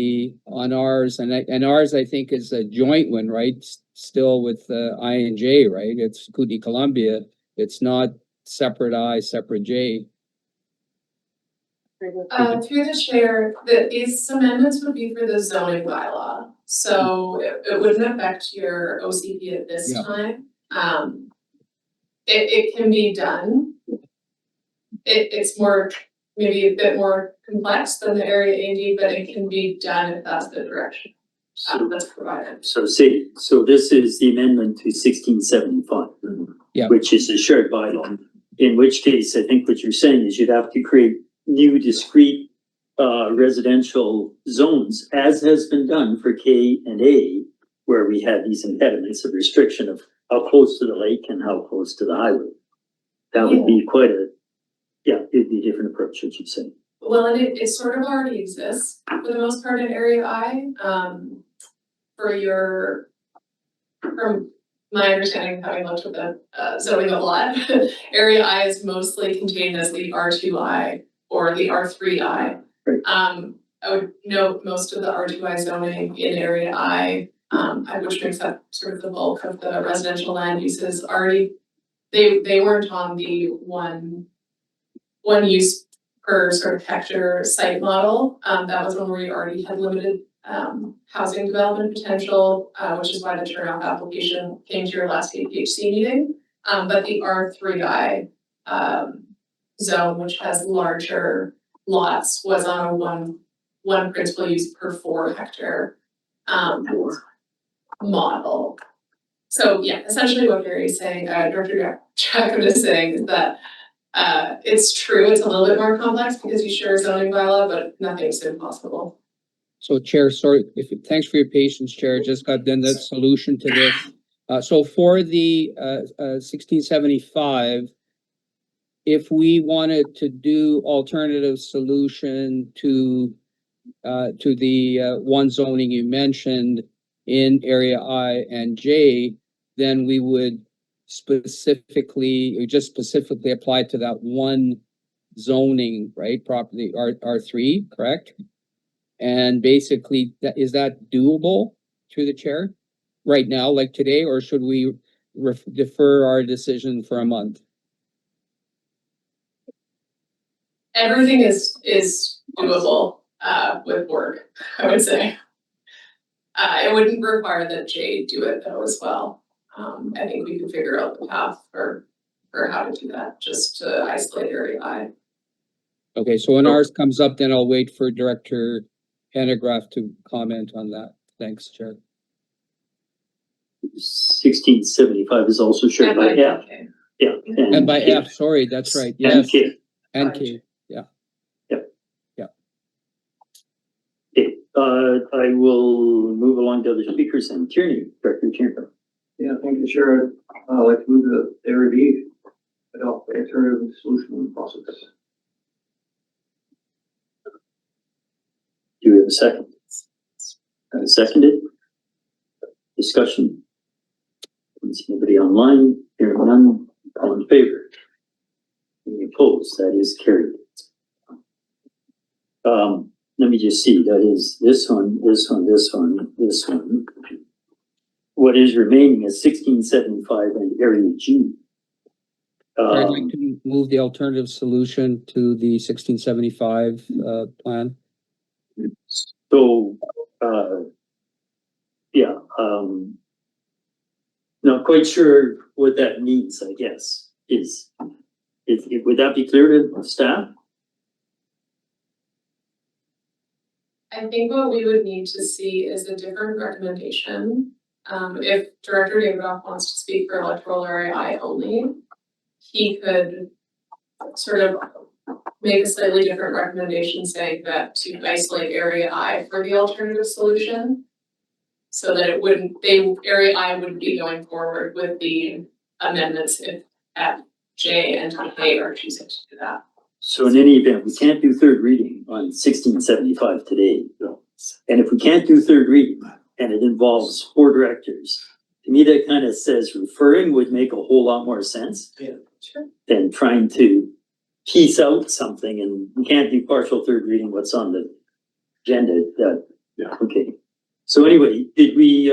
Speaker 2: ours, and ours I think is a joint one, right? Still with I and J, right? It's Kootenai Columbia. It's not separate I, separate J.
Speaker 12: Through the chair, these amendments would be for the zoning bylaw, so it wouldn't affect your OCP at this
Speaker 2: Yeah.
Speaker 12: time. It can be done. It's more, maybe a bit more complex than the area AD, but it can be done if that's the direction that's provided.
Speaker 1: So this is the amendment to 1675.
Speaker 2: Yeah.
Speaker 1: Which is a shared bylaw, in which case I think what you're saying is you'd have to create new discrete residential zones, as has been done for K and A, where we had these impediments of restriction of how close to the lake and how close to the highway. That would be it'd be a different approach, what you're saying.
Speaker 12: Well, and it sort of already exists for the most part in Area I. From my understanding, having looked at the zoning a lot, Area I is mostly contained as the R2I or the R3I.
Speaker 1: Right.
Speaker 12: I would note most of the R2I zoning in Area I, which makes up sort of the bulk of the residential land uses, already, they weren't on the one use per sort of hectare site model. That was when we already had limited housing development potential, which is why the turnout application came to your last APHC meeting. But the R3I zone, which has larger lots, was on a one principal use per 4 hectare model. So yeah, essentially what Gary's saying, Director Jackman is saying is that it's true, it's a little bit more complex because you share a zoning bylaw, but nothing's impossible.
Speaker 2: So Chair, sorry, thanks for your patience, Chair. Just got then the solution to this. So for the 1675, if we wanted to do alternative solution to the one zoning you mentioned in Area I and J, then we would specifically apply to that one zoning, right? Property R3, correct? And basically, is that doable through the chair right now, like today, or should we defer our decision for a month?
Speaker 12: Everything is doable with work, I would say. It wouldn't require that Jay do it though as well. I think we can figure out the path for how to do that, just to isolate Area I. Okay,
Speaker 2: so when ours comes up, then I'll wait for Director Hanegraaff to comment on that. Thanks, Chair.
Speaker 1: 1675 is also shared by F. Yeah.
Speaker 2: And by F, sorry, that's right. Yes. And K. Yeah.
Speaker 1: Yep.
Speaker 2: Yeah.
Speaker 1: Okay, I will move along to other speakers and Tierney, Director Tierney.
Speaker 16: Yeah, thank you, Chair. I'd like to move the Area B, adopt the alternative solution process.
Speaker 1: Do we have a second? Seconded? Discussion? Don't see anybody online, hearing none, all in favor? Any opposed? That is carried. Let me just see, that is this one, this one, this one, this one. What is remaining is 1675 and Area G.
Speaker 2: I'd like to move the alternative solution to the 1675 plan.
Speaker 1: So, not quite sure what that means, I guess, would that be clear to staff?
Speaker 12: I think what we would need to see is a different recommendation. If Director Davidoff wants to speak for electoral area I only, he could sort of make a slightly different recommendation saying that to isolate area I for the alternative solution. So that it wouldn't, area I wouldn't be going forward with the amendments if F, J, and K are choosing to do that.
Speaker 1: So in any event, we can't do third reading on 1675 today. And if we can't do third reading and it involves 4 directors, to me, that kind of says referring would make a whole lot more sense.
Speaker 12: Sure.
Speaker 1: Than trying to piece out something, and we can't do partial third reading what's on the agenda. Okay. So anyway, did we,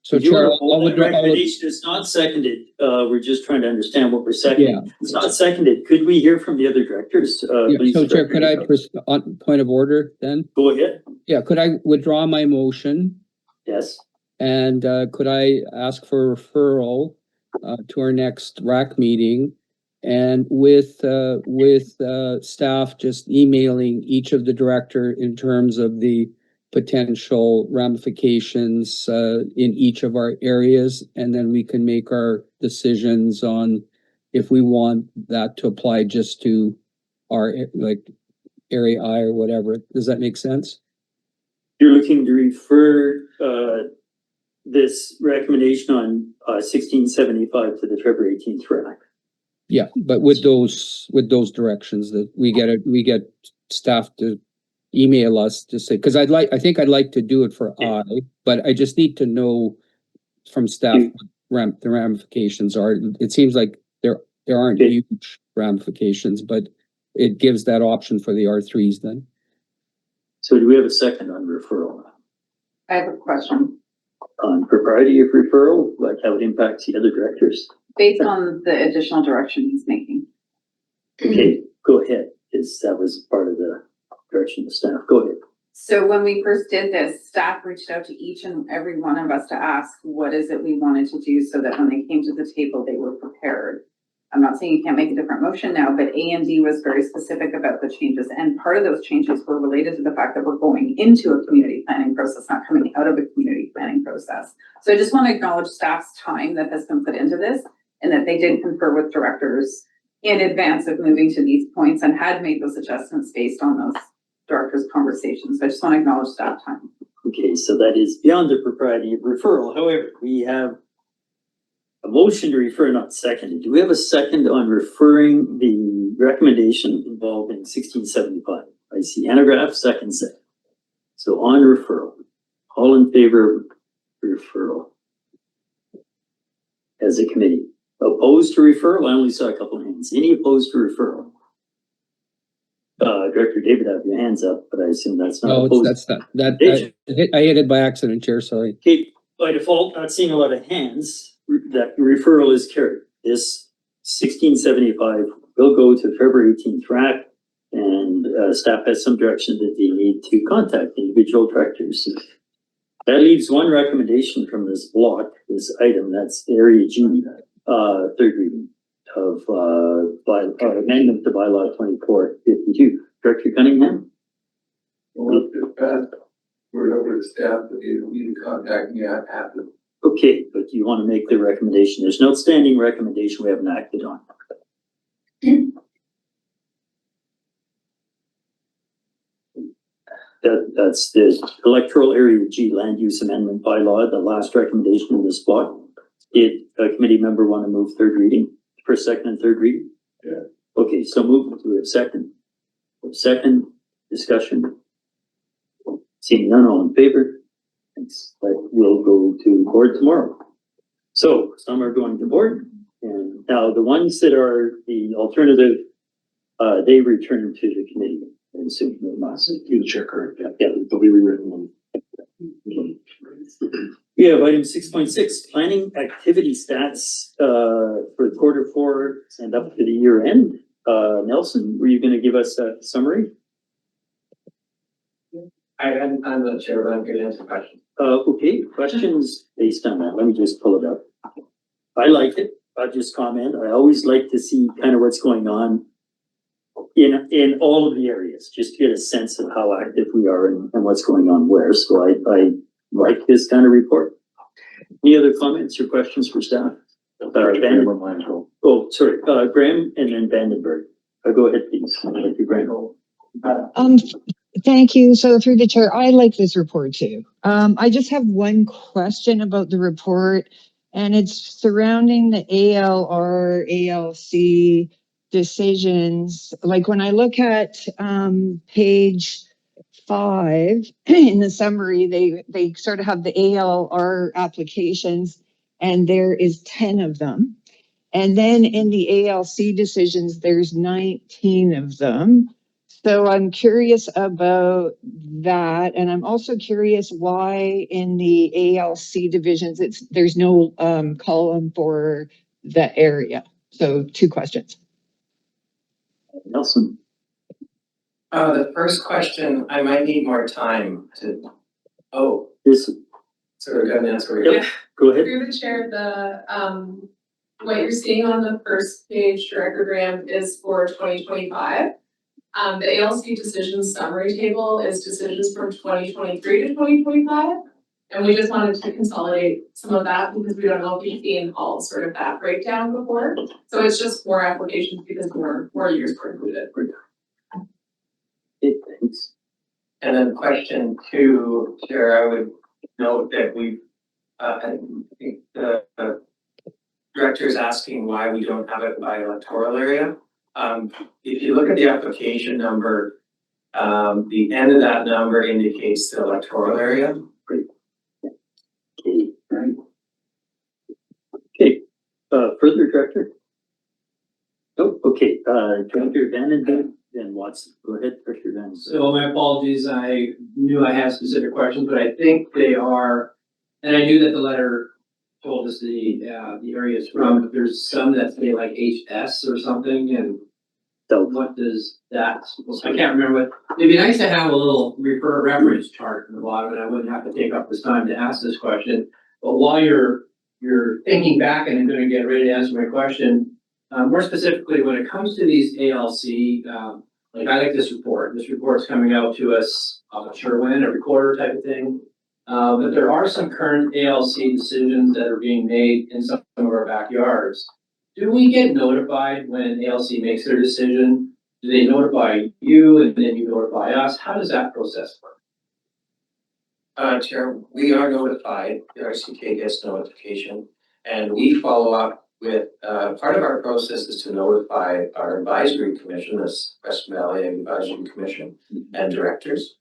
Speaker 2: So Chair, I'll withdraw,
Speaker 1: recommendation is not seconded. We're just trying to understand what we're seconding. It's not seconded. Could we hear from the other directors?
Speaker 2: yeah,
Speaker 1: Please,
Speaker 2: so Chair,
Speaker 1: Director
Speaker 2: could I, on point of order then?
Speaker 1: Go ahead.
Speaker 2: Yeah, could I withdraw my motion?
Speaker 1: Yes.
Speaker 2: And could I ask for referral to our next RAC meeting? And with staff just emailing each of the director in terms of the potential ramifications in each of our areas, and then we can make our decisions on if we want that to apply just to our like area I or whatever. Does that make sense?
Speaker 1: You're looking to refer this recommendation on 1675 to the February 18th RAC.
Speaker 2: Yeah, but with those directions that we get staff to email us to say, because I think I'd like to do it for I, but I just need to know from staff what the ramifications are. It seems like there aren't huge ramifications, but it gives that option for the R3s then.
Speaker 1: So do we have a second on referral?
Speaker 8: I have a question.
Speaker 1: On propriety of referral, like how it impacts the other directors?
Speaker 8: Based on the additional direction he's making.
Speaker 1: Okay, go ahead, because that was part of the direction of staff. Go ahead.
Speaker 8: So when we first did this, staff reached out to each and every one of us to ask, what is it we wanted to do so that when they came to the table, they were prepared. I'm not saying you can't make a different motion now, but A and D was very specific about the changes. And part of those changes were related to the fact that we're going into a community planning process, not coming out of a community planning process. So I just want to acknowledge staff's time that has been put into this and that they did confer with directors in advance of moving to these points and had made those adjustments based on those directors' conversations. So I just want to acknowledge staff time.
Speaker 1: Okay, so that is beyond the propriety of referral. However, we have a motion to refer, not seconded. Do we have a second on referring the recommendation involving 1675? I see Anagraph, seconds it. So on referral, all in favor of referral as a committee? Opposed to referral? I only saw a couple of hands. Any opposed to referral? Director David, have your hands up, but I assume that's not opposed.
Speaker 2: That's not, I hit it by accident, Chair, sorry.
Speaker 1: Okay, by default, not seeing a lot of hands, that referral is carried. This 1675 will go to February 18th RAC, and staff has some direction that they need to contact individual directors. That leaves one recommendation from this block, this item, that's area G, third reading of amendment to bylaw 2452. Director Cunningham?
Speaker 9: Well, if passed, we're over to staff, that you need to contact me after.
Speaker 1: Okay, but you want to make the recommendation. There's no standing recommendation we haven't acted on. That's the electoral area G land use amendment bylaw, the last recommendation in this block. Did a committee member want to move third reading, first, second, and third reading?
Speaker 9: Yeah.
Speaker 1: Okay, so move to a second. Second discussion. Seeing none, all in favor? Thanks. That will go to board tomorrow. So some are going to board, and now the ones that are the alternative, they return to the committee. And soon they must.
Speaker 14: You're the chair, correct?
Speaker 1: Yeah.
Speaker 14: They'll be rewritten.
Speaker 1: We have item 6.6, planning activity stats for Q4 and up to the year end. Nelson, were you going to give us a summary?
Speaker 6: I'm the chair, but I'm going to answer questions.
Speaker 1: Okay, questions based on that? Let me just pull it up. I like it. I'll just comment. I always like to see kind of what's going on in all of the areas, just to get a sense of how active we are and what's going on where. So I like this kind of report. Any other comments or questions for staff? Graham, oh, sorry, Graham and then Vandenberg. Go ahead, please. Thank you, Graham.
Speaker 15: Thank you. So through the chair, I like this report too. I just have one question about the report, and it's surrounding the ALR, ALC decisions. Like when I look at page 5 in the summary, they sort of have the ALR applications, and there is 10 of them. And then in the ALC decisions, there's 19 of them. So I'm curious about that. And I'm also curious why in the ALC divisions, there's no column for the area. So 2 questions.
Speaker 1: Nelson.
Speaker 6: The first question, I might need more time to,
Speaker 1: This,
Speaker 6: so we're gonna answer.
Speaker 1: Yep. Go ahead.
Speaker 12: Through the chair, what you're seeing on the first page, Director Graham, is for 2025. The ALC decisions summary table is decisions from 2023 to 2025. And we just wanted to consolidate some of that because we don't know if you've seen all sort of that breakdown before. So it's just more applications because more years were included.
Speaker 1: Okay, thanks.
Speaker 6: And then question 2, Chair, I would note that I think the director is asking why we don't have it by electoral area. If you look at the application number, the end of that number indicates the electoral area.
Speaker 1: Okay, right. Okay, further, Director? Oh, okay, Director Vandenberg, then Watson. Go ahead, Director Vandenberg.
Speaker 6: So my apologies, I knew I had specific questions, but I think they are, and I knew that the letter told us the areas from, but there's some that say like HS or something, and
Speaker 1: so
Speaker 6: what does that, I can't remember what, it'd be nice to have a little reference chart in the bottom, and I wouldn't have to take up this time to ask this question. But while you're thinking back and I'm gonna get ready to answer my question, more specifically, when it comes to these ALC, like I like this report. This report's coming out to us, I'm not sure when, every quarter type of thing. But there are some current ALC decisions that are being made in some of our backyards. Do we get notified when ALC makes their decision? Do they notify you and then you notify us? How does that process work? Chair, we are notified, the RCK gets notification, and we follow up with, part of our process is to notify our advisory commission, this Western Valley Advisory Commission and directors.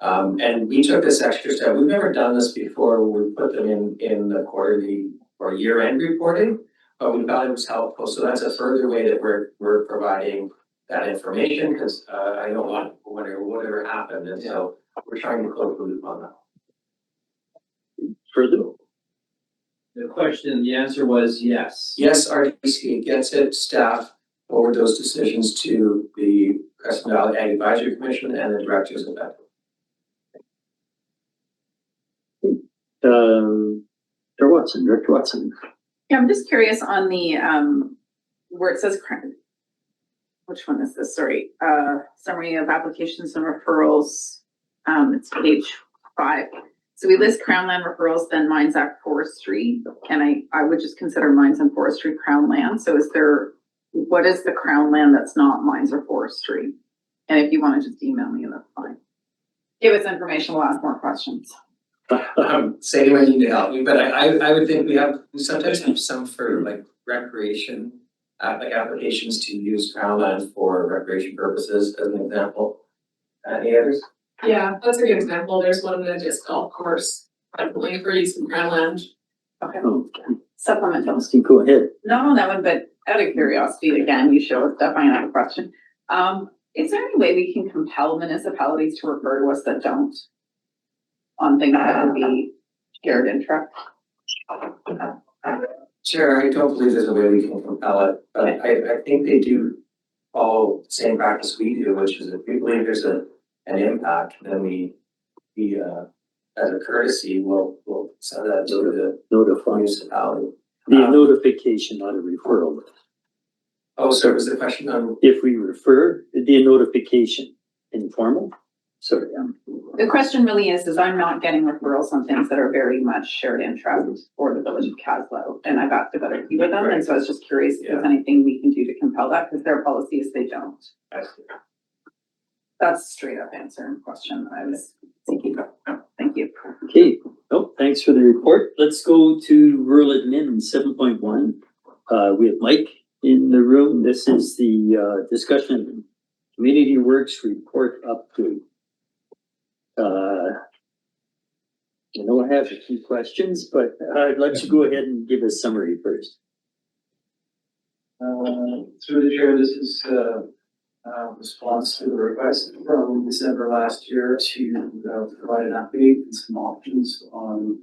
Speaker 6: And we took this extra step. We've never done this before. We put them in the quarterly or year-end reporting, but we thought it was helpful. So that's a further way that we're providing that information because I don't want to wonder whatever happened. And so we're trying to close the loop on that.
Speaker 1: Further?
Speaker 6: The answer was yes.
Speaker 17: Yes, RDC gets it, staff forward those decisions to the Crescent Valley Ag Advisory Commission and the directors of that.
Speaker 1: Director Watson.
Speaker 8: Yeah, I'm just curious on the, where it says, which one is this? Sorry, summary of applications and referrals. It's page 5. So we list Crown land referrals, then Mines Act Forestry, and I would just consider Mines and Forestry Crown land. So what is the Crown land that's not Mines or Forestry? And if you want to just email me, that's fine. Give us information, we'll ask more questions.
Speaker 17: Say what you need to help me, but I would think we sometimes have some for like recreation, like applications to use Crown land for recreation purposes, as an example. Any others?
Speaker 12: Yeah, that's a good example. There's one in a disc golf course, probably for use of Crown land.
Speaker 8: Okay. Supplemental.
Speaker 1: Go ahead.
Speaker 8: Not on that one, but out of curiosity, again, you show us definitely another question. Is there any way we can compel municipalities to refer to us that don't on things that would be shared interest?
Speaker 17: Sure, I don't believe there's a way we can compel it, but I think they do follow the same practice we do, which is if we believe there's an impact, then we as a courtesy, we'll send that to the
Speaker 1: Notify.
Speaker 17: municipality.
Speaker 1: The notification, not a referral.
Speaker 17: Oh, so was the question on,
Speaker 1: If we refer, the notification informal? Sorry,
Speaker 8: The question really is I'm not getting referrals on things that are very much shared interest for the village of Caslow. And I've asked about a few of them, and so I was just curious if there's anything we can do to compel that, because their policy is they don't. That's a straight up answer and question I was thinking of. Thank you.
Speaker 1: okay, oh, thanks for the report. Let's go to rural admin 7.1. We have Mike in the room. This is the discussion, community works report update. I know I have a few questions, but I'd like to go ahead and give a summary first.
Speaker 16: Through the chair, this is response to the request from December last year to provide an update and some options on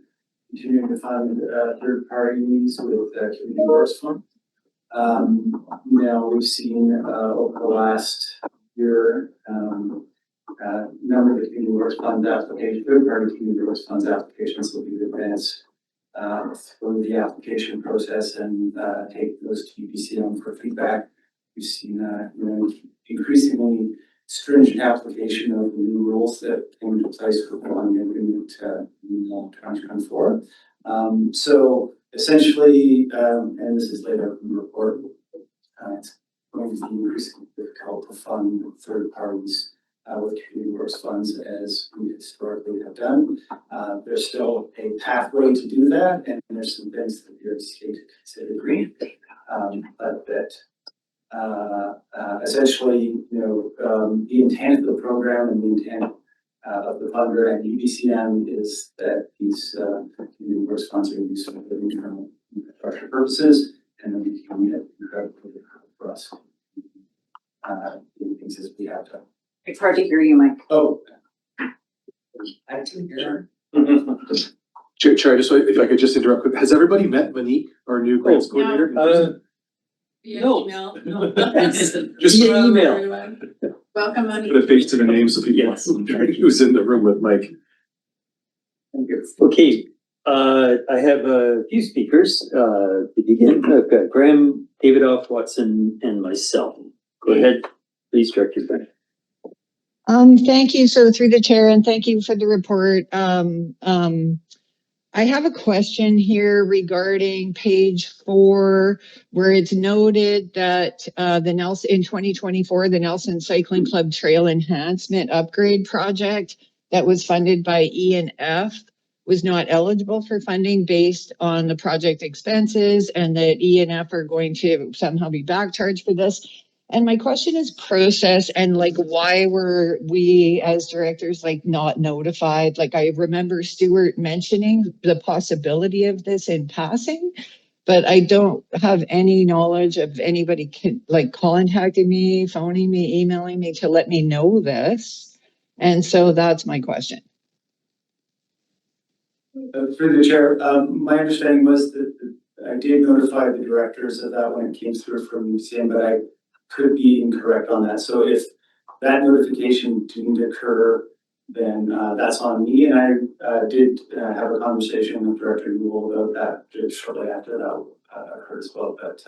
Speaker 16: continuing to fund third parties with community works fund. Now we've seen over the last year number of community works fund applications, third party community works funds applications will be advanced through the application process and take those to UBCM for feedback. We've seen increasingly stringent application of the new rules that came into place for funding agreement in 2024. So essentially, and this is laid out in the report, it's going to be increasingly difficult to fund third parties with community works funds as we historically have done. There's still a pathway to do that, and there's some things that the state consider green, but that essentially, the intent of the program and the intent of the funder and UBCM is that these community works funds are used for internal infrastructure purposes, and then we can get incredibly for us. The things as we have done.
Speaker 8: It's hard to hear you, Mike.
Speaker 16: Oh.
Speaker 8: I can hear.
Speaker 14: Chair, just if I could just interrupt, has everybody met Monique, our new grants coordinator?
Speaker 8: No.
Speaker 14: Just
Speaker 1: via email.
Speaker 8: Welcome, Monique.
Speaker 14: put a face to the name so people
Speaker 1: Yes.
Speaker 14: who's in the room with Mike.
Speaker 1: Okay, I have a few speakers to begin. I've got Graham, Davidoff, Watson, and myself. Go ahead, please, Director Graham.
Speaker 15: Thank you. So through the chair, and thank you for the report. I have a question here regarding page 4, where it's noted that the Nelson in 2024, the Nelson Cycling Club Trail Enhancement Upgrade Project that was funded by E&F was not eligible for funding based on the project expenses, and that E&F are going to somehow be back charged for this. And my question is process and why were we as directors not notified? I remember Stuart mentioning the possibility of this in passing, but I don't have any knowledge of anybody contacting me, phoning me, emailing me to let me know this. And so that's my question.
Speaker 16: Through the chair, my understanding was that I did notify the directors of that when it came through from UBCM, but I could be incorrect on that. So if that notification didn't occur, then that's on me. And I did have a conversation with Director Newell about that shortly after that occurred as well. But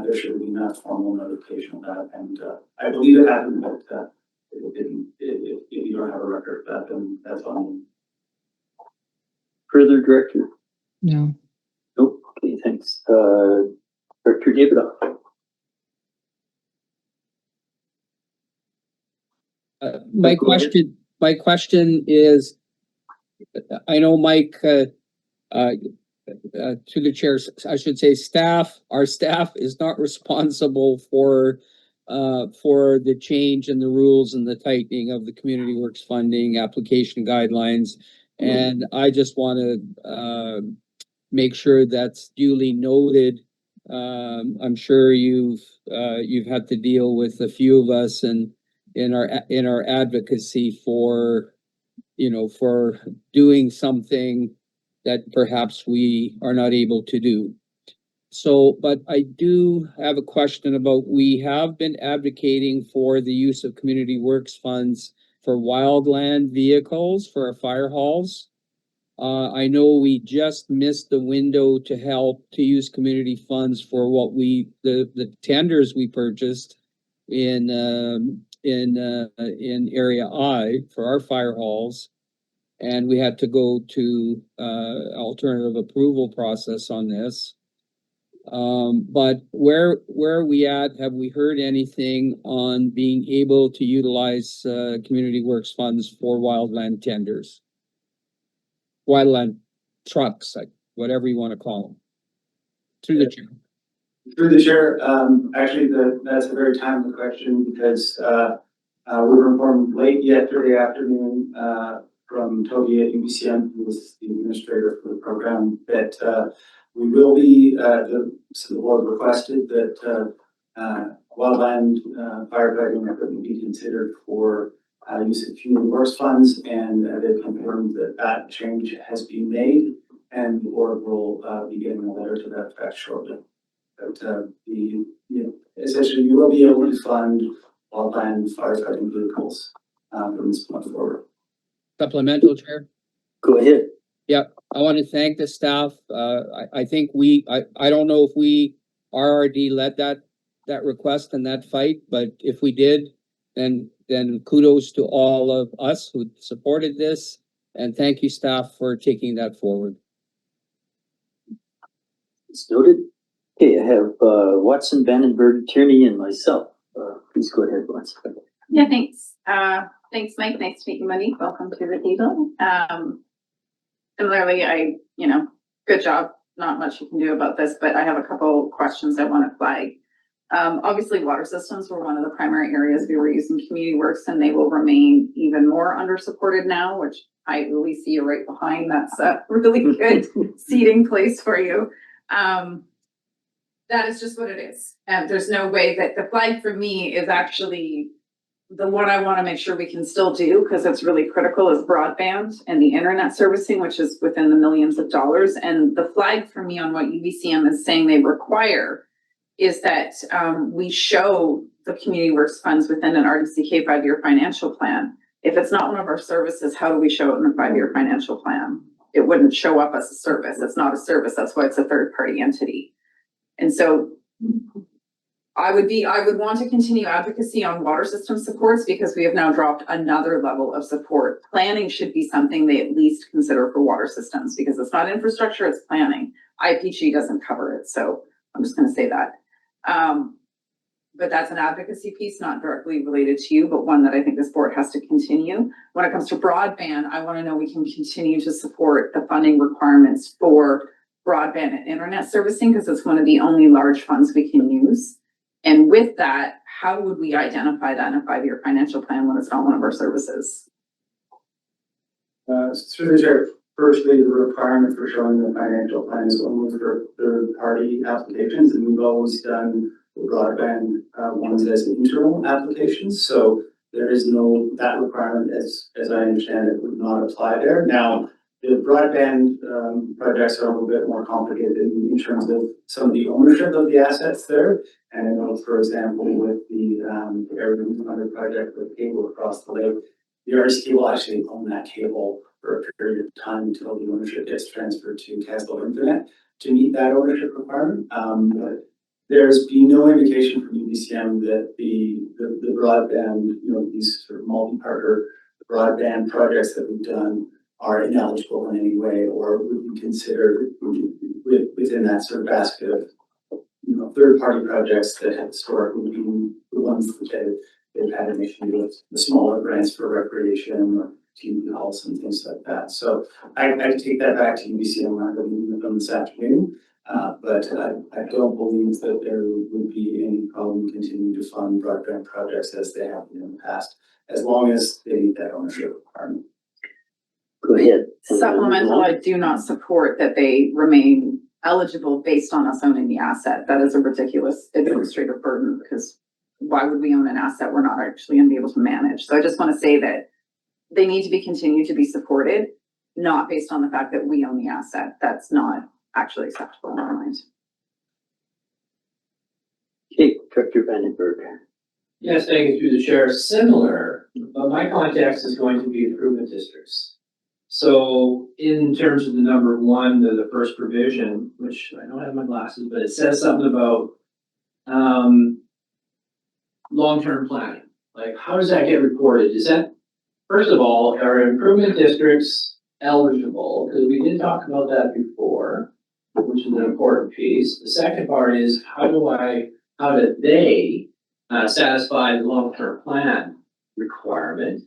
Speaker 16: there should be not formal notification of that. And I believe it happened, but it didn't. If you don't have a record of that, then that's on me.
Speaker 1: Further, Director?
Speaker 15: No.
Speaker 1: Nope. Okay, thanks. Director Davidoff.
Speaker 2: My question is, I know Mike, to the chair, I should say our staff is not responsible for the change in the rules and the tightening of the community works funding application guidelines. And I just want to make sure that's duly noted. I'm sure you've had to deal with a few of us and in our advocacy for doing something that perhaps we are not able to do. So, but I do have a question about, we have been advocating for the use of community works funds for wildland vehicles for our fire halls. I know we just missed the window to help to use community funds for what the tenders we purchased in area I for our fire halls. And we had to go to, alternative approval process on this. But where are we at? Have we heard anything on being able to utilize, Community Works funds for wildland tenders? Wildland trucks, like whatever you want to call them. Through the chair.
Speaker 16: Through the chair, actually, that's a very timely question because, we were informed late yesterday afternoon, from Toby at UBCM, who was the administrator for the program, that, we will be, so the board requested that, wildland, firefighting equipment be considered for, use of Community Works funds, and they confirmed that that change has been made, and the board will, be getting a letter to that effect shortly. But, essentially, you will be able to fund wildland firefighting vehicles, from this point forward.
Speaker 2: Supplemental chair.
Speaker 1: Go ahead.
Speaker 2: Yeah, I want to thank the staff. I think I don't know if we RRD led that request and that fight, but if we did, then kudos to all of us who supported this. And thank you, staff, for taking that forward.
Speaker 1: It's noted. Okay, I have, Watson, Vandenberg, Tierney, and myself. Please go ahead, Watson.
Speaker 8: Yeah, thanks. Thanks, Mike. Nice to meet you, Monique. Welcome to the table. Similarly, good job. Not much you can do about this, but I have a couple questions I want to flag. Obviously, water systems were one of the primary areas we were using Community Works, and they will remain even more under-supported now, which I really see you right behind. That's a really good seating place for you. That is just what it is. And there's no way that the flag for me is actually the one I want to make sure we can still do, because it's really critical, is broadband and the internet servicing, which is within the millions of dollars. And the flag for me on what UBCM is saying they require is that we show the Community Works funds within an RDCK 5-year financial plan. If it's not one of our services, how do we show it in a 5-year financial plan? It wouldn't show up as a service. It's not a service. That's why it's a third-party entity. And so I would want to continue advocacy on water system supports, because we have now dropped another level of support. Planning should be something they at least consider for water systems, because it's not infrastructure, it's planning. IPG doesn't cover it, so I'm just going to say that. But that's an advocacy piece, not directly related to you, but one that I think this board has to continue. When it comes to broadband, I want to know we can continue to support the funding requirements for broadband and internet servicing, because it's one of the only large funds we can use. And with that, how would we identify that in a 5-year financial plan when it's not one of our services?
Speaker 16: Through the chair, firstly, the requirement for showing the financial plan is only for third-party applications, and we've always done the broadband ones as internal applications. So there is that requirement, as I understand it, would not apply there. Now, the broadband projects are a little bit more complicated in terms of some of the ownership of the assets there. And I know, for example, with the Area 100 project with cable across the lake, the RDC will actually own that cable for a period of time until the ownership gets transferred to Castle Internet to meet that ownership requirement. But there's been no indication from UBCM that the broadband, these sort of multi-partner broadband projects that we've done are ineligible in any way, or would be considered within that sort of basket of, third-party projects that have historically been the ones that they've had an issue with, the smaller grants for recreation or TV halls and things like that. So I take that back to UBCM. I'm not going to meet with them this afternoon, but I don't believe that there would be any problem continuing to fund broadband projects as they have been in the past, as long as they meet that ownership requirement.
Speaker 1: Go ahead.
Speaker 8: Supplemental, I do not support that they remain eligible based on us owning the asset. That is a ridiculous administrative burden, because why would we own an asset we're not actually going to be able to manage? So I just want to say that they need to continue to be supported, not based on the fact that we own the asset. That's not actually acceptable in our mind.
Speaker 1: Okay, Director Vandenberg.
Speaker 6: Yes, thank you through the chair. Similar, but my context is going to be improvement districts. So in terms of the number one, the first provision, which I don't have my glasses, but it says something about long-term planning. Like, how does that get reported? Is that, first of all, are improvement districts eligible? Because we did talk about that before, which is an important piece. The second part is, how do they satisfy the long-term plan requirement?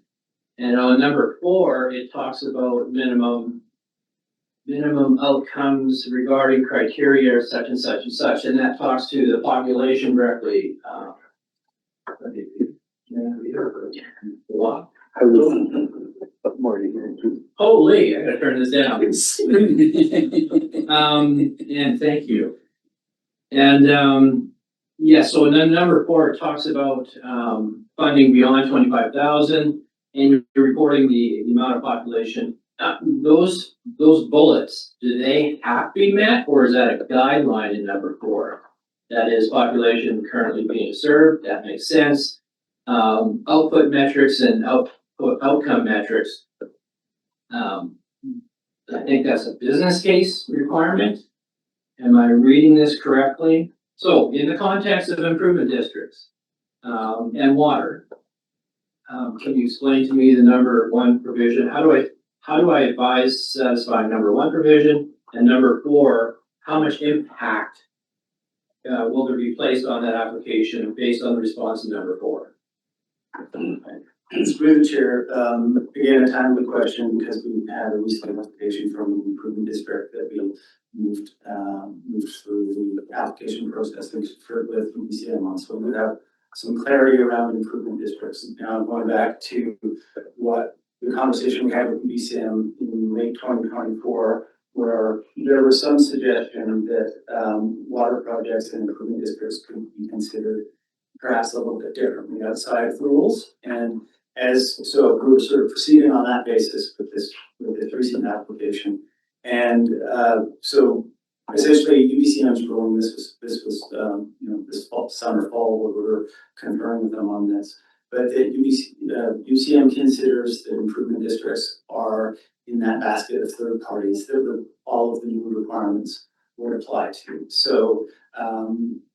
Speaker 6: And on number 4, it talks about minimum outcomes regarding criteria such and such and such, and that talks to the population directly. Wow. Holy, I gotta turn this down. And thank you. And yeah, so then number 4 talks about funding beyond 25,000, and you're reporting the amount of population. Those bullets, do they have to be met, or is that a guideline in number 4? That is population currently being served, that makes sense. Output metrics and outcome metrics. I think that's a business case requirement. Am I reading this correctly? So in the context of improvement districts, and water, can you explain to me the number 1 provision? How do I advise satisfying number 1 provision, and number 4, how much impact will there be placed on that application based on the response to number 4?
Speaker 16: Through the chair, again, a timely question because we had a recent application from an improvement district that we moved through the application process and conferred with UBCM on. So we have some clarity around improvement districts. Now going back to what the conversation we had with UBCM in late 2024, where there was some suggestion that water projects in improvement districts could be considered perhaps a little bit differently outside of the rules. And so we were sort of proceeding on that basis with this recent application. And so essentially UBCM's ruling, this was this summer, fall, where we were conferring with them on this. But UBCM considers that improvement districts are in that basket of third parties that all of the new requirements would apply to. So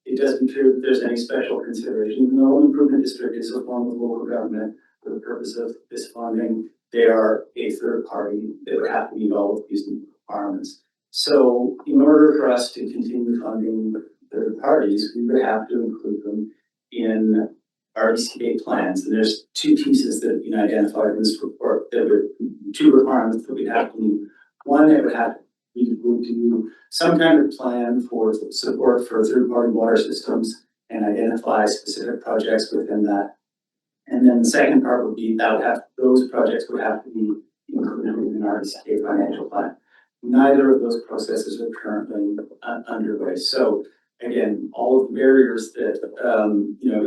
Speaker 16: it doesn't appear that there's any special consideration. Even though an improvement district is a form of local government for the purpose of this funding, they are a third party that would have to meet all of these new requirements. So in order for us to continue funding third parties, we would have to include them in our ECA plans. And there's 2 pieces that have been identified in this report that were 2 requirements that we'd have to meet. One, it would have we would do some kind of plan for support for third-party water systems and identify specific projects within that. And then the second part would be those projects would have to be included in our ECA financial plan. Neither of those processes are currently underway. So again, all of the barriers that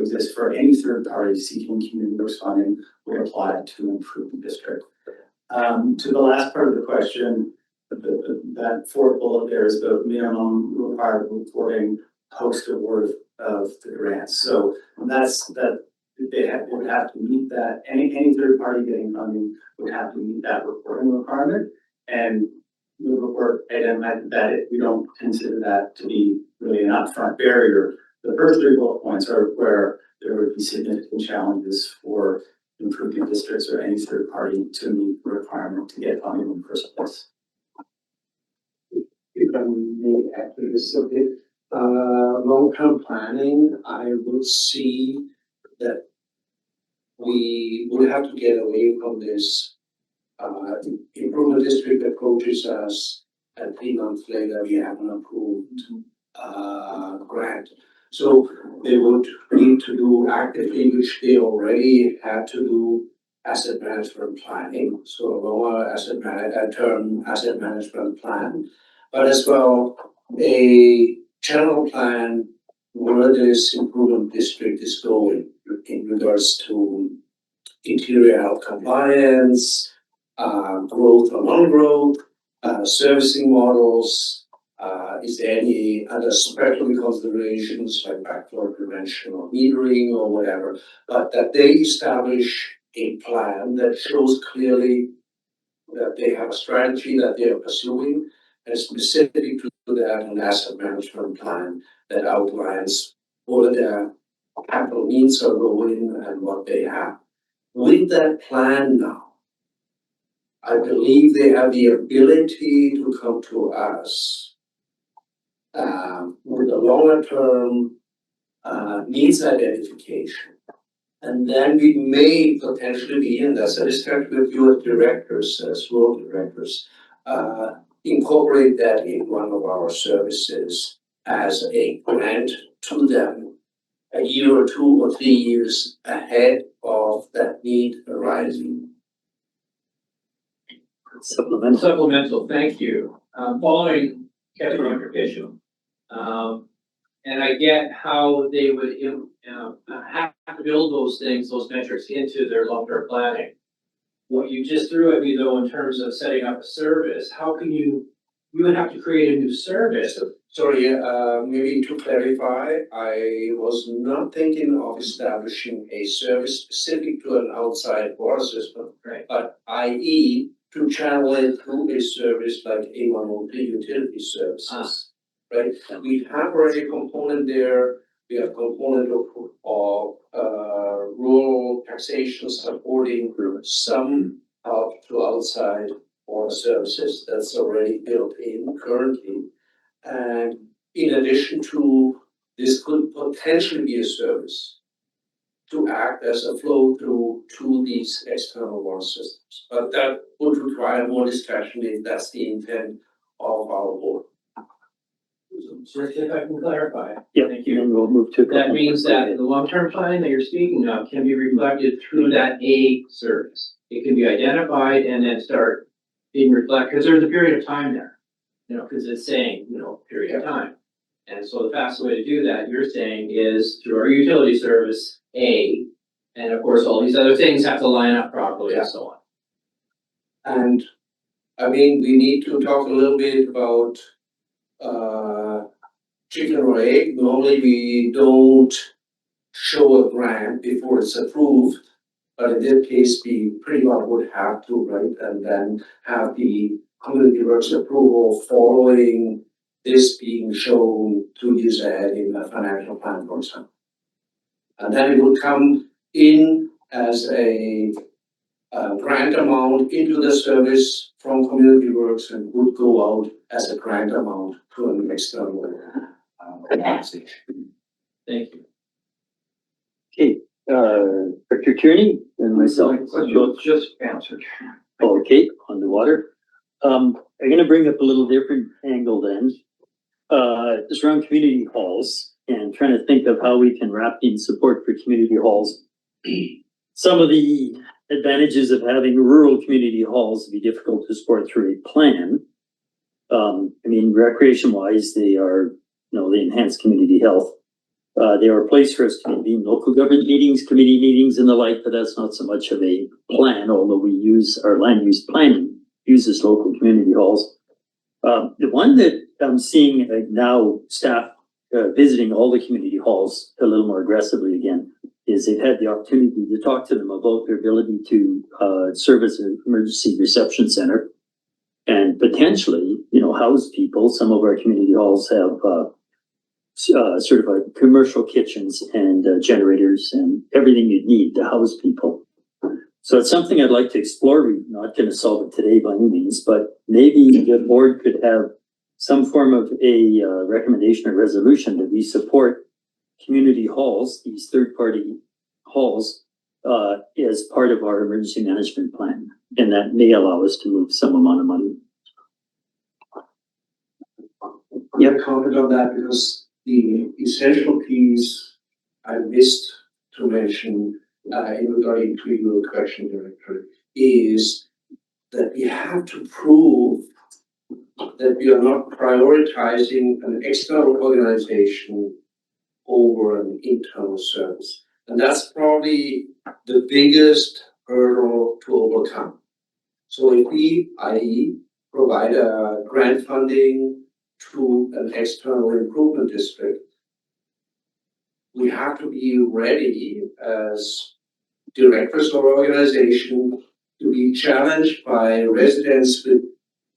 Speaker 16: exist for any third party seeking community funding would apply to an improvement district. To the last part of the question, that 4th bullet there is the minimum required reporting post award of the grants. So they would have to meet that. Any third party getting funding would have to meet that reporting requirement. And the report identified that we don't consider that to be really an upfront barrier. The first 3 bullet points are where there would be significant challenges for improvement districts or any third party to meet the requirement to get funding in the first place.
Speaker 5: If I may add to this a bit, long-term planning, I would see that we will have to get away from this improvement district approaches us and 3 months later we have an approved grant. So they would need to do actively, which they already had to do, asset management planning. So a longer term asset management plan, but as well a general plan where this improvement district is going in regards to interior health compliance, growth or non-growth, servicing models. Is there any other special considerations like backflow prevention or metering or whatever, but that they establish a plan that shows clearly that they have a strategy that they are pursuing, and specific to that, an asset management plan that outlines what their capital needs are going and what they have. With that plan now, I believe they have the ability to come to us with a longer term needs identification. And then we may potentially be, and that's a discussion with you as directors, as role directors, incorporate that in one of our services as a grant to them a year or 2 or 3 years ahead of that need arising.
Speaker 6: Supplemental, thank you. Following Kevin Roger Bishop. And I get how they would have to build those things, those metrics into their long-term planning. What you just threw at me though, in terms of setting up a service, how can you would have to create a new service.
Speaker 5: Sorry, maybe to clarify, I was not thinking of establishing a service specific to an outside water system.
Speaker 6: Right.
Speaker 5: But i.e. to channel it through a service like A1OP utility services. Right, we have already a component there, we have component of rural taxation supporting some help to outside water services that's already built in currently. And in addition to, this could potentially be a service to act as a flow through to these external water systems. But that would require more discussion if that's the intent of our board.
Speaker 6: Just if I can clarify.
Speaker 1: Yeah,
Speaker 6: Thank you.
Speaker 1: and we'll move to.
Speaker 6: That means that the long-term planning that you're speaking of can be reflected through that A service. It can be identified and then start being reflected, because there's a period of time there. You know, because it's saying, period of time. And so the fastest way to do that, you're saying, is through our utility service, A, and of course, all these other things have to line up properly and so on.
Speaker 5: And I mean, we need to talk a little bit about chicken or egg. Normally we don't show a grant before it's approved, but in this case, we pretty much would have to, right? And then have the community works approval following this being shown 2 years ahead in the financial plan, for example. And then it would come in as a grant amount into the service from Community Works and would go out as a grant amount to an external organization.
Speaker 6: Thank you.
Speaker 1: Okay, Director Kearney and myself. both-
Speaker 17: Just answered.
Speaker 1: Okay, on the water. I'm gonna bring up a little different angle then. Just around community halls and trying to think of how we can wrap in support for community halls. Some of the advantages of having rural community halls would be difficult to support through a plan. I mean, recreation wise, they are, they enhance community health. They are a place for us to convene local government meetings, committee meetings and the like, but that's not so much of a plan, although we use our land use planning, uses local community halls. The one that I'm seeing now staff visiting all the community halls a little more aggressively again is they've had the opportunity to talk to them about their ability to serve as an emergency reception center and potentially, house people. Some of our community halls have certified commercial kitchens and generators and everything you'd need to house people. So it's something I'd like to explore. We're not going to solve it today by any means, but maybe the board could have some form of a recommendation or resolution that we support community halls, these third-party halls, as part of our emergency management plan. And that may allow us to move some amount of money.
Speaker 5: Yeah, comment on that because the essential piece I missed to mention in regarding to your question, Director, is that we have to prove that we are not prioritizing an external organization over an internal service. And that's probably the biggest hurdle to overcome. So if we, i.e., provide a grant funding to an external improvement district, we have to be ready as directors of our organization to be challenged by residents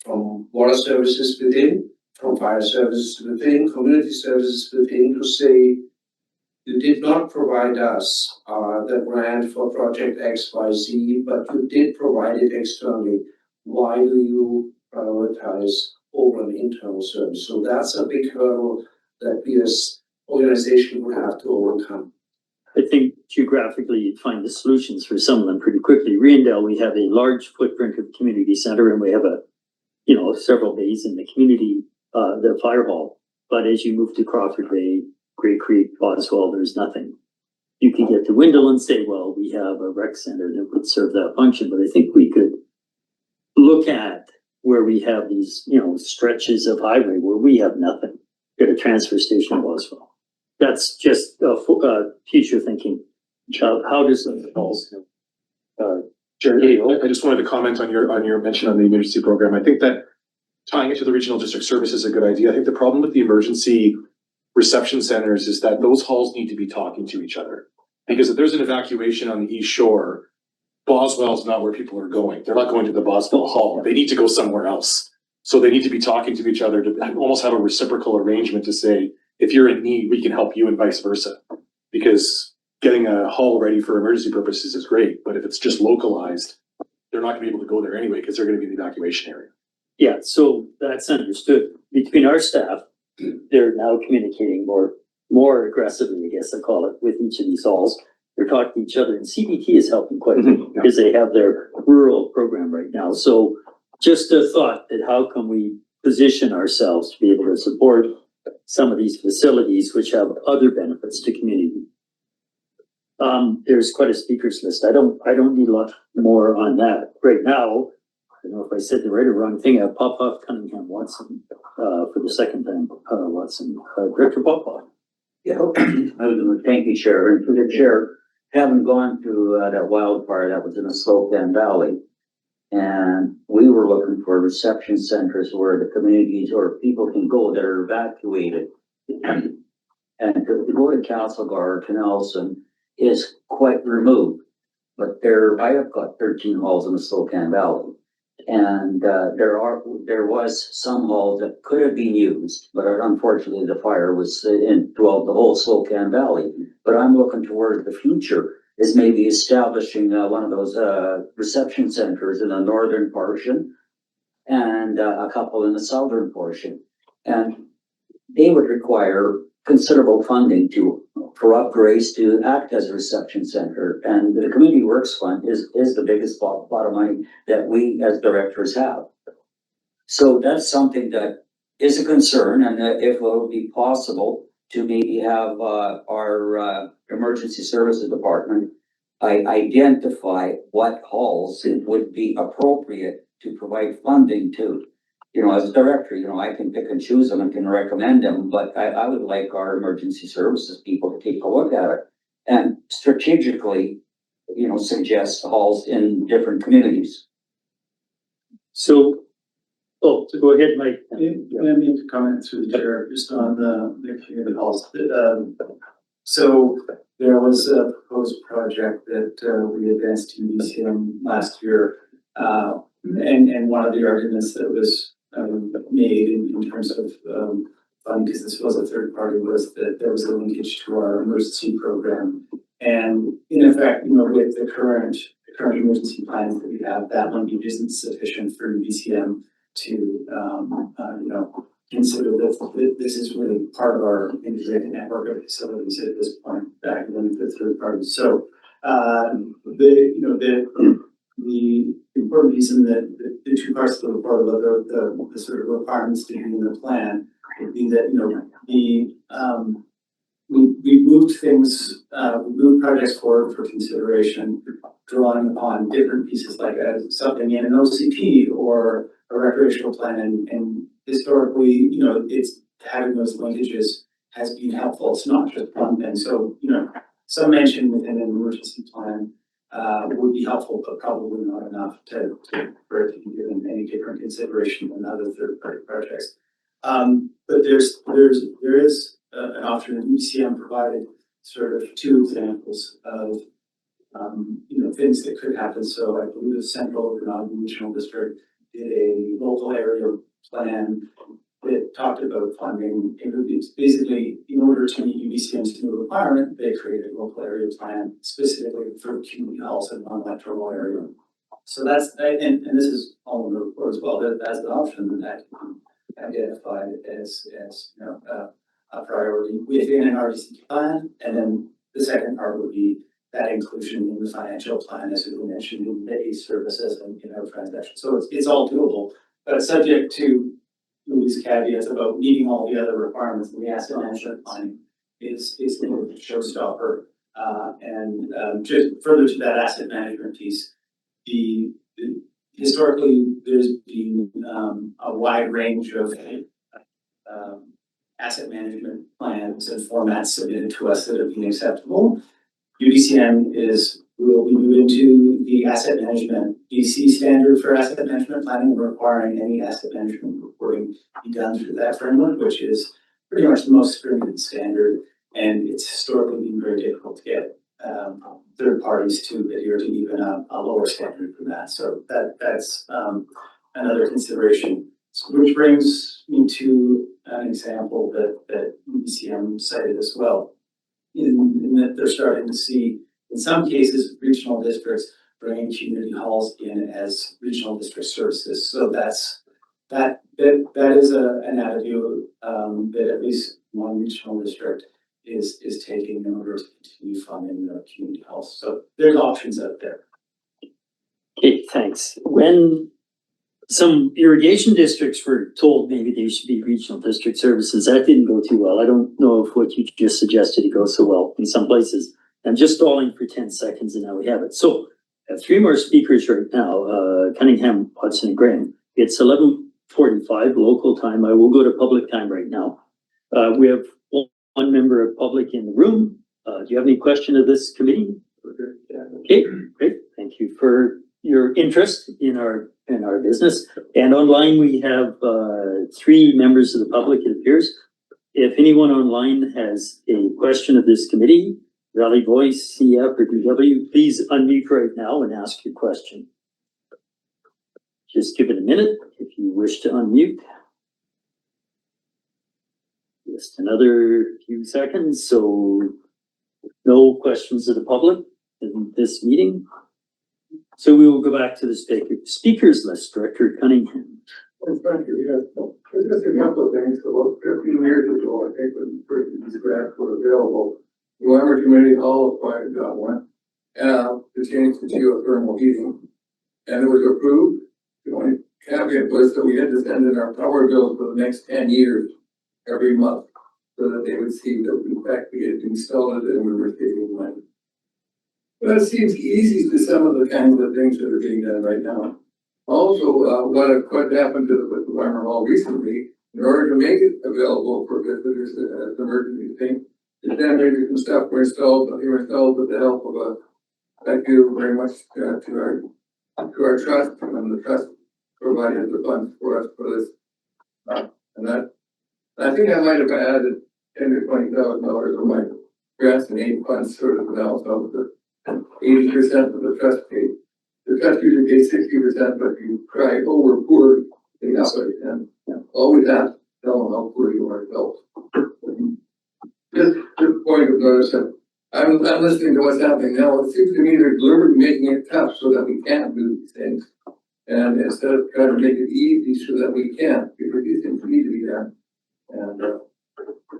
Speaker 5: from water services within, from fire services within, community services within, to say, you did not provide us the grant for project XYZ, but you did provide it externally. Why do you prioritize over an internal service? So that's a big hurdle that we as organization would have to overcome.
Speaker 1: I think geographically you'd find the solutions for some of them pretty quickly. Riendell, we have a large footprint of community center and we have several bays in the community, the fire hall. But as you move to Crawford Bay, Great Creek, Boswell, there's nothing. You can get to Wendell and say, well, we have a rec center that would serve that function, but I think we could look at where we have these, stretches of highway where we have nothing. Get a transfer station in Boswell. That's just future thinking. How does the falls?
Speaker 14: Jerry, I just wanted to comment on your mention on the emergency program. I think that tying it to the regional district service is a good idea. I think the problem with the emergency reception centers is that those halls need to be talking to each other. Because if there's an evacuation on the East Shore, Boswell's not where people are going. They're not going to the Boswell Hall. They need to go somewhere else. So they need to be talking to each other to almost have a reciprocal arrangement to say, if you're in need, we can help you and vice versa. Because getting a hall ready for emergency purposes is great, but if it's just localized, they're not gonna be able to go there anyway because they're gonna be in the evacuation area.
Speaker 1: Yeah, so that's understood. Between our staff, they're now communicating more aggressively, I guess I call it, with each of these halls. They're talking to each other, and CBT is helping quite a bit because they have their rural program right now. So just a thought that how can we position ourselves to be able to support some of these facilities which have other benefits to community. There's quite a speakers list. I don't need a lot more on that right now. I don't know if I said the right or wrong thing. I have Popoff Cunningham Watson for the second time. Watson, Director Popoff.
Speaker 7: Yeah, thank you, Chair. And for the chair, having gone through that wildfire that was in the Slocan Valley, and we were looking for reception centers where the communities or people can go that are evacuated. And to go to Castlegar to Nelson is quite removed. But I have got 13 halls in the Slocan Valley. And there was some halls that could have been used, but unfortunately the fire was throughout the whole Slocan Valley. But I'm looking toward the future is maybe establishing one of those reception centers in the northern portion and a couple in the southern portion. And they would require considerable funding for upgrades to act as a reception center. And the Community Works Fund is the biggest pot of money that we as directors have. So that's something that is a concern, and if it will be possible to maybe have our emergency services department identify what halls it would be appropriate to provide funding to. As a director, I can pick and choose them and can recommend them, but I would like our emergency services people to take a look at it and strategically, suggest halls in different communities.
Speaker 1: So go ahead, Mike.
Speaker 16: I mean to comment through the chair just on the community halls. So there was a proposed project that we advanced to UBCM last year. And one of the arguments that was made in terms of funding, because this was a third party, was that there was a linkage to our emergency program. And in effect, with the current emergency plans that we have, that linkage isn't sufficient for UBCM to consider that this is really part of our integrated network of facilities at this point, back in the third party. So the important reason that the two parts of the report about the sort of requirements to be in the plan would be that, we moved projects forward for consideration, drawing upon different pieces like something in an OCP or a recreational plan. And historically, it's having those linkages has been helpful. It's not just one thing. So, some mention within an emergency plan would be helpful, but probably not enough for it to be given any different consideration than other third-party projects. But there is an option, and UBCM provided sort of two examples of things that could happen. So I believe the Central Regional District did a local area plan that talked about funding. It's basically, in order to meet UBCM's new requirement, they created a local area plan specifically for community halls in non-metro area. So that's, and this is all in the report as well, that's the option that can be identified as a priority within an RDC plan. And then the second part would be that inclusion in the financial plan, as we mentioned, in the services and in our transactions. So it's all doable, but subject to these caveats about meeting all the other requirements in the asset management plan is the showstopper. Just further to that asset management piece, historically there's been a wide range of asset management plans and formats submitted to us that have been acceptable. UBCM will be moving to the asset management DC standard for asset management planning, requiring any asset management reporting be done through that framework, which is pretty much the most stringent standard. And it's historically been very difficult to get third parties to adhere to even a lower standard than that. So that's another consideration. So which brings me to an example that UBCM cited as well, in that they're starting to see, in some cases, regional districts bringing community halls in as regional district services. So that is an avenue that at least one regional district is taking in order to continue funding the community halls. So there's options out there.
Speaker 1: Okay, thanks. When some irrigation districts were told maybe there should be regional district services, that didn't go too well. I don't know if what you just suggested to go so well in some places. I'm just stalling for 10 seconds and now we have it. So I have three more speakers right now, Cunningham, Watson, and Graham. It's 11:45 local time. I will go to public time right now. We have one member of public in the room. Do you have any question of this committee? Okay, great. Thank you for your interest in our business. And online we have three members of the public, it appears. If anyone online has a question of this committee, Valley Voice, CF, or DW, please unmute right now and ask your question. Just give it a minute if you wish to unmute. Just another few seconds, so no questions of the public in this meeting. So we will go back to the speakers list. Director Cunningham.
Speaker 9: Well, thank you. Yeah. Just a couple of things. About 15 years ago, I think when first these grants were available, the Weimar Community Hall applied got one to change to geothermal heating, and it was approved. The only caveat was that we had to send in our power bill for the next 10 years every month, so that they would see that in fact we had installed it and we were saving money. But it seems easy to some of the kinds of things that are being done right now. Also, what happened with the Weimar Hall recently, in order to make it available for visitors as an emergency thing, the generators and stuff were installed, but they were installed with the help of thank you very much to our trust, and the trust provided the funds for us for this. And that, I think I might have added $10,000 to $20,000 of my grants and aid funds sort of now, so the 80% of the trust paid. The trust usually pays 60%, but if you cry, oh, we're poor, they have it, and always ask, tell them how poor you are to help. Just a point of notice that I'm listening to what's happening now. It seems to me they're deliberately making it tough so that we can't do these things. And instead of trying to make it easy so that we can, because these things need to be done. And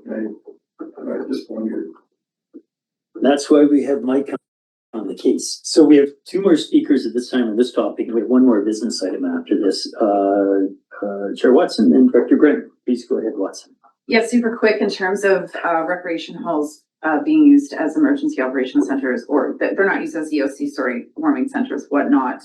Speaker 9: I just wondered.
Speaker 1: That's why we have Mike on the case. So we have two more speakers at this time on this topic. We have one more business item after this. Chair Watson and Director Graham. Please go ahead, Watson.
Speaker 8: Yeah, super quick in terms of recreation halls being used as emergency operation centers, or they're not used as EOC, sorry, warming centers, whatnot.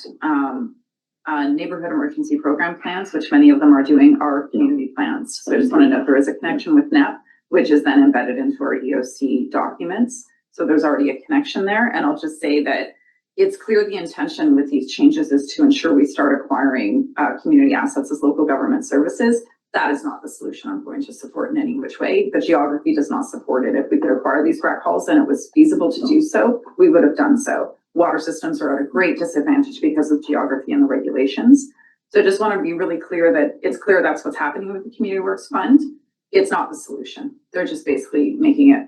Speaker 8: Neighborhood emergency program plans, which many of them are doing, are community plans. So I just want to know if there is a connection with NEP, which is then embedded into our EOC documents. So there's already a connection there. And I'll just say that it's clear the intention with these changes is to ensure we start acquiring community assets as local government services. That is not the solution I'm going to support in any which way. The geography does not support it. If we could acquire these rec halls and it was feasible to do so, we would have done so. water systems are at a great disadvantage because of geography and the regulations. So I just want to be really clear that it's clear that's what's happening with the Community Works Fund. It's not the solution. They're just basically making it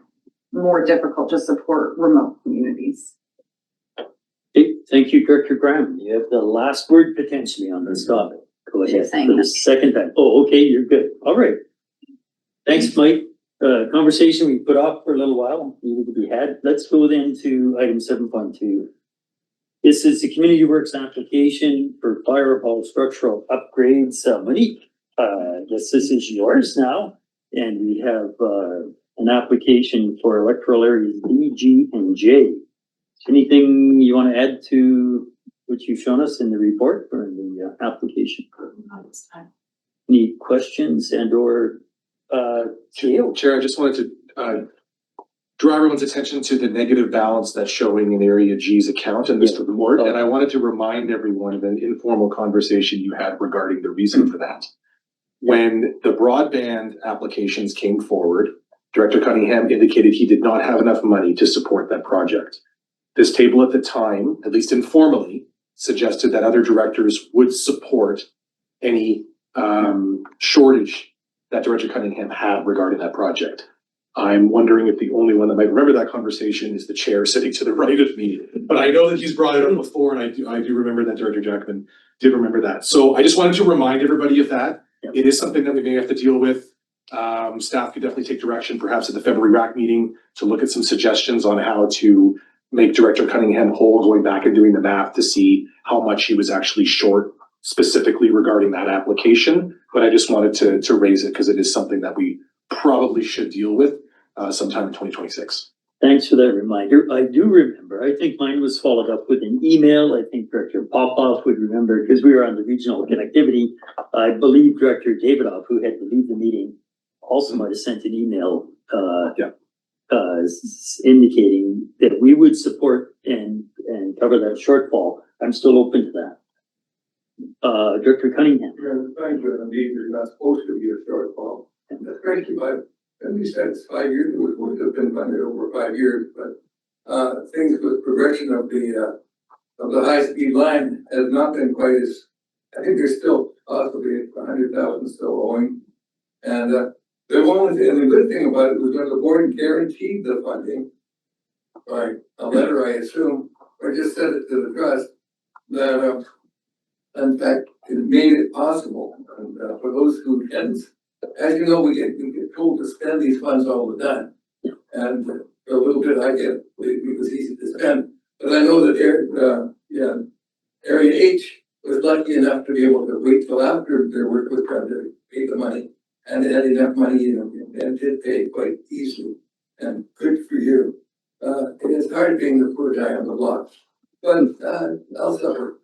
Speaker 8: more difficult to support remote communities.
Speaker 1: Okay, thank you, Director Graham. You have the last word potentially on this topic. Go ahead
Speaker 8: Saying
Speaker 1: for the
Speaker 8: that.
Speaker 1: second time. Oh, okay, you're good. All right. Thanks, Mike. Conversation we put off for a little while, needed to be had. Let's go then to item 7.2. This is the Community Works application for fire hall structural upgrades. Monique, this is yours now. And we have an application for electoral areas B, G, and J. Anything you want to add to what you've shown us in the report or in the application? Any questions and or
Speaker 14: Chair, I just wanted to draw everyone's attention to the negative balance that's showing in Area G's account in this report. And I wanted to remind everyone of an informal conversation you had regarding the reason for that. When the broadband applications came forward, Director Cunningham indicated he did not have enough money to support that project. This table at the time, at least informally, suggested that other directors would support any shortage that Director Cunningham had regarding that project. I'm wondering if the only one that might remember that conversation is the chair sitting to the right of me. But I know that he's brought it up before, and I do remember that Director Jackman did remember that. So I just wanted to remind everybody of that. It is something that we may have to deal with. Staff could definitely take direction, perhaps at the February RAC meeting, to look at some suggestions on how to make Director Cunningham whole, going back and doing the math to see how much he was actually short specifically regarding that application. But I just wanted to raise it because it is something that we probably should deal with sometime in 2026.
Speaker 1: Thanks for that reminder. I do remember. I think mine was followed up with an email. I think Director Popoff would remember because we were on the regional connectivity. I believe Director Davidoff, who had to leave the meeting, also might have sent an email indicating that we would support and cover that shortfall. I'm still open to that. Director Cunningham.
Speaker 9: Thank you, indeed, there's not supposed to be a shortfall. And that's great, but at least that's 5 years, it would have been funded over 5 years, but things with progression of the high-speed line has not been quite as, I think there's still possibly 100,000 still owing. And the good thing about it was when the board guaranteed the funding by a letter, I assume, or just said it to the trust, that in fact, it made it possible. And for those who didn't, as you know, we get told to spend these funds all the time. And a little bit I get, it was easy to spend. But I know that Area H was lucky enough to be able to wait till after their work was done to pay the money. And they had enough money, and did pay quite easily. And good for you. It is hard being the poor guy on the block. But I'll suffer.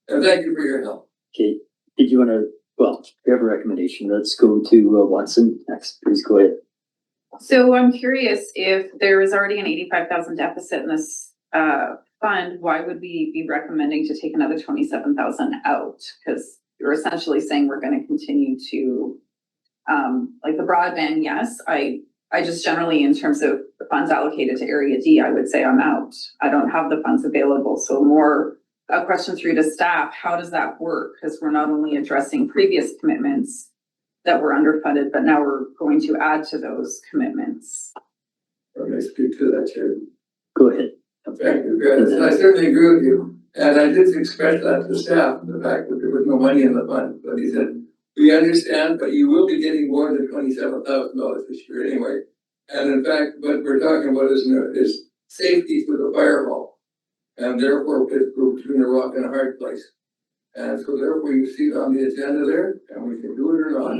Speaker 9: And thank you for your help.
Speaker 1: Okay, did you want to, well, you have a recommendation. Let's go to Watson next. Please go ahead.
Speaker 8: So I'm curious, if there is already an 85,000 deficit in this fund, why would we be recommending to take another 27,000 out? Because you're essentially saying we're going to continue to, like the broadband, yes, I just generally, in terms of the funds allocated to Area D, I would say I'm out. I don't have the funds available. So more a question through to staff, how does that work? Because we're not only addressing previous commitments that were underfunded, but now we're going to add to those commitments.
Speaker 9: May I speak to that, Chair?
Speaker 1: Go ahead.
Speaker 9: Thank you, guys. I certainly agree with you. And I did express that to staff, the fact that there was no money in the fund. But he said, we understand, but you will be getting more than $27,000 this year anyway. And in fact, what we're talking about is safety for the fire hall. And therefore, we're between a rock and a hard place. And so therefore, you see it on the agenda there, and we can do it or not.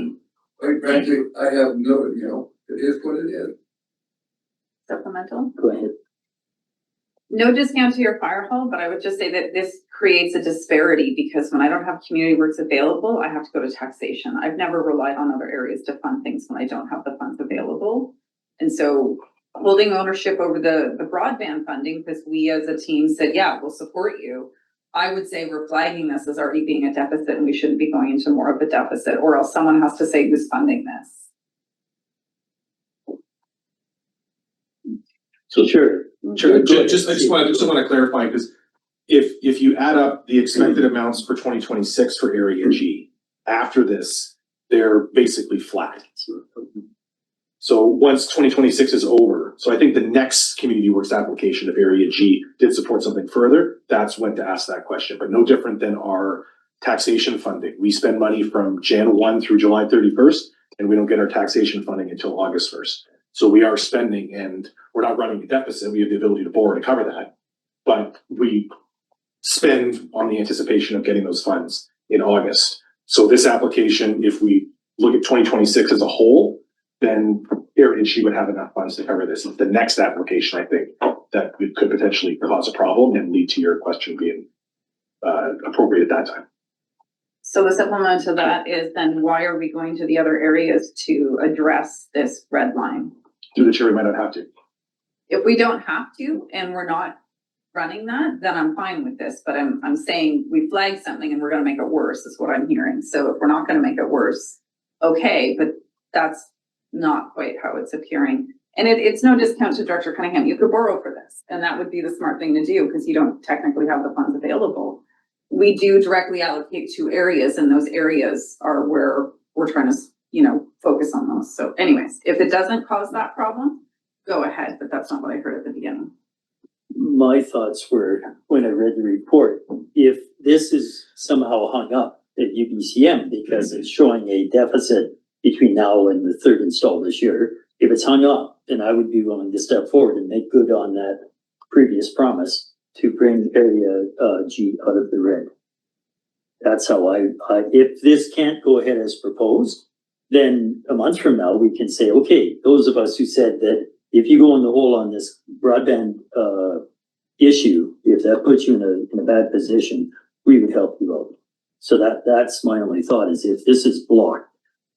Speaker 9: Quite frankly, I have no, it is what it is.
Speaker 8: Supplemental?
Speaker 1: Go ahead.
Speaker 8: No discount to your fire hall, but I would just say that this creates a disparity because when I don't have community works available, I have to go to taxation. I've never relied on other areas to fund things when I don't have the funds available. And so holding ownership over the broadband funding, because we as a team said, yeah, we'll support you. I would say we're flagging this as already being a deficit and we shouldn't be going into more of a deficit, or else someone has to say who's funding this.
Speaker 1: So sure.
Speaker 14: Sure,
Speaker 1: Go ahead.
Speaker 14: I just wanna clarify, because if you add up the expected amounts for 2026 for Area G, after this, they're basically flat. So once 2026 is over, so I think the next community works application of Area G did support something further, that's when to ask that question, but no different than our taxation funding. We spend money from Jan 1 through July 31st, and we don't get our taxation funding until August 1st. So we are spending, and we're not running a deficit, we have the ability to borrow to cover that. But we spend on the anticipation of getting those funds in August. So this application, if we look at 2026 as a whole, then Area G would have enough funds to cover this. The next application, I think, that could potentially cause a problem and lead to your question being appropriate at that time.
Speaker 8: So the supplement to that is then why are we going to the other areas to address this red line?
Speaker 14: Through the chair, we might not have to.
Speaker 8: If we don't have to and we're not running that, then I'm fine with this, but I'm saying we flag something and we're gonna make it worse, is what I'm hearing. So if we're not gonna make it worse, okay, but that's not quite how it's appearing. And it's no discount to Director Cunningham. You could borrow for this, and that would be the smart thing to do because you don't technically have the funds available. We do directly allocate to areas, and those areas are where we're trying to, focus on those. So anyways, if it doesn't cause that problem, go ahead, but that's not what I heard at the beginning.
Speaker 1: My thoughts were, when I read the report, if this is somehow hung up at UBCM because it's showing a deficit between now and the third install this year, if it's hung up, then I would be willing to step forward and make good on that previous promise to bring Area G out of the red. That's how if this can't go ahead as proposed, then a month from now, we can say, okay, those of us who said that if you go in the hole on this broadband issue, if that puts you in a bad position, we would help you out. So that's my only thought, is if this is blocked.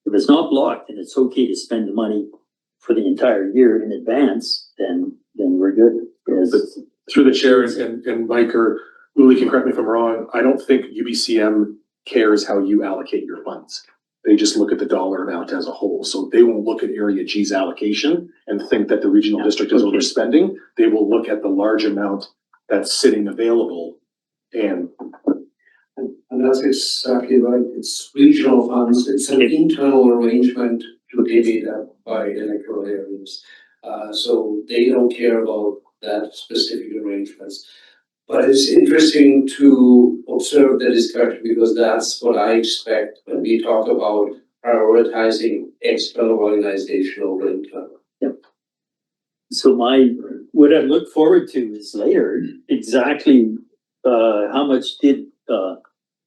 Speaker 1: If it's not blocked and it's okay to spend the money for the entire year in advance, then we're good. Yes.
Speaker 14: Through the chair and Mike or Uli can correct me if I'm wrong, I don't think UBCM cares how you allocate your funds. They just look at the dollar amount as a whole. So they won't look at Area G's allocation and think that the regional district is overspending. They will look at the large amount that's sitting available and
Speaker 5: that's exactly right. It's regional funds. It's an internal arrangement to divvy that by electoral areas. So they don't care about that specific arrangements. But it's interesting to observe the discussion because that's what I expect when we talk about prioritizing external organization over internal.
Speaker 1: Yep. So what I look forward to is later exactly how much did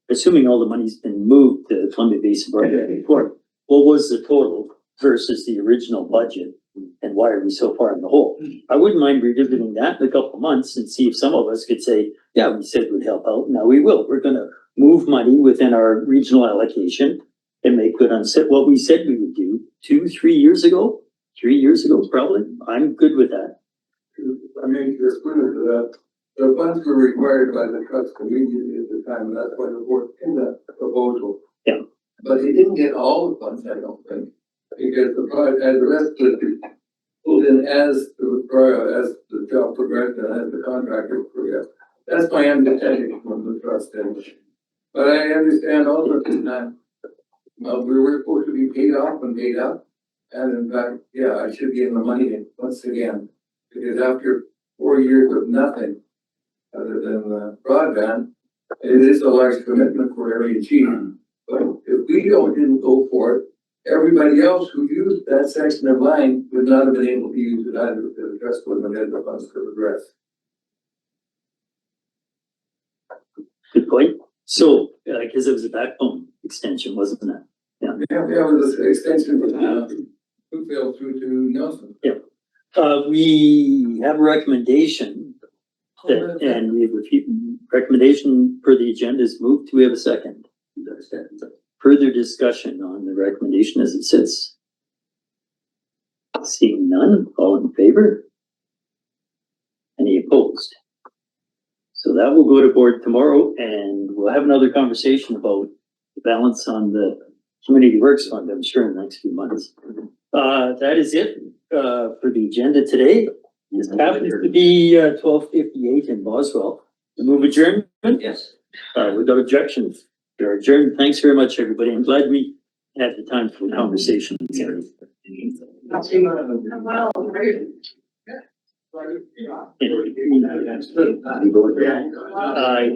Speaker 1: assuming all the money's been moved to Columbia Basin Broadband Report, what was the total versus the original budget? And why are we so far in the hole? I wouldn't mind revisiting that in a couple of months and see if some of us could say, yeah, we said we'd help out. Now we will. We're gonna move money within our regional allocation and make good on what we said we would do 3 years ago probably. I'm good with that.
Speaker 9: I mean, just put into that, the funds were required by the trust immediately at the time, and that's why the board in that proposal.
Speaker 1: Yeah.
Speaker 9: But he didn't get all the funds, I don't think, because the rest of it pulled in as the job progressed and as the contractor progressed. That's my understanding from the trust end. But I understand also that we were supposed to be paid off and paid up. And in fact, yeah, I should be in the money once again, because after 4 years of nothing other than broadband, it is a large commitment for Area G. But if we didn't go for it, everybody else who used that section of line would not have been able to use it either, because the trust wouldn't have had the funds to progress.
Speaker 1: Good point. So, because it was a backbone extension, wasn't it? Yeah.
Speaker 9: Yeah, it was an extension from Fruitvale through to Nelson.
Speaker 1: Yeah. We have a recommendation and we have a recommendation for the agenda is moved. Do we have a second? Further discussion on the recommendation as it sits. Seeing none, all in favor? Any opposed? So that will go to board tomorrow and we'll have another conversation about the balance on the Community Works Fund, I'm sure, in the next few months. That is it for the agenda today. This happens to be 12:58 in Boswell. The move adjournment?
Speaker 7: Yes.
Speaker 1: Without objections, they're adjourned. Thanks very much, everybody. I'm glad we had the time for the conversation.
Speaker 12: Well,
Speaker 1: Aye.